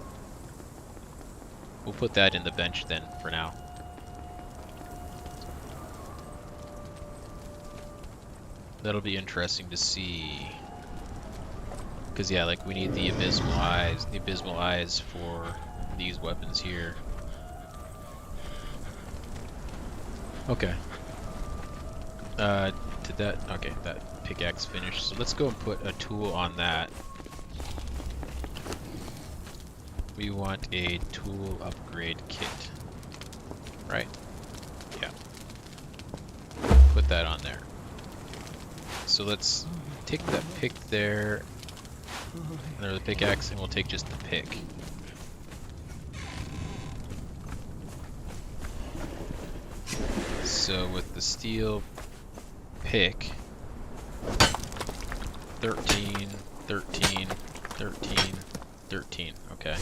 We'll put that in the bench then for now. That'll be interesting to see. Because yeah, like we need the abysmal eyes for these weapons here. Okay. Did that? Okay, that pickaxe finished. So let's go and put a tool on that. We want a tool upgrade kit. Right? Yeah. Put that on there. So let's take that pick there, or the pickaxe, and we'll take just the pick. So with the steel pick, 13, 13, 13, 13, okay.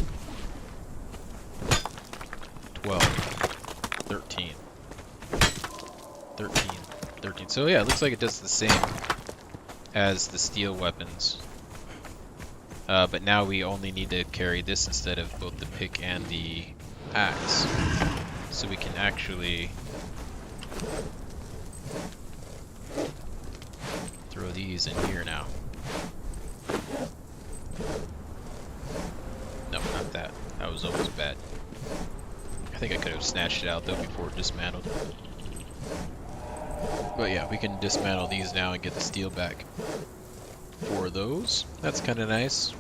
12, 13, 13, 13. So yeah, it looks like it does the same as the steel weapons. But now we only need to carry this instead of both the pick and the axe. So we can actually throw these in here now. No, not that. That was almost bad. I think I could have snatched it out though before it dismantled. But yeah, we can dismantle these now and get the steel back for those. That's kind of nice.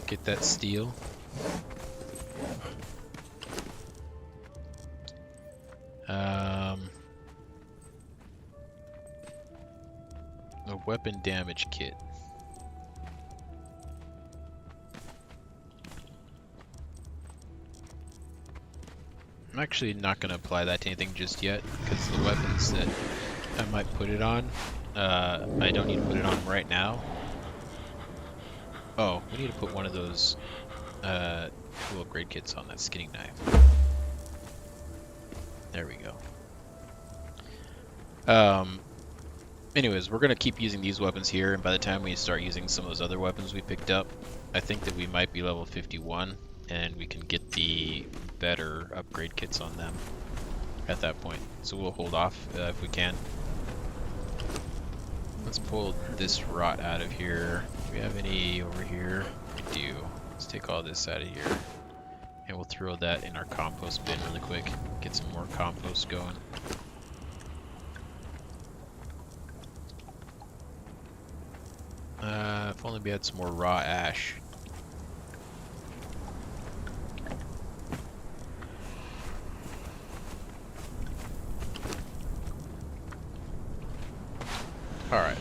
Get that steel. A weapon damage kit. I'm actually not going to apply that to anything just yet, because the weapons that I might put it on, I don't need to put it on right now. Oh, we need to put one of those tool upgrade kits on that skinning knife. There we go. Anyways, we're going to keep using these weapons here, and by the time we start using some of those other weapons we picked up, I think that we might be level 51, and we can get the better upgrade kits on them at that point. So we'll hold off if we can. Let's pull this rot out of here. Do we have any over here? We do. Let's take all this out of here. And we'll throw that in our compost bin really quick. Get some more compost going. If only we had some more raw ash. Alright.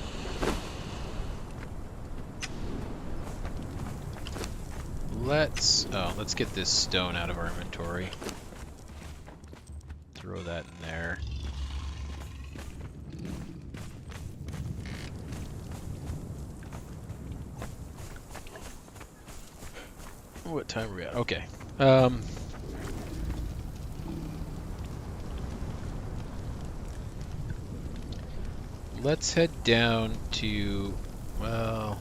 Let's get this stone out of our inventory. Throw that in there. What time are we at? Okay. Let's head down to, well,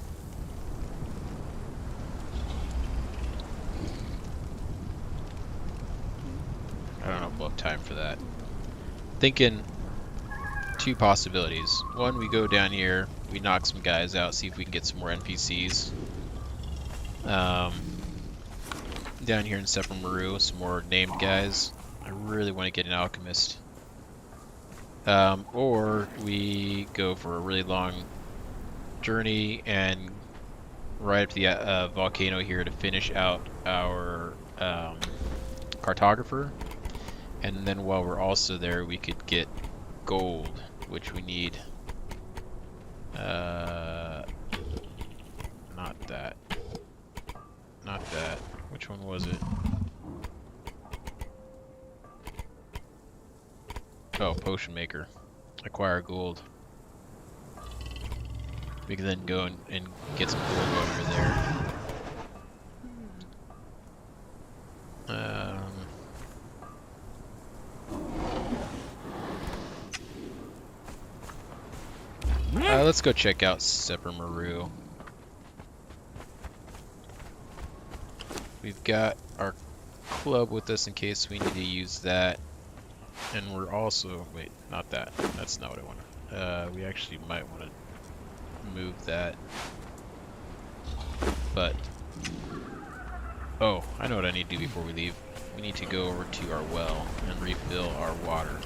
I don't know if we'll have time for that. Thinking two possibilities. One, we go down here, we knock some guys out, see if we can get some more NPCs. Down here in Sepper Maru, some more named guys. I really want to get an alchemist. Or we go for a really long journey and ride up to the volcano here to finish out our cartographer. And then while we're also there, we could get gold, which we need. Not that. Not that. Which one was it? Oh, potion maker. Acquire gold. We can then go and get some gold over there. Let's go check out Sepper Maru. we've got our club with us in case we need to use that. And we're also, wait, not that. That's not what I want. We actually might want to move that. But, oh, I know what I need to do before we leave. We need to go over to our well and refill our water.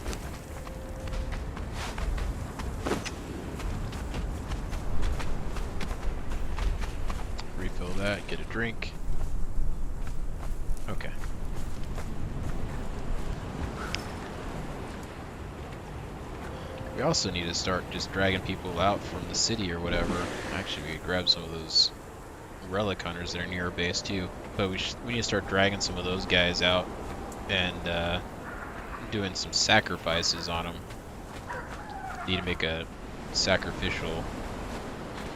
Refill that, get a drink. Okay. We also need to start just dragging people out from the city or whatever. Actually, we could grab some of those relic hunters that are near our base too. But we need to start dragging some of those guys out and doing some sacrifices on them. Need to make a sacrificial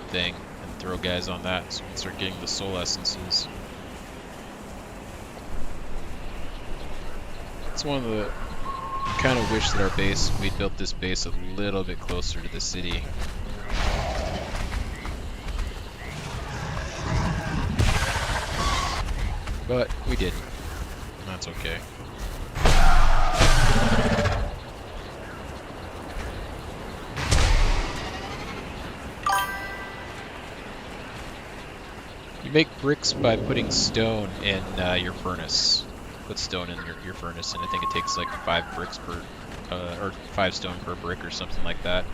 thing and throw guys on that so we can start getting the soul essences. It's one of the kind of wish that our base, we built this base a little bit closer to the city. But we didn't. That's okay. You make bricks by putting stone in your furnace. Put stone in your furnace, and I think it takes like 5 bricks per, or 5 stone per brick or something like that.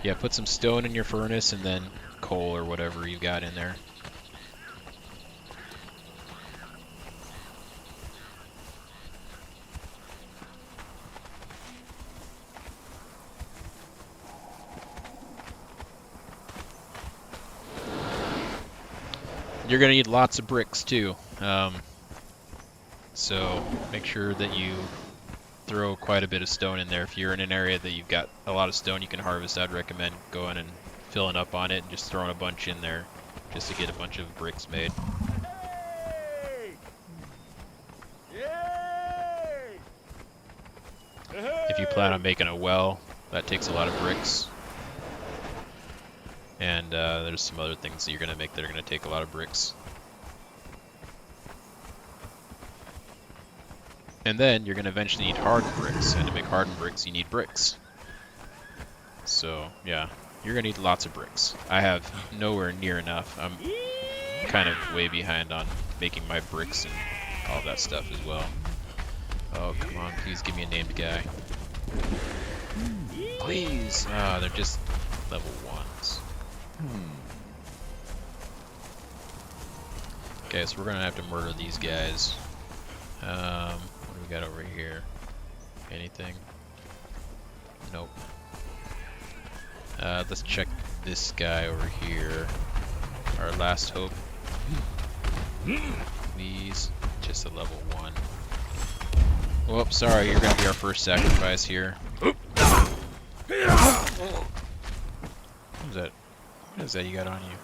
Yeah, put some stone in your furnace and then coal or whatever you got in there. You're gonna need lots of bricks too, so make sure that you throw quite a bit of stone in there. If you're in an area that you've got a lot of stone you can harvest, I'd recommend going and filling up on it and just throwing a bunch in there just to get a bunch of bricks made. If you plan on making a well, that takes a lot of bricks. And there's some other things that you're going to make that are going to take a lot of bricks. And then you're going to eventually need hardened bricks, and to make hardened bricks you need bricks. So yeah, you're going to need lots of bricks. I have nowhere near enough. I'm kind of way behind on making my bricks and all that stuff as well. Oh, come on, please give me a named guy. Please! Ah, they're just level 1s. Okay, so we're gonna have to murder these guys. What do we got over here? Anything? Nope. Let's check this guy over here. Our last hope. Please, just a level 1. Whoops, sorry, you're gonna be our first sacrifice here. What is that? What is that you got on you?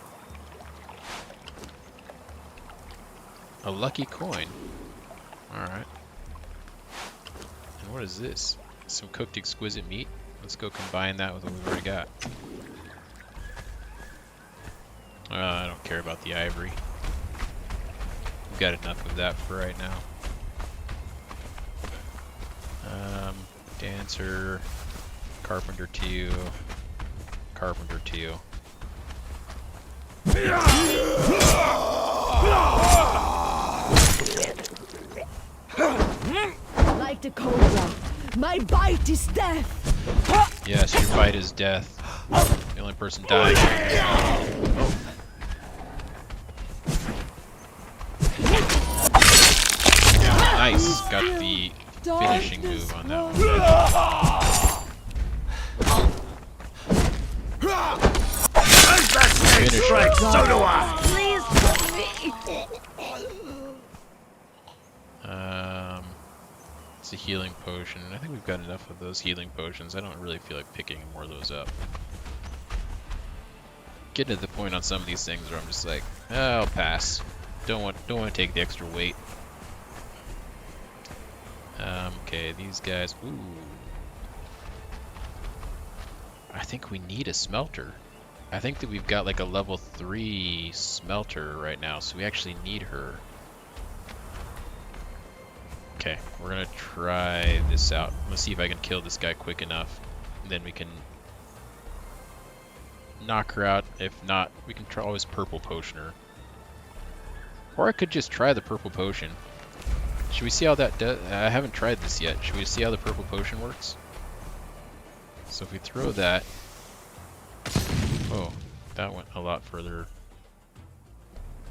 A lucky coin. Alright. And what is this? Some cooked exquisite meat? Let's go combine that with what we've already got. I don't care about the ivory. We've got enough of that for right now. Dancer, Carpenter 2, Carpenter 2. Like the cobra, my bite is death. Yes, your bite is death. The only person dying. Nice, got the finishing move on that one. Finish it. So do I! Please help me. It's a healing potion. I think we've got enough of those healing potions. I don't really feel like picking more of those up. Getting to the point on some of these things where I'm just like, I'll pass. Don't want to take the extra weight. Okay, these guys. Ooh. I think we need a smelter. I think that we've got like a level 3 smelter right now, so we actually need her. Okay, we're gonna try this out. Let's see if I can kill this guy quick enough. And then we can knock her out. If not, we can try always purple potion her. Or I could just try the purple potion. Should we see how that does? I haven't tried this yet. Should we see how the purple potion works? So if we throw that... Oh, that went a lot further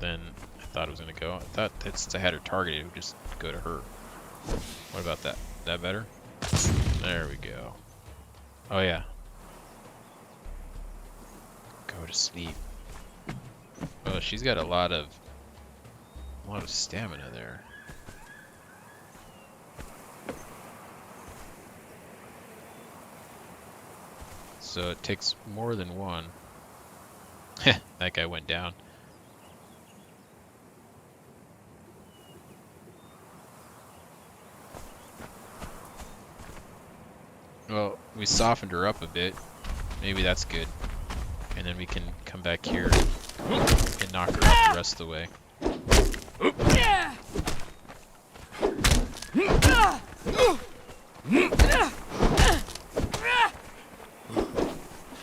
than I thought it was going to go. I thought that since I had her targeted, it would just go to her. What about that? Is that better? There we go. Oh yeah. Go to sleep. Oh, she's got a lot of stamina there. So it takes more than one. That guy went down. Well, we softened her up a bit. Maybe that's good. And then we can come back here and knock her out the rest of the way.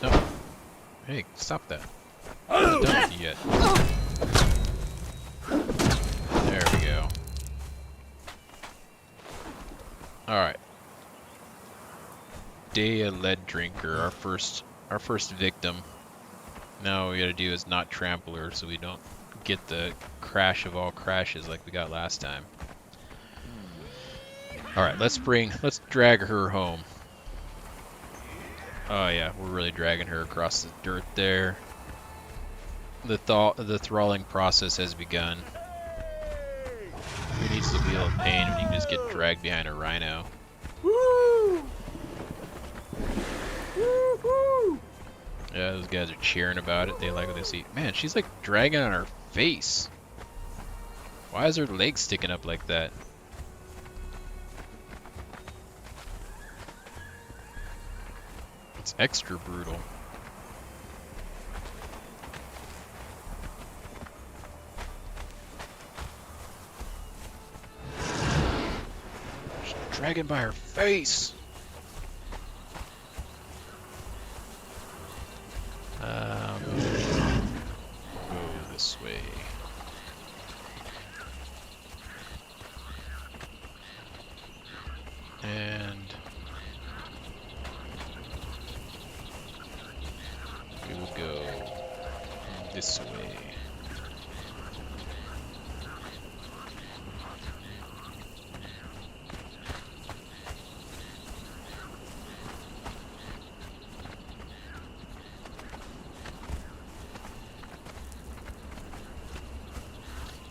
No. Hey, stop that. I'm not done with you yet. There we go. Alright. Day Lead Drinker, our first victim. Now what we gotta do is not trample her so we don't get the crash of all crashes like we got last time. Alright, let's drag her home. Oh yeah, we're really dragging her across the dirt there. The thralling process has begun. Who needs to feel pain when you can just get dragged behind a rhino? Woo! Yeah, those guys are cheering about it. They like what they see. Man, she's like dragging on her face. Why is her leg sticking up like that? It's extra brutal. She's dragging by her face. Go this way. And we will go this way.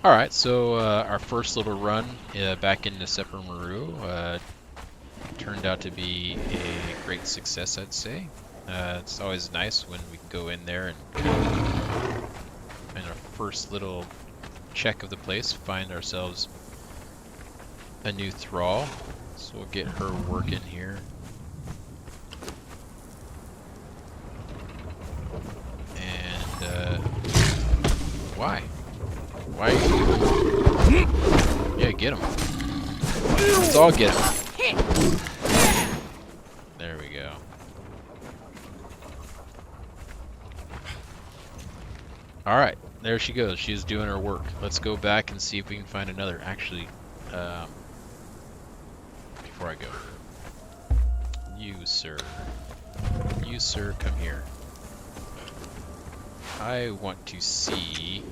Alright, so our first little run back into Sepper Maru turned out to be a great success, I'd say. It's always nice when we can go in there and in our first little check of the place find ourselves a new thrall. So we'll get her working here. And why? Why are you... Yeah, get him. Let's all get him. There we go. Alright, there she goes. She's doing her work. Let's go back and see if we can find another. Actually, before I go. You, sir, come here. I want to see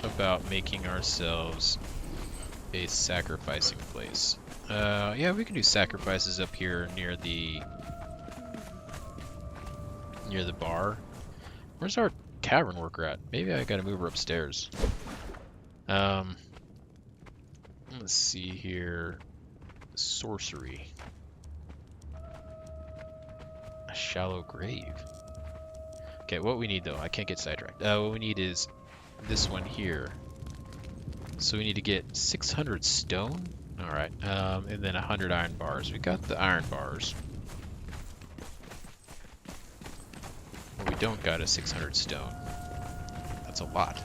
about making ourselves a sacrificing place. Yeah, we can do sacrifices up here near the bar. Where's our tavern worker at? Maybe I gotta move her upstairs. Let's see here. Sorcery. A shallow grave. Okay, what we need though, I can't get sidetracked. What we need is this one here. So we need to get 600 stone. Alright, and then 100 iron bars. We got the iron bars. we don't got a 600 stone. That's a lot.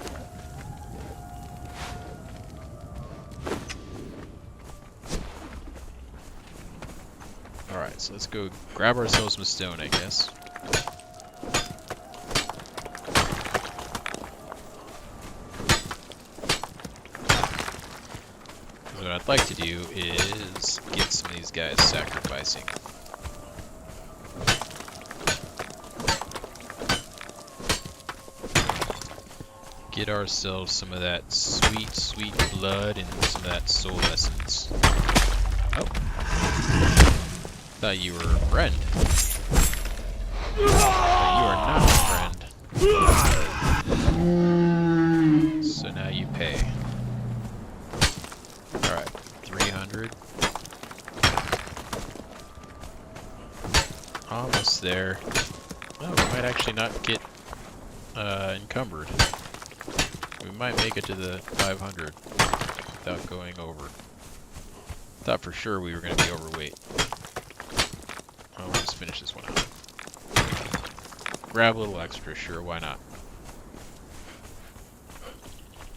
Alright, so let's go grab ourselves some stone, I guess. What I'd like to do is get some of these guys sacrificing. Get ourselves some of that sweet, sweet blood and some of that soul essence. Oh. Thought you were a friend. But you are not a friend. So now you pay. Alright, 300. Almost there. Oh, we might actually not get encumbered. We might make it to the 500 without going over. Thought for sure we were going to be overweight. Oh, we'll just finish this one out. Grab a little extra, sure, why not?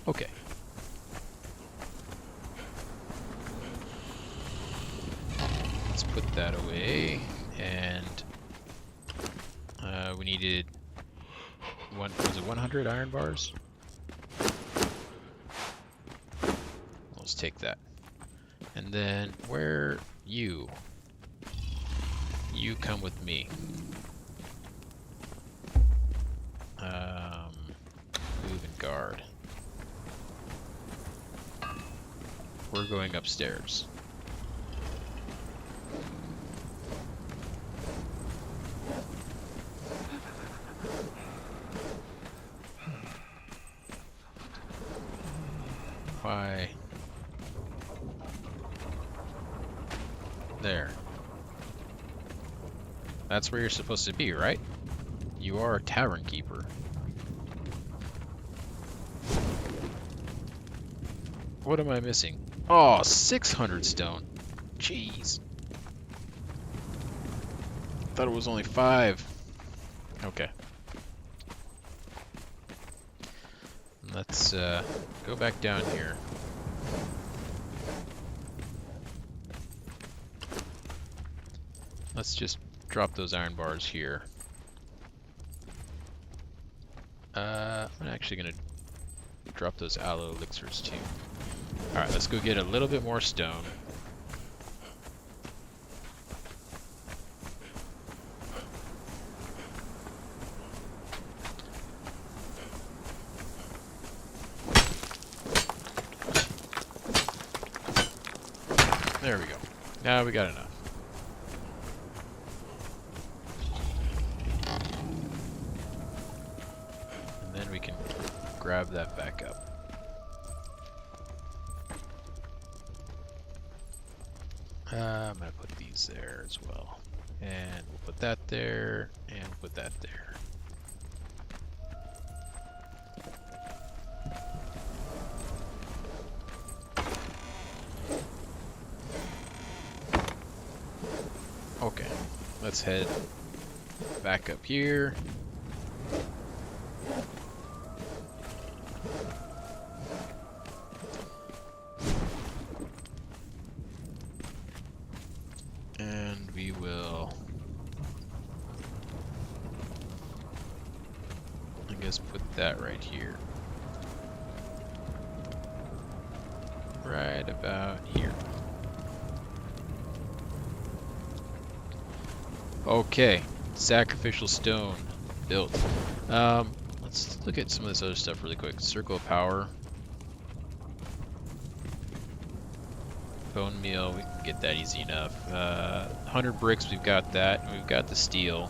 Okay. Let's put that away, and we needed was it 100 iron bars? Let's take that. And then where you come with me. Move and guard. We're going upstairs. Why? There. That's where you're supposed to be, right? You are a tavern keeper. What am I missing? Oh, 600 stone. Jeez. Thought it was only 5. Okay. Let's go back down here. Let's just drop those iron bars here. I'm actually gonna drop those aloe elixirs too. Alright, let's go get a little bit more stone. There we go. Now we got enough. And then we can grab that back up. I'm gonna put these there as well. And we'll put that there, and put that there. Okay, let's head back up here. And we will, I guess, put that right here. Right about here. Okay, sacrificial stone built. Let's look at some of this other stuff really quick. Circle of power. Bone meal, we can get that easy enough. 100 bricks, we've got that. We've got the steel.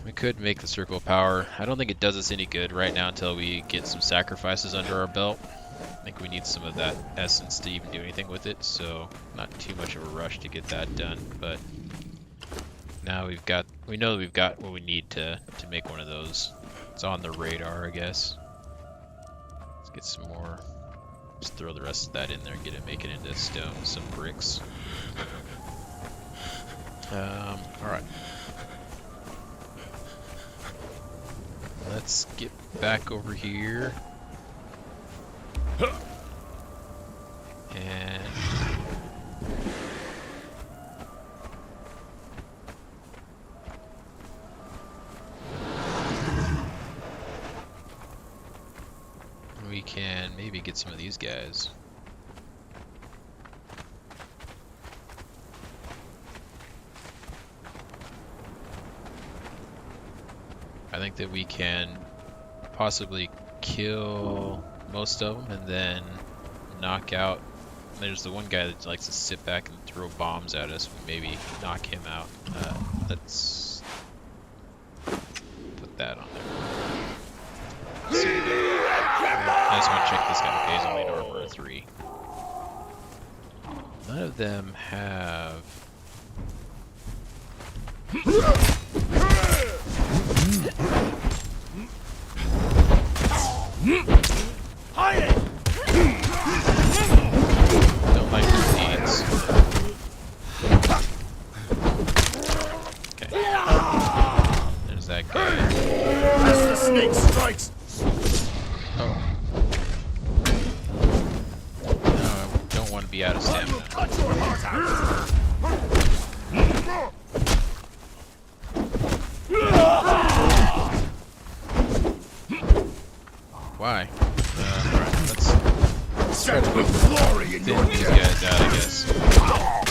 We could make the circle of power. I don't think it does us any good right now until we get some sacrifices under our belt. I think we need some of that essence to even do anything with it, so not too much of a rush to get that done. But now we know that we've got what we need to make one of those. It's on the radar, I guess. Let's get some more. Just throw the rest of that in there and make it into stone, some bricks. Alright. let's get back over here. And we can maybe get some of these guys. I think that we can possibly kill most of them and then knock out. There's the one guy that likes to sit back and throw bombs at us. Maybe knock him out. Let's put that on there. So, I just want to check this guy. Okay, he's only an armor of 3. None of them have. Don't like these needs. Okay. There's that guy. As the snake strikes. Oh. No, I don't want to be out of stamina. Cut your heart out. Why? Alright, let's try to Glory in thin your these death. guys out, I guess.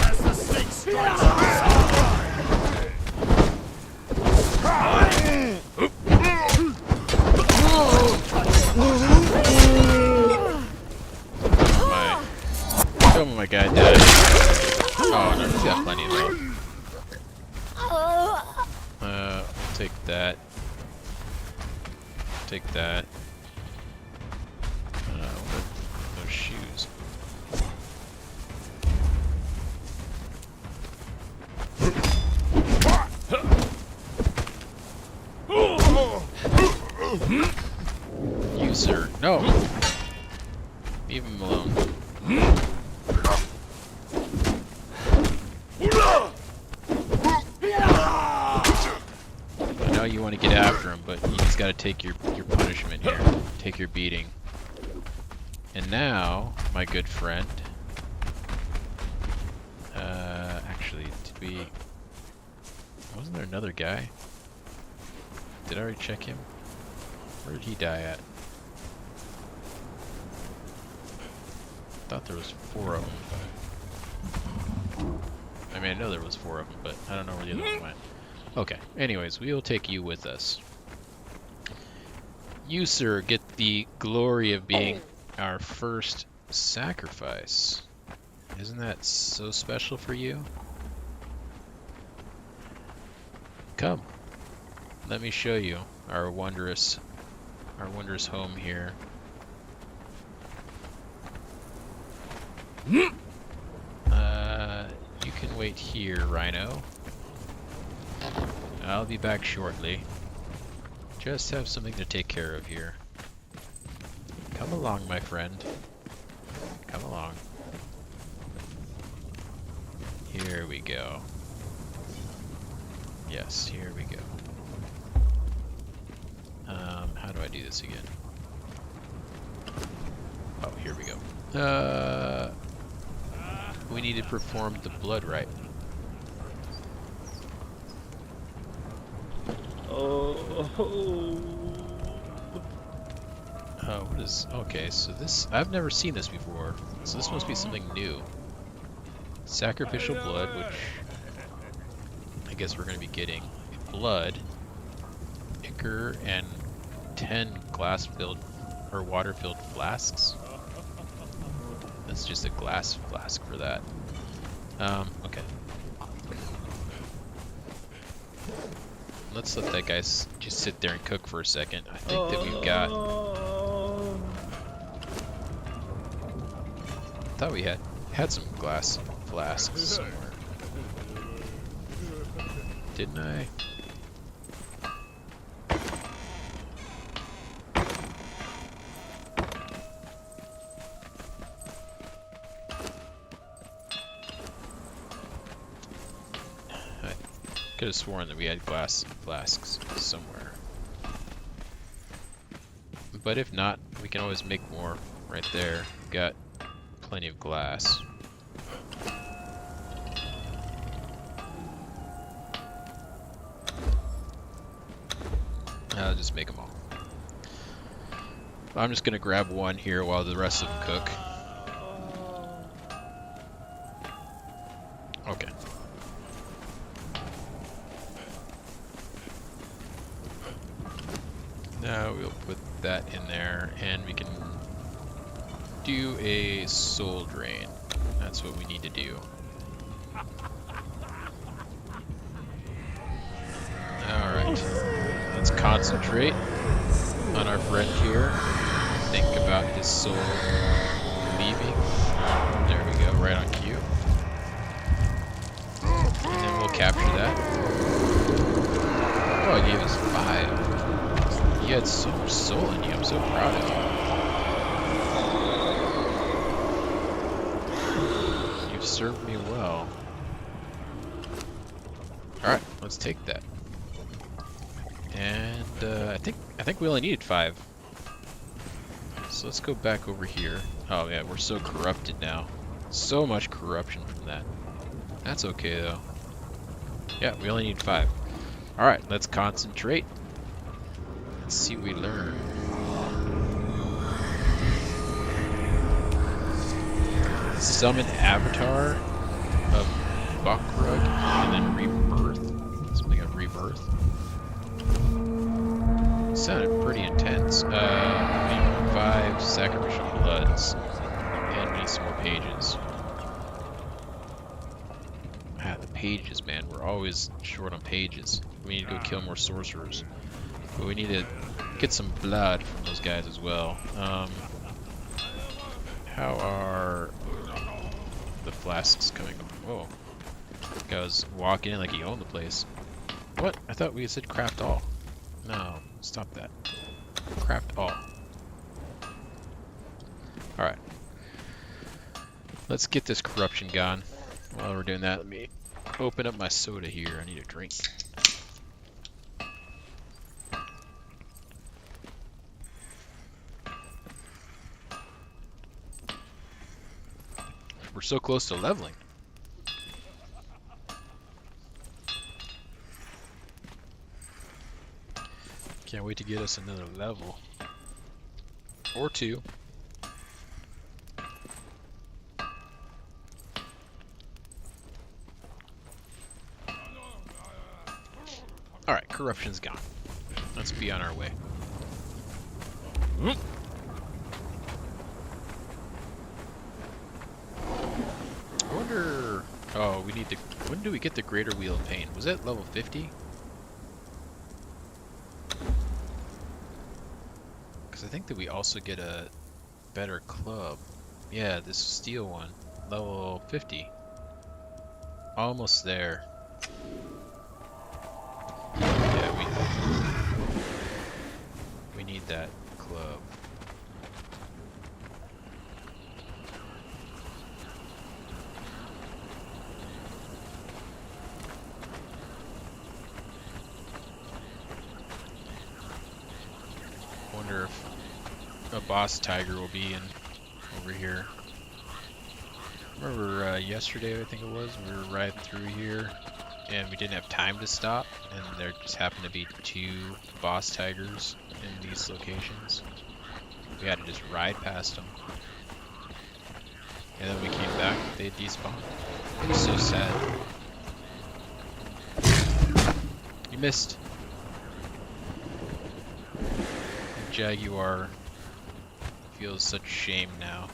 As the snake strikes. Tell me my guy died. Oh no, he's got plenty though. We'll take that. Take that. What are those shoes? You sir, no. Leave him alone. I know you want to get after him, but you just got to take your punishment here. Take your beating. And now, my good friend. Actually, did we? Wasn't there another guy? Did I already check him? Where did he die at? Thought there was 4 of them. I mean, I know there was 4 of them, but I don't know where the other one went. Okay. Anyways, we will take you with us. You, sir, get the glory of being our first sacrifice. Isn't that so special for you? Come. Let me show you our wondrous home here. You can wait here, Rhino. I'll be back shortly. Just have something to take care of here. Come along, my friend. Come along. Here we go. Yes, here we go. How do I do this again? Oh, here we go. We need to perform the blood rite. Oh, what is... Okay, so this... I've never seen this before. So this must be something new. Sacrificial blood, which... I guess we're going to be getting blood, ichor, and 10 glass-filled... or water-filled flasks. That's just a glass flask for that. Okay. Let's let that guy just sit there and cook for a second. I think that we've got... I thought we had some glass flasks somewhere. Didn't I? Could have sworn that we had glass flasks somewhere. But if not, we can always make more right there. We've got plenty of glass. I'll just make them all. I'm just gonna grab one here while the rest of them cook. Okay. Now we'll put that in there, and we can do a soul drain. That's what we need to do. Alright. Let's concentrate on our friend here. Think about his soul leaving. There we go, right on cue. And then we'll capture that. Oh, I gave us 5. You had so much soul in you. I'm so proud of you. You've served me well. Alright, let's take that. And I think we only needed 5. So let's go back over here. Oh yeah, we're so corrupted now. So much corruption from that. That's okay though. Yeah, we only need 5. Alright, let's concentrate. Let's see what we learn. Summon Avatar of Bakrug and then Rebirth. Something of Rebirth. Sounded pretty intense. We need 5 sacrificial bloods. And we need some more pages. Ah, the pages, man. We're always short on pages. We need to go kill more sorcerers. But we need to get some blood from those guys as well. How are the flasks coming? Whoa. This guy was walking in like he owned the place. What? I thought we said craft all. No, stop that. Craft all. Alright. Let's get this corruption gone. While we're doing that, let me open up my soda here. I need a drink. We're so close to leveling. Can't wait to get us another level. Or 2. Alright, corruption's gone. Let's be on our way. I wonder... Oh, we need to... When do we get the Greater Wheel of Pain? Was that level 50? Because I think that we also get a better club. Yeah, this steel one. Level 50. Almost there. Yeah, we need that club. Wonder if a boss tiger will be in over here. Remember yesterday, I think it was, we were riding through here and we didn't have time to stop, and there just happened to be 2 boss tigers in these locations. We had to just ride past them. And then we came back, they despawned. It was so sad. You missed. Jaguar feels such shame now.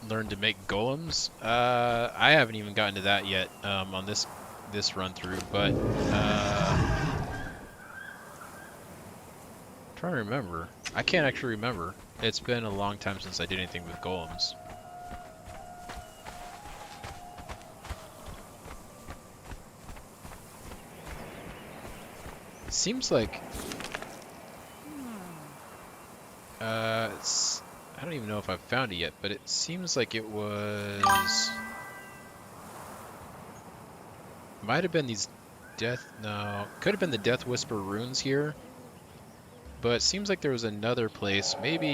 Learn to make golems. I haven't even gotten to that yet on this run through, but trying to remember. I can't actually remember. It's been a long time since I did anything with golems. It seems like I don't even know if I've found it yet, but it seems like it was Might have been these death... No. Could have been the Death Whisper runes here. But it seems like there was another place. Maybe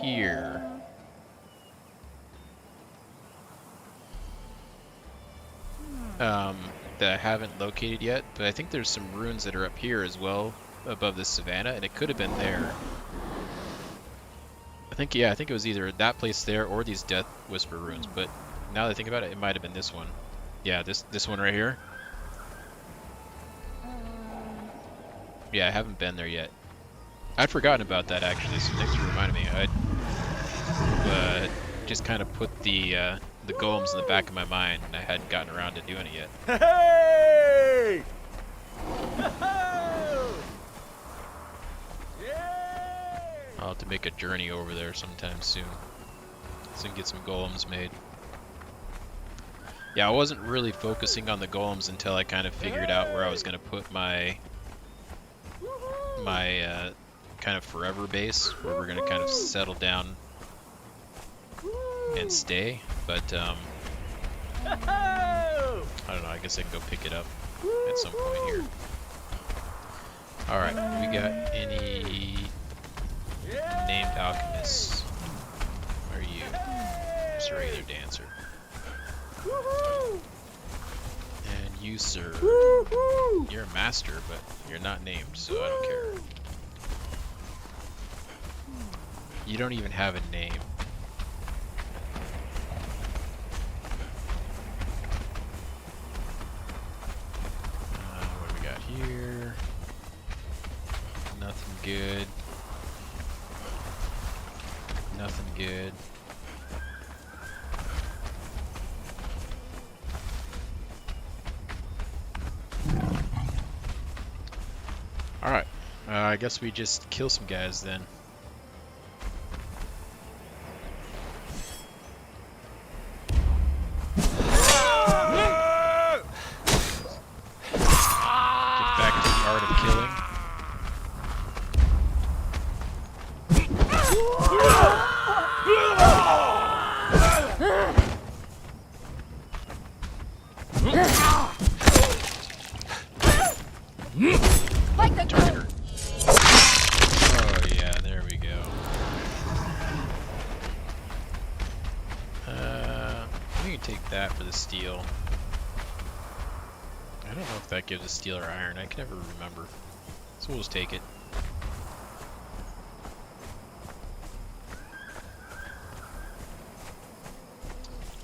here. That I haven't located yet. But I think there's some runes that are up here as well. Above the savannah. And it could have been there. I think it was either that place there or these Death Whisper runes. But now that I think about it, it might have been this one. Yeah, this one right here. Yeah, I haven't been there yet. I'd forgotten about that actually, so thanks for reminding me. I just kind of put the golems in the back of my mind, and I hadn't gotten around to doing it yet. Hey! I'll have to make a journey over there sometime soon, so I can get some golems made. Yeah, I wasn't really focusing on the golems until I kind of figured out where I was going to put my kind of forever base, where we're going to kind of settle down and stay. But I don't know, I guess I can go pick it up at some point here. Alright, we got any named alchemists? Are you just a regular dancer? And you, sir, you're a master, but you're not named, so I don't care. You don't even have a name. What do we got here? Nothing good. Nothing good. Alright, I guess we just kill some guys then. Get back to the art of killing. Target. Oh yeah, there we go. We can take that for the steel. I don't know if that gives us steel or iron. I can never remember. So we'll just take it.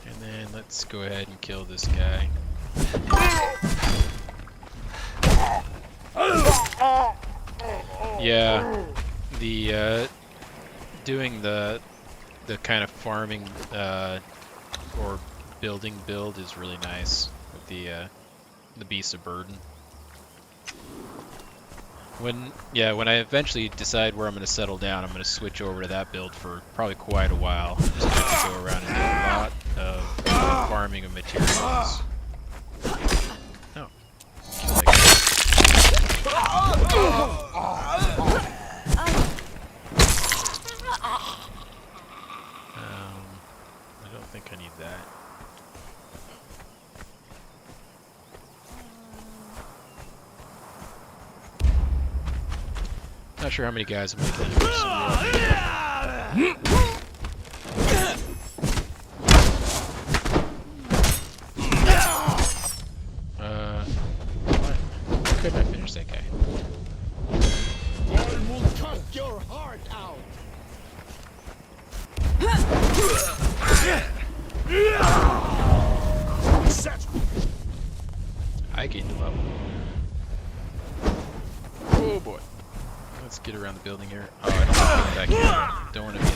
And then let's go ahead and kill this guy. Yeah, the doing the kind of farming or building build is really nice with the beasts of burden. When I eventually decide where I'm going to settle down, I'm going to switch over to that build for probably quite a while. I'm just going to have to go around and do a lot of farming of materials. Oh. I don't think I need that. Not sure how many guys I'm making. Why couldn't I finish that guy? I will cut your heart out. I gained a level. Oh boy. Let's get around the building here. Oh, I don't want to get back here. Don't want to be.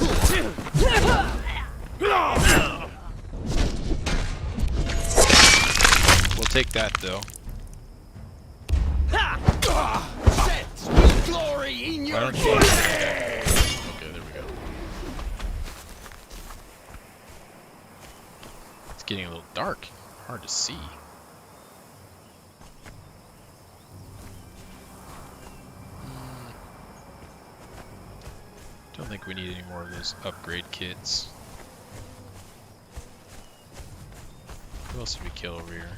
We'll take that though. Set with glory in your Okay, there we go. It's getting a little dark. Hard to see. Don't think we need any more of those upgrade kits. Who else did we kill over here?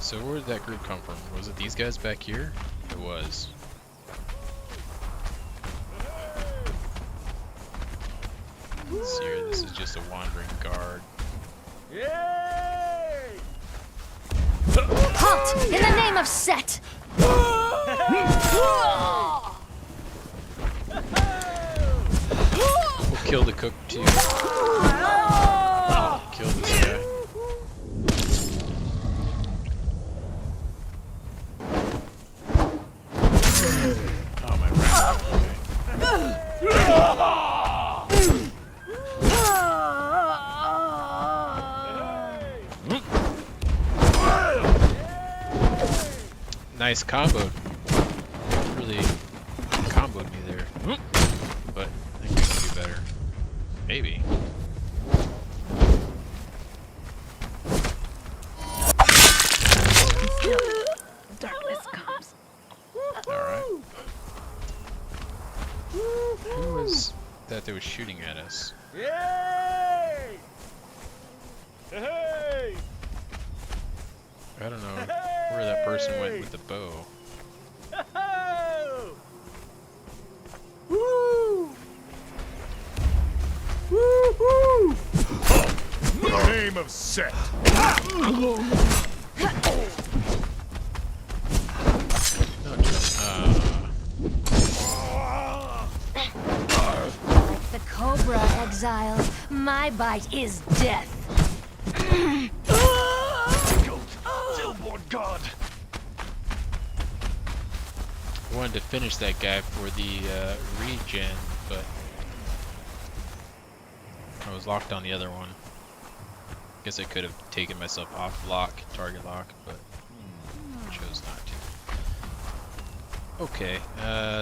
So where did that group come from? Was it these guys back here? It was. Let's see here, this is just a wandering guard. Halt! In the name of Set! We'll kill the cook too. Kill this guy. Oh my god. Nice combo. Really comboed me there. But I think we can do better. Maybe. Darkness comes. Alright. Who was that was shooting at us? Yay! Hey! I don't know where that person went with the bow. Woo! In the name of Set. Like the cobra, exile, my bite is death. Stillborn God! I wanted to finish that guy for the regen, but I was locked on the other one. Guess I could have taken myself off target lock, but chose not to. Okay,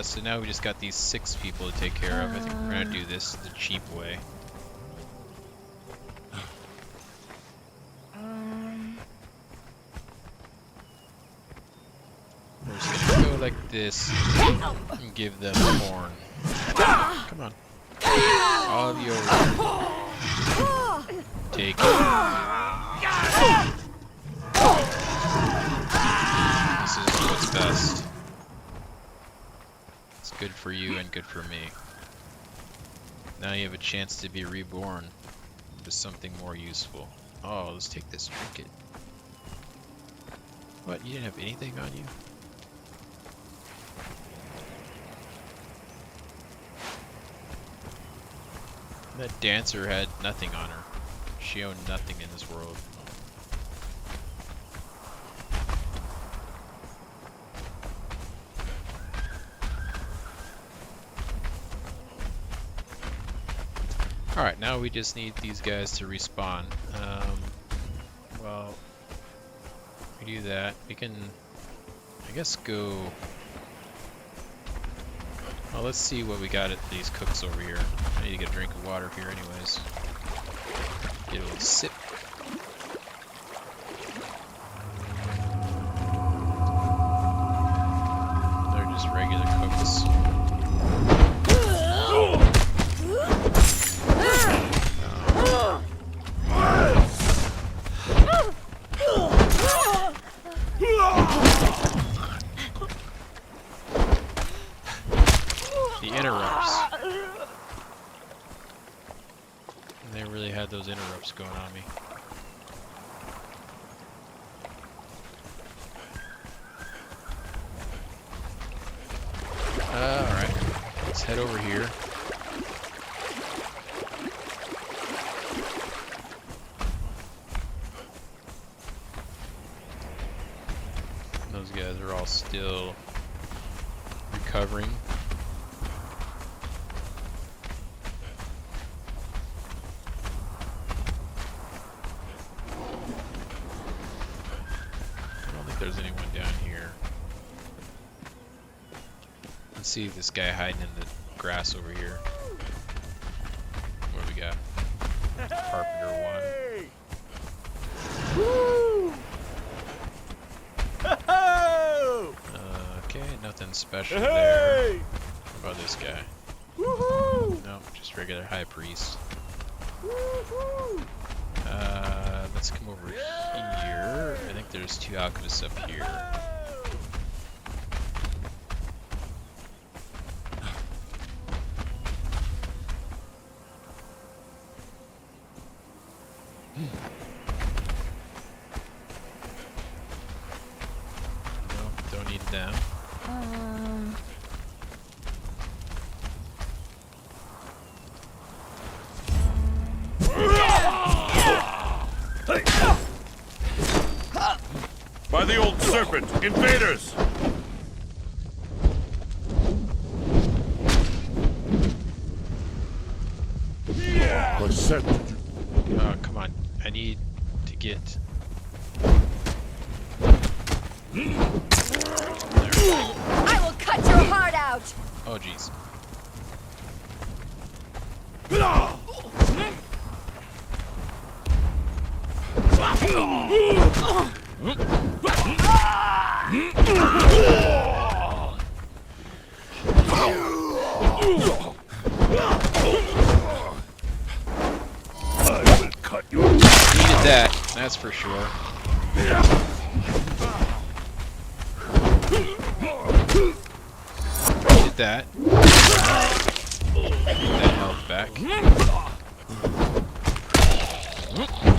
so now we just got these 6 people to take care of. I think we're gonna do this the cheap way. We're just gonna go like this and give them corn. Come on. All of you over here. Take it. This is what's best. It's good for you and good for me. Now you have a chance to be reborn with something more useful. Oh, let's take this trinket. What, you didn't have anything on you? That dancer had nothing on her. She owned nothing in this world. Alright, now we just need these guys to respawn. Well, we do that. We can, I guess, go... Well, let's see what we got at these cooks over here. I need to get a drink of water here anyways. Get a little sip. They're just regular cooks. The interrupts. They really had those interrupts going on me. Alright, let's head over here. Those guys are all still recovering. There's anyone down here. Let's see this guy hiding in the grass over here. What do we got? Carpenter 1. Okay, nothing special there. What about this guy? Nope, just regular high priest. Let's come over here. I think think there's 2 alchemists up here. Nope, don't need them. By the old serpent, invaders! I said to you. Oh, come on. I need to get... I will cut your heart out. Oh, jeez. I will cut you. Needed that, that's for sure. Needed that. Get that health back.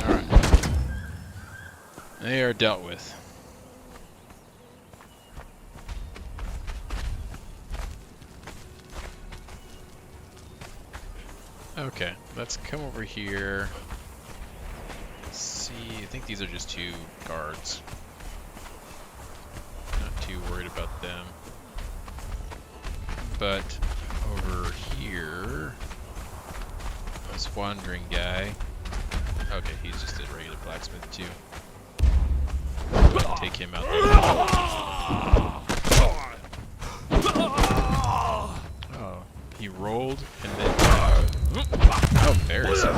Alright. They are dealt with. Okay, let's come over here. Let's see, I think these are just 2 guards. Not too worried about them. But over here, this wandering guy. Okay, he's just a regular blacksmith too. Take him out there. Oh, he rolled and then. How embarrassing.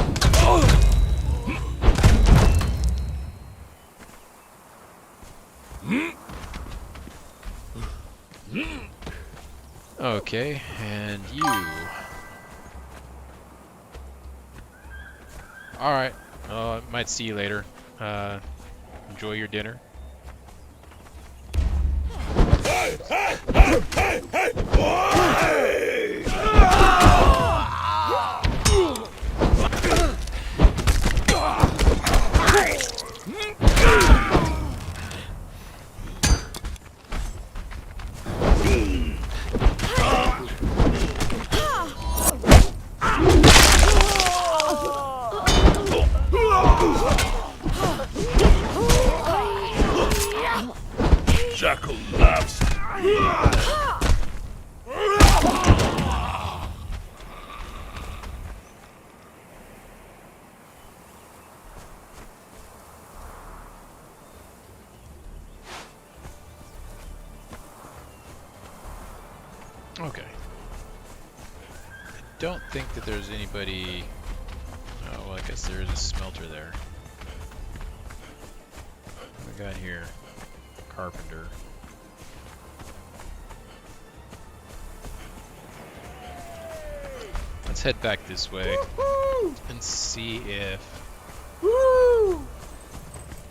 Okay, and you. Alright, I might see you later. Enjoy your dinner. Hey! Hey! Hey! Hey! Hey! Hey! Jackal laughs. Okay. I don't think that there's anybody... Oh, well, I guess there is a smelter there. What do we got here? Carpenter. Let's head back this way and see if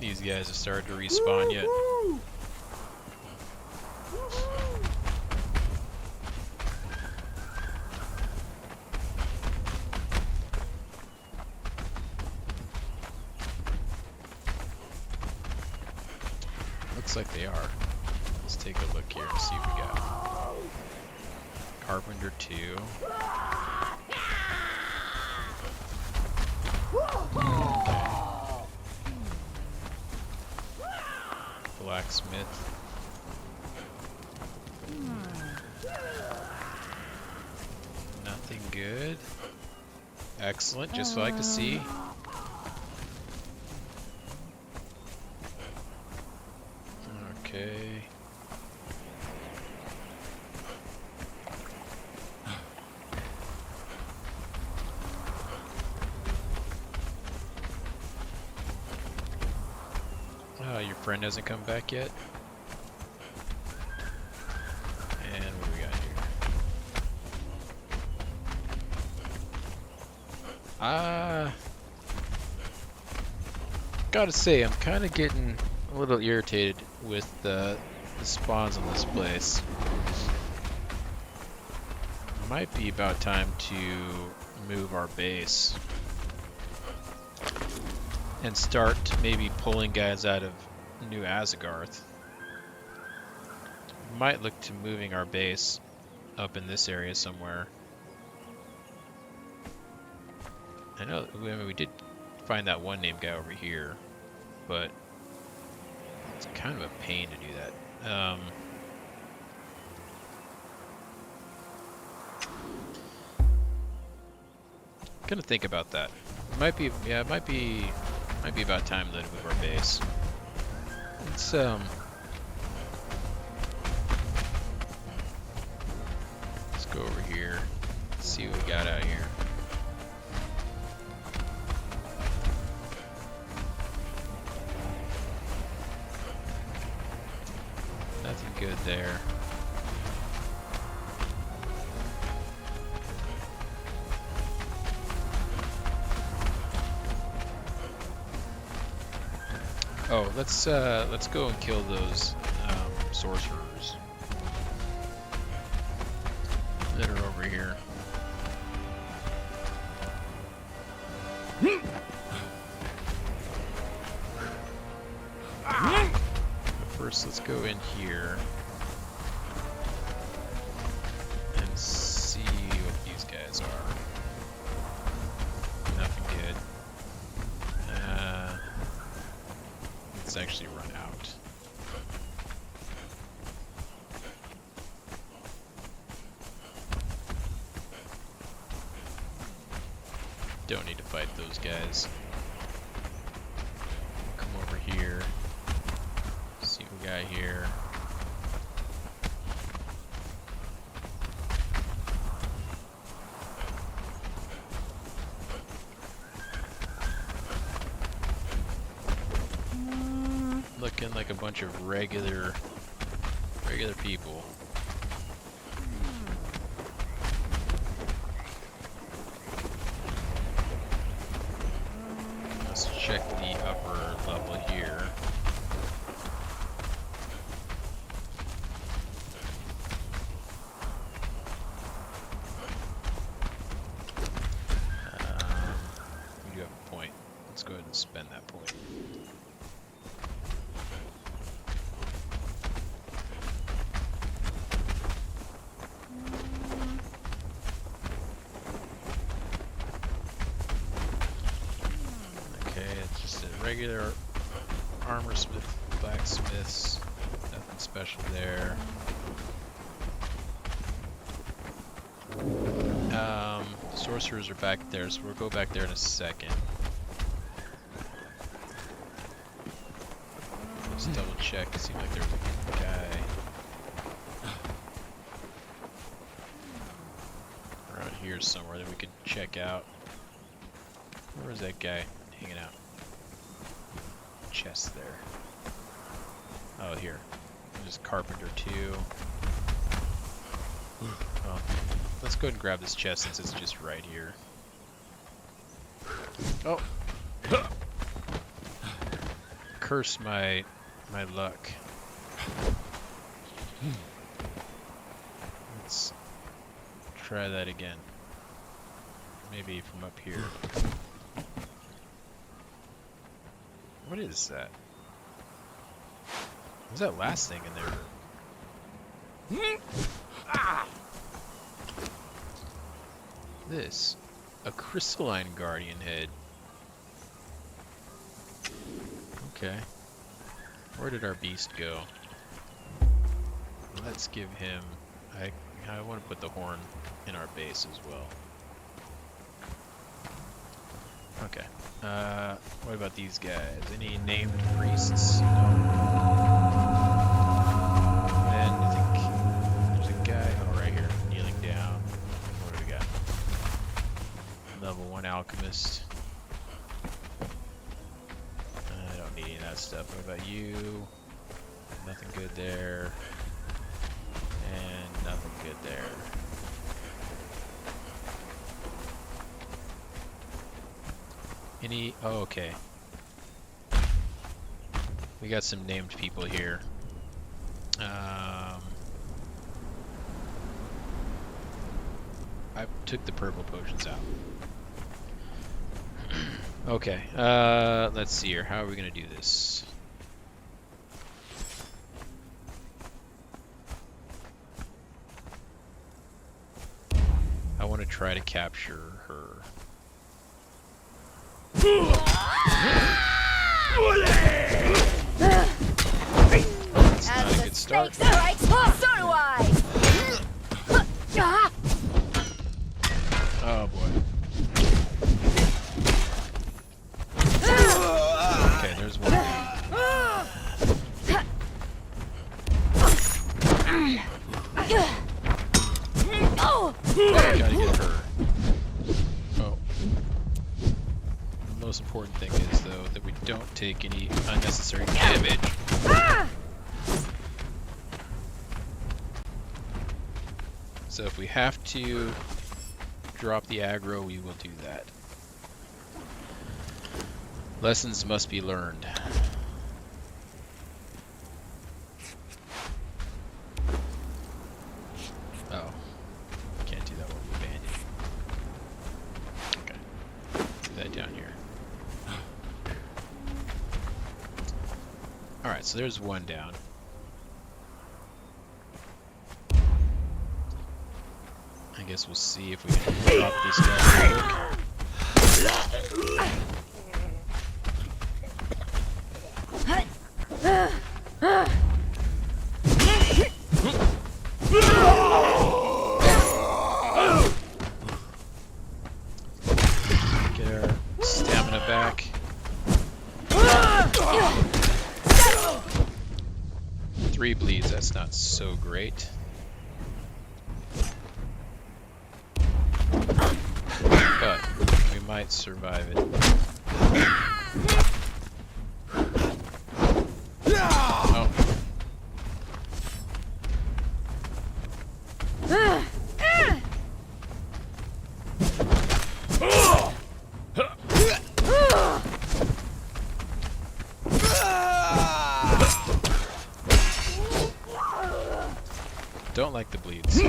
these guys have started to respawn yet. Looks like they are. Let's take a look here and see what we got. Carpenter 2. Blacksmith. Nothing good. Excellent, just what I like to see. Okay. Your friend hasn't come back yet. And what do we got here? Gotta say, I'm kind of getting a a little irritated with the spawns in this place. Might be about time to move our base and start maybe pulling guys out of New Azagarth. Might look to moving our base up in this area somewhere. I know we did find that one named guy over here, but it's kind of a pain to do that. Gonna think about that. Might be about time to move our base. Let's go over here. See what we got out here. Nothing good there. Oh, let's go and kill those sorcerers that are over here. First, let's go in here and see what these guys are. Nothing good. Let's actually run out. Don't need to fight those guys. Come over here. See what we got here. Looking like a bunch of regular people. Let's check the upper level here. We do have a point. Let's go ahead and spend that point. Regular armor smith, blacksmiths, nothing special there. Sorcerers are back there, so we'll go back there in a second. Just double check. It seemed like there was a guy around here somewhere that we could check out. Where was that guy hanging out? Chest there. Oh, here. There's Carpenter too. Well, let's go ahead and grab this chest since it's just right here. Oh! Curse my luck. Let's try that again. Maybe from up here. What is that? What's that last thing in there? This. A crystalline guardian head. Okay. Where did our beast go? Let's give him... I want to put the horn in our base as well. Okay. What about these guys? Any named priests? No. And I think there's a guy, oh, right here, kneeling down. What do we got? Level 1 alchemist. I don't need any of that stuff. What about you? Nothing good there. And nothing good there. Any... oh, okay. We got some named people here. I took the purple potions out. Okay, let's see here. How are we gonna do this? I want to try to capture her. That's not a good start. Strikes, so do I. Oh boy. Okay, there's one. Gotta get her. Oh. The most important thing is, though, that we don't take any unnecessary damage. So if we have to drop the aggro, we will do that. Lessons must be learned. Oh. Can't do that while we're banding. Okay. Do that down here. Alright, so there's one down. I guess we'll see if we can drop this guy real quick. Get our stamina back. 3 bleeds, that's not so great. But we might survive it. Oh. Don't like the bleeds.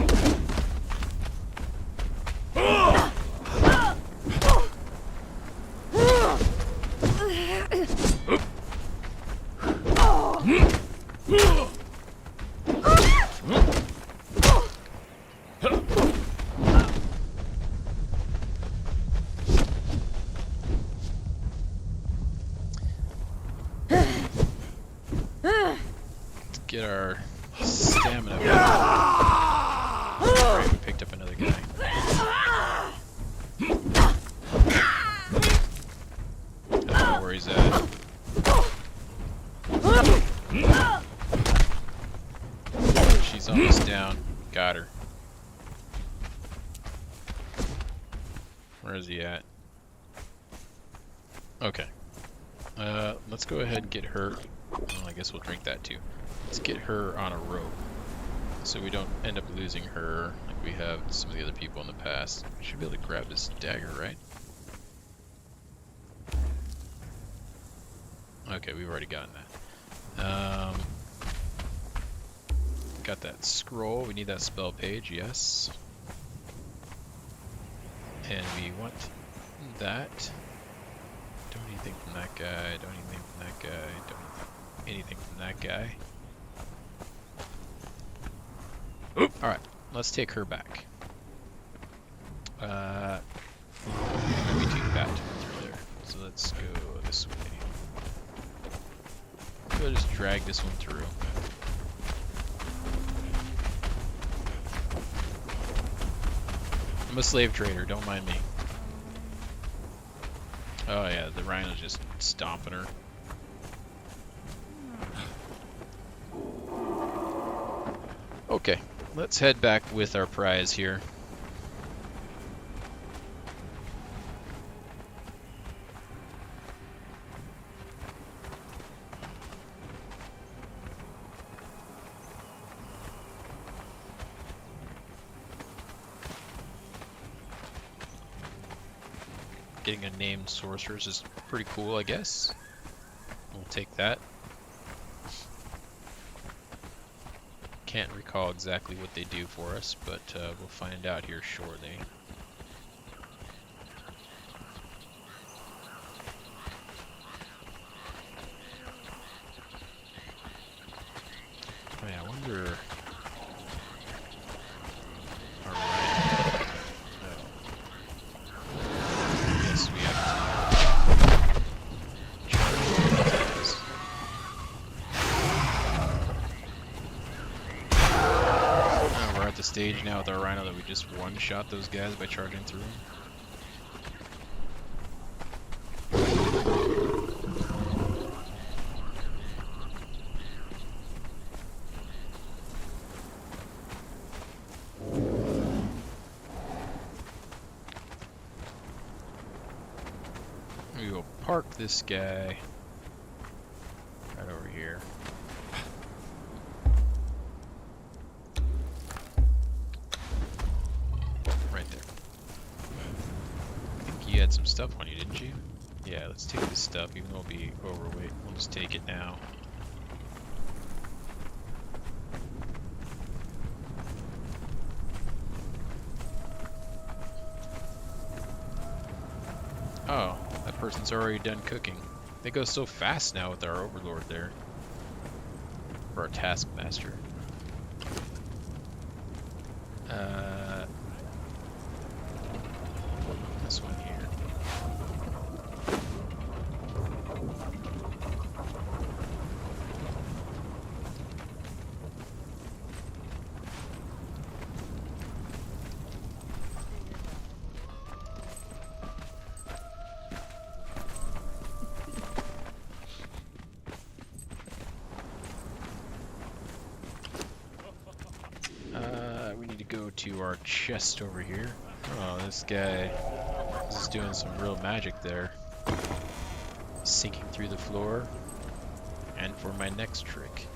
Let's get our stamina back. Alright, we picked up another guy. I don't know where he's at. She's almost down. Got her. Where is he at? Okay. Let's go ahead and get her. Well, I guess we'll drink that too. Let's get her on a rope, so we don't end up losing her like we have some of the other people in the past. We should be able to grab this dagger, right? Okay, we've already gotten that. Got that scroll. We need that spell page, yes. And we want that. Don't need anything from that guy. Don't need anything from that guy. Don't need anything from that guy. Alright, let's take her back. Might be too fat to run through there. So let's go this way. We'll just drag this one through. I'm a slave trader, don't mind me. Oh yeah, the rhino's just stomping her. Okay, let's head back with our prize here. Getting a named sorceress is pretty cool, I guess. We'll take that. Can't recall exactly what they do for us, but we'll find out here shortly. Oh yeah, I wonder... Alright. Oh. Yes, we have to... Oh, we're at the stage now with our rhino that we just one-shot those guys by charging through them. We will park this guy right over here. Right there. I think you had some stuff on you, didn't you? Yeah, let's take this stuff, even though it'll be overweight. We'll just take it now. Oh, that person's already done cooking. They go so fast now with our overlord there. Or our taskmaster. This one here. We need to go to our chest over here. Oh, this guy is doing some real magic there. Sinking through the floor. And for my next trick.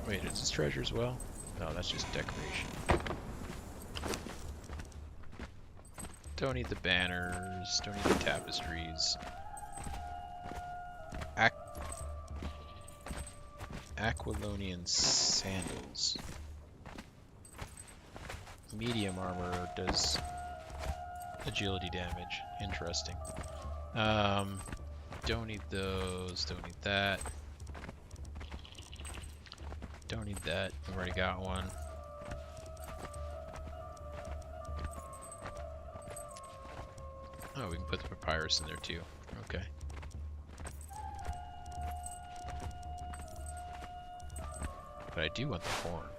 Wait, is this treasure as well? No, that's just decoration. Don't need the banners, don't need the tapestries. Aquilonian sandals. Medium armor does agility damage. Interesting. Don't need those. Don't need that. Don't need that. I've already got one. Oh, we can put the papyrus in there too. Okay. But I do want the horn.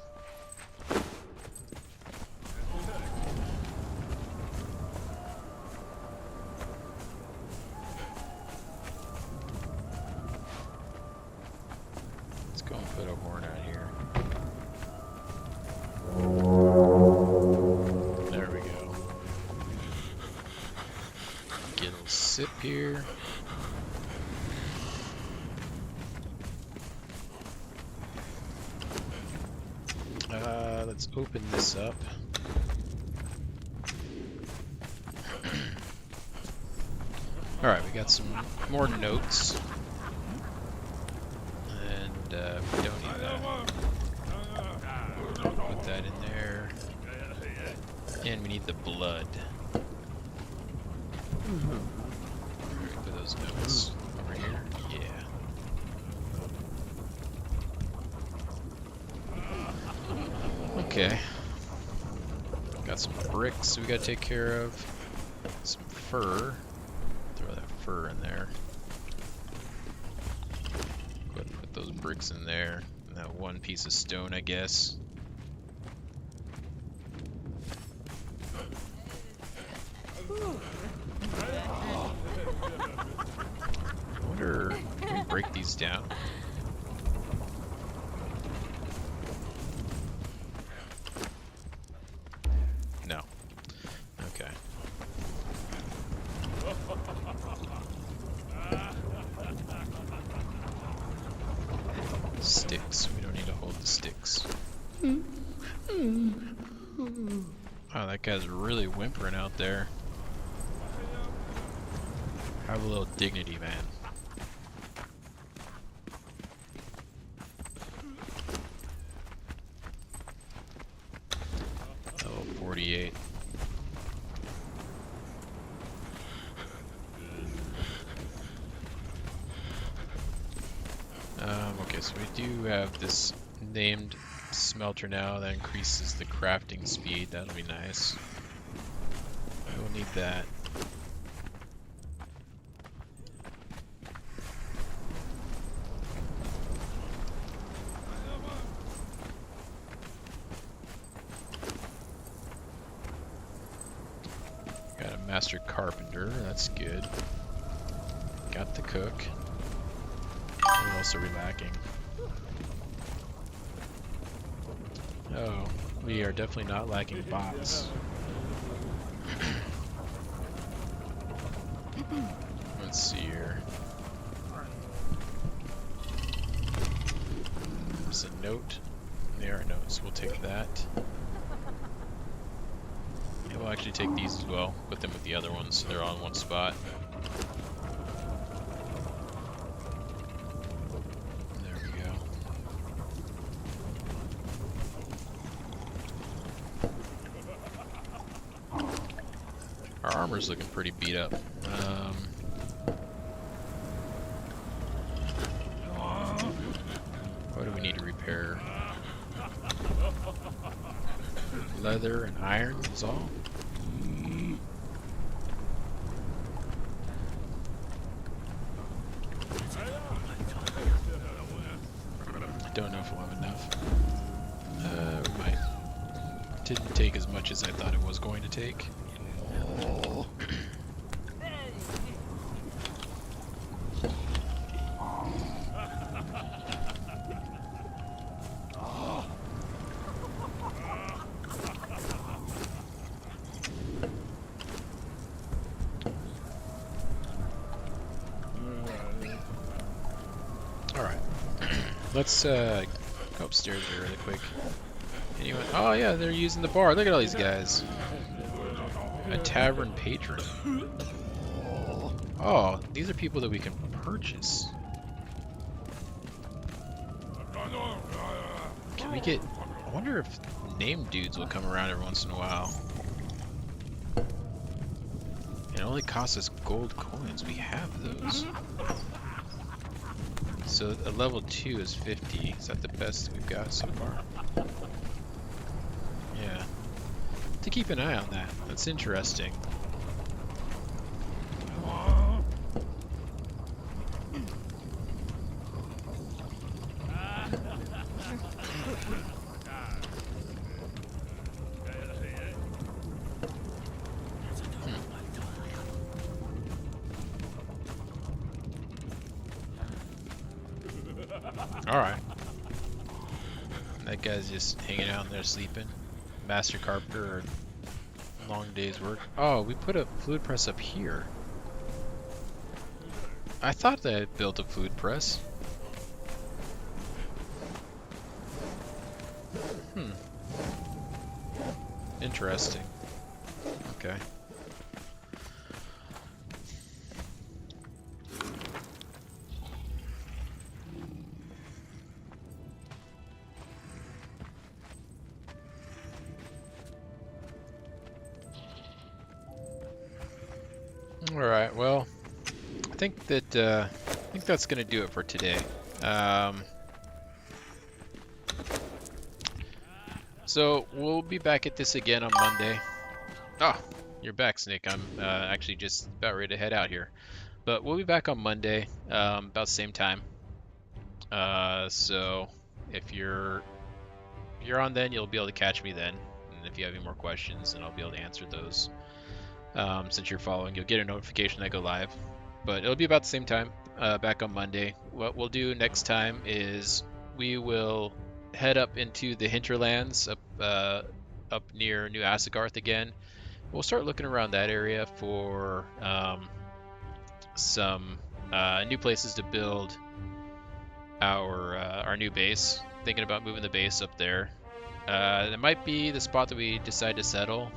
Let's go and put a horn out here. There we go. Get a little sip here. Let's open this up. Alright, we got some more notes. And we don't need that. Put that in there. And we need the blood. Put those notes over here. Yeah. Okay. Got some bricks we gotta take care of. Some fur. Throw that fur in there. Go ahead and put those bricks in there. And that one piece of stone, I guess. I wonder, can we break these down? No. Okay. Sticks. We don't need to hold the sticks. Oh, that guy's really whimpering out there. Have a little dignity, man. so we do have this named smelter now that increases the crafting speed. That'll be nice. We'll need that. Got a master carpenter, that's good. Got the cook. What else are we lacking? Oh, we are definitely not lacking bots. Let's see here. There's a note. There are notes. We'll take that. Yeah, we'll actually take these as well. Put them with the other ones so they're all in one spot. There we go. Our armor's looking pretty beat up. What do we need to repair? Leather and iron is all. I don't know if we'll have enough. We might. Didn't take as much as I thought it was going to take. Alright. Let's go upstairs here really quick. Anyone? Oh yeah, they're using the bar. Look at all these guys. A tavern patron. Oh, these are people that we can purchase. Can we get... I wonder if name dudes will come around every once in a while. It only costs us gold coins. We have those. So a level 2 is 50. Is that the best we've got so far? Yeah. To keep an eye on that. That's interesting. Alright. That guy's just hanging out in there sleeping. Master carpenter or long day's work. Oh, we put a fluid press up here. I thought they had built a fluid press. Interesting. Okay. Alright, well, I think that's gonna do it for today. So we'll be back at this again on Monday. Oh, you're back, Snick. I'm actually just about ready to head out here. But we'll be back on Monday, about the same time. So if you're on then, you'll be able to catch me then. And if you have any more questions, then I'll be able to answer those. Since you're following, you'll get a notification that I go live. But it'll be about the same time, back on Monday. What we'll do next time is we will head up into the Hinterlands, up near New Asagarth again. We'll start looking around that area for some new places to build our new base. Thinking about moving the base up there. That might be the spot that we decide to settle.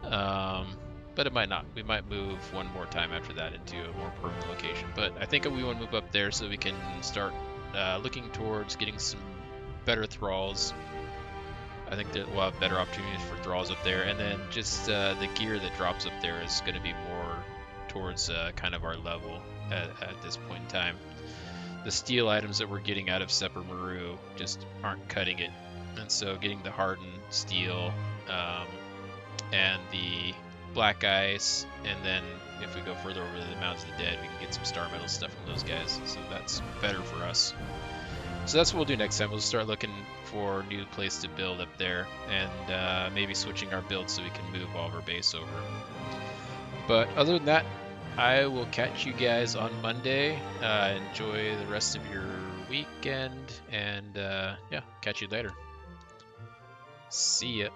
But it might not. We might move one more time after that into a more permanent location. But I think we want to move up there so we can start looking towards getting some better thralls. I think that we'll have better opportunities for thralls up there. And then just the gear that drops up there is going to be more towards kind of our level at this point in time. the steel items that we're getting out of Sepper Maru just aren't cutting it. And so getting the hardened steel and the black ice, and then if we go further over to the Mountains of the Dead, we can get some star metal stuff from those guys. So that's better for us. So that's what we'll do next time. We'll start looking for a new place to build up there, and maybe switching our build so we can move all of our base over. But other than that, I will catch you guys on Monday. Enjoy the rest of your weekend, and yeah, catch you later. See ya.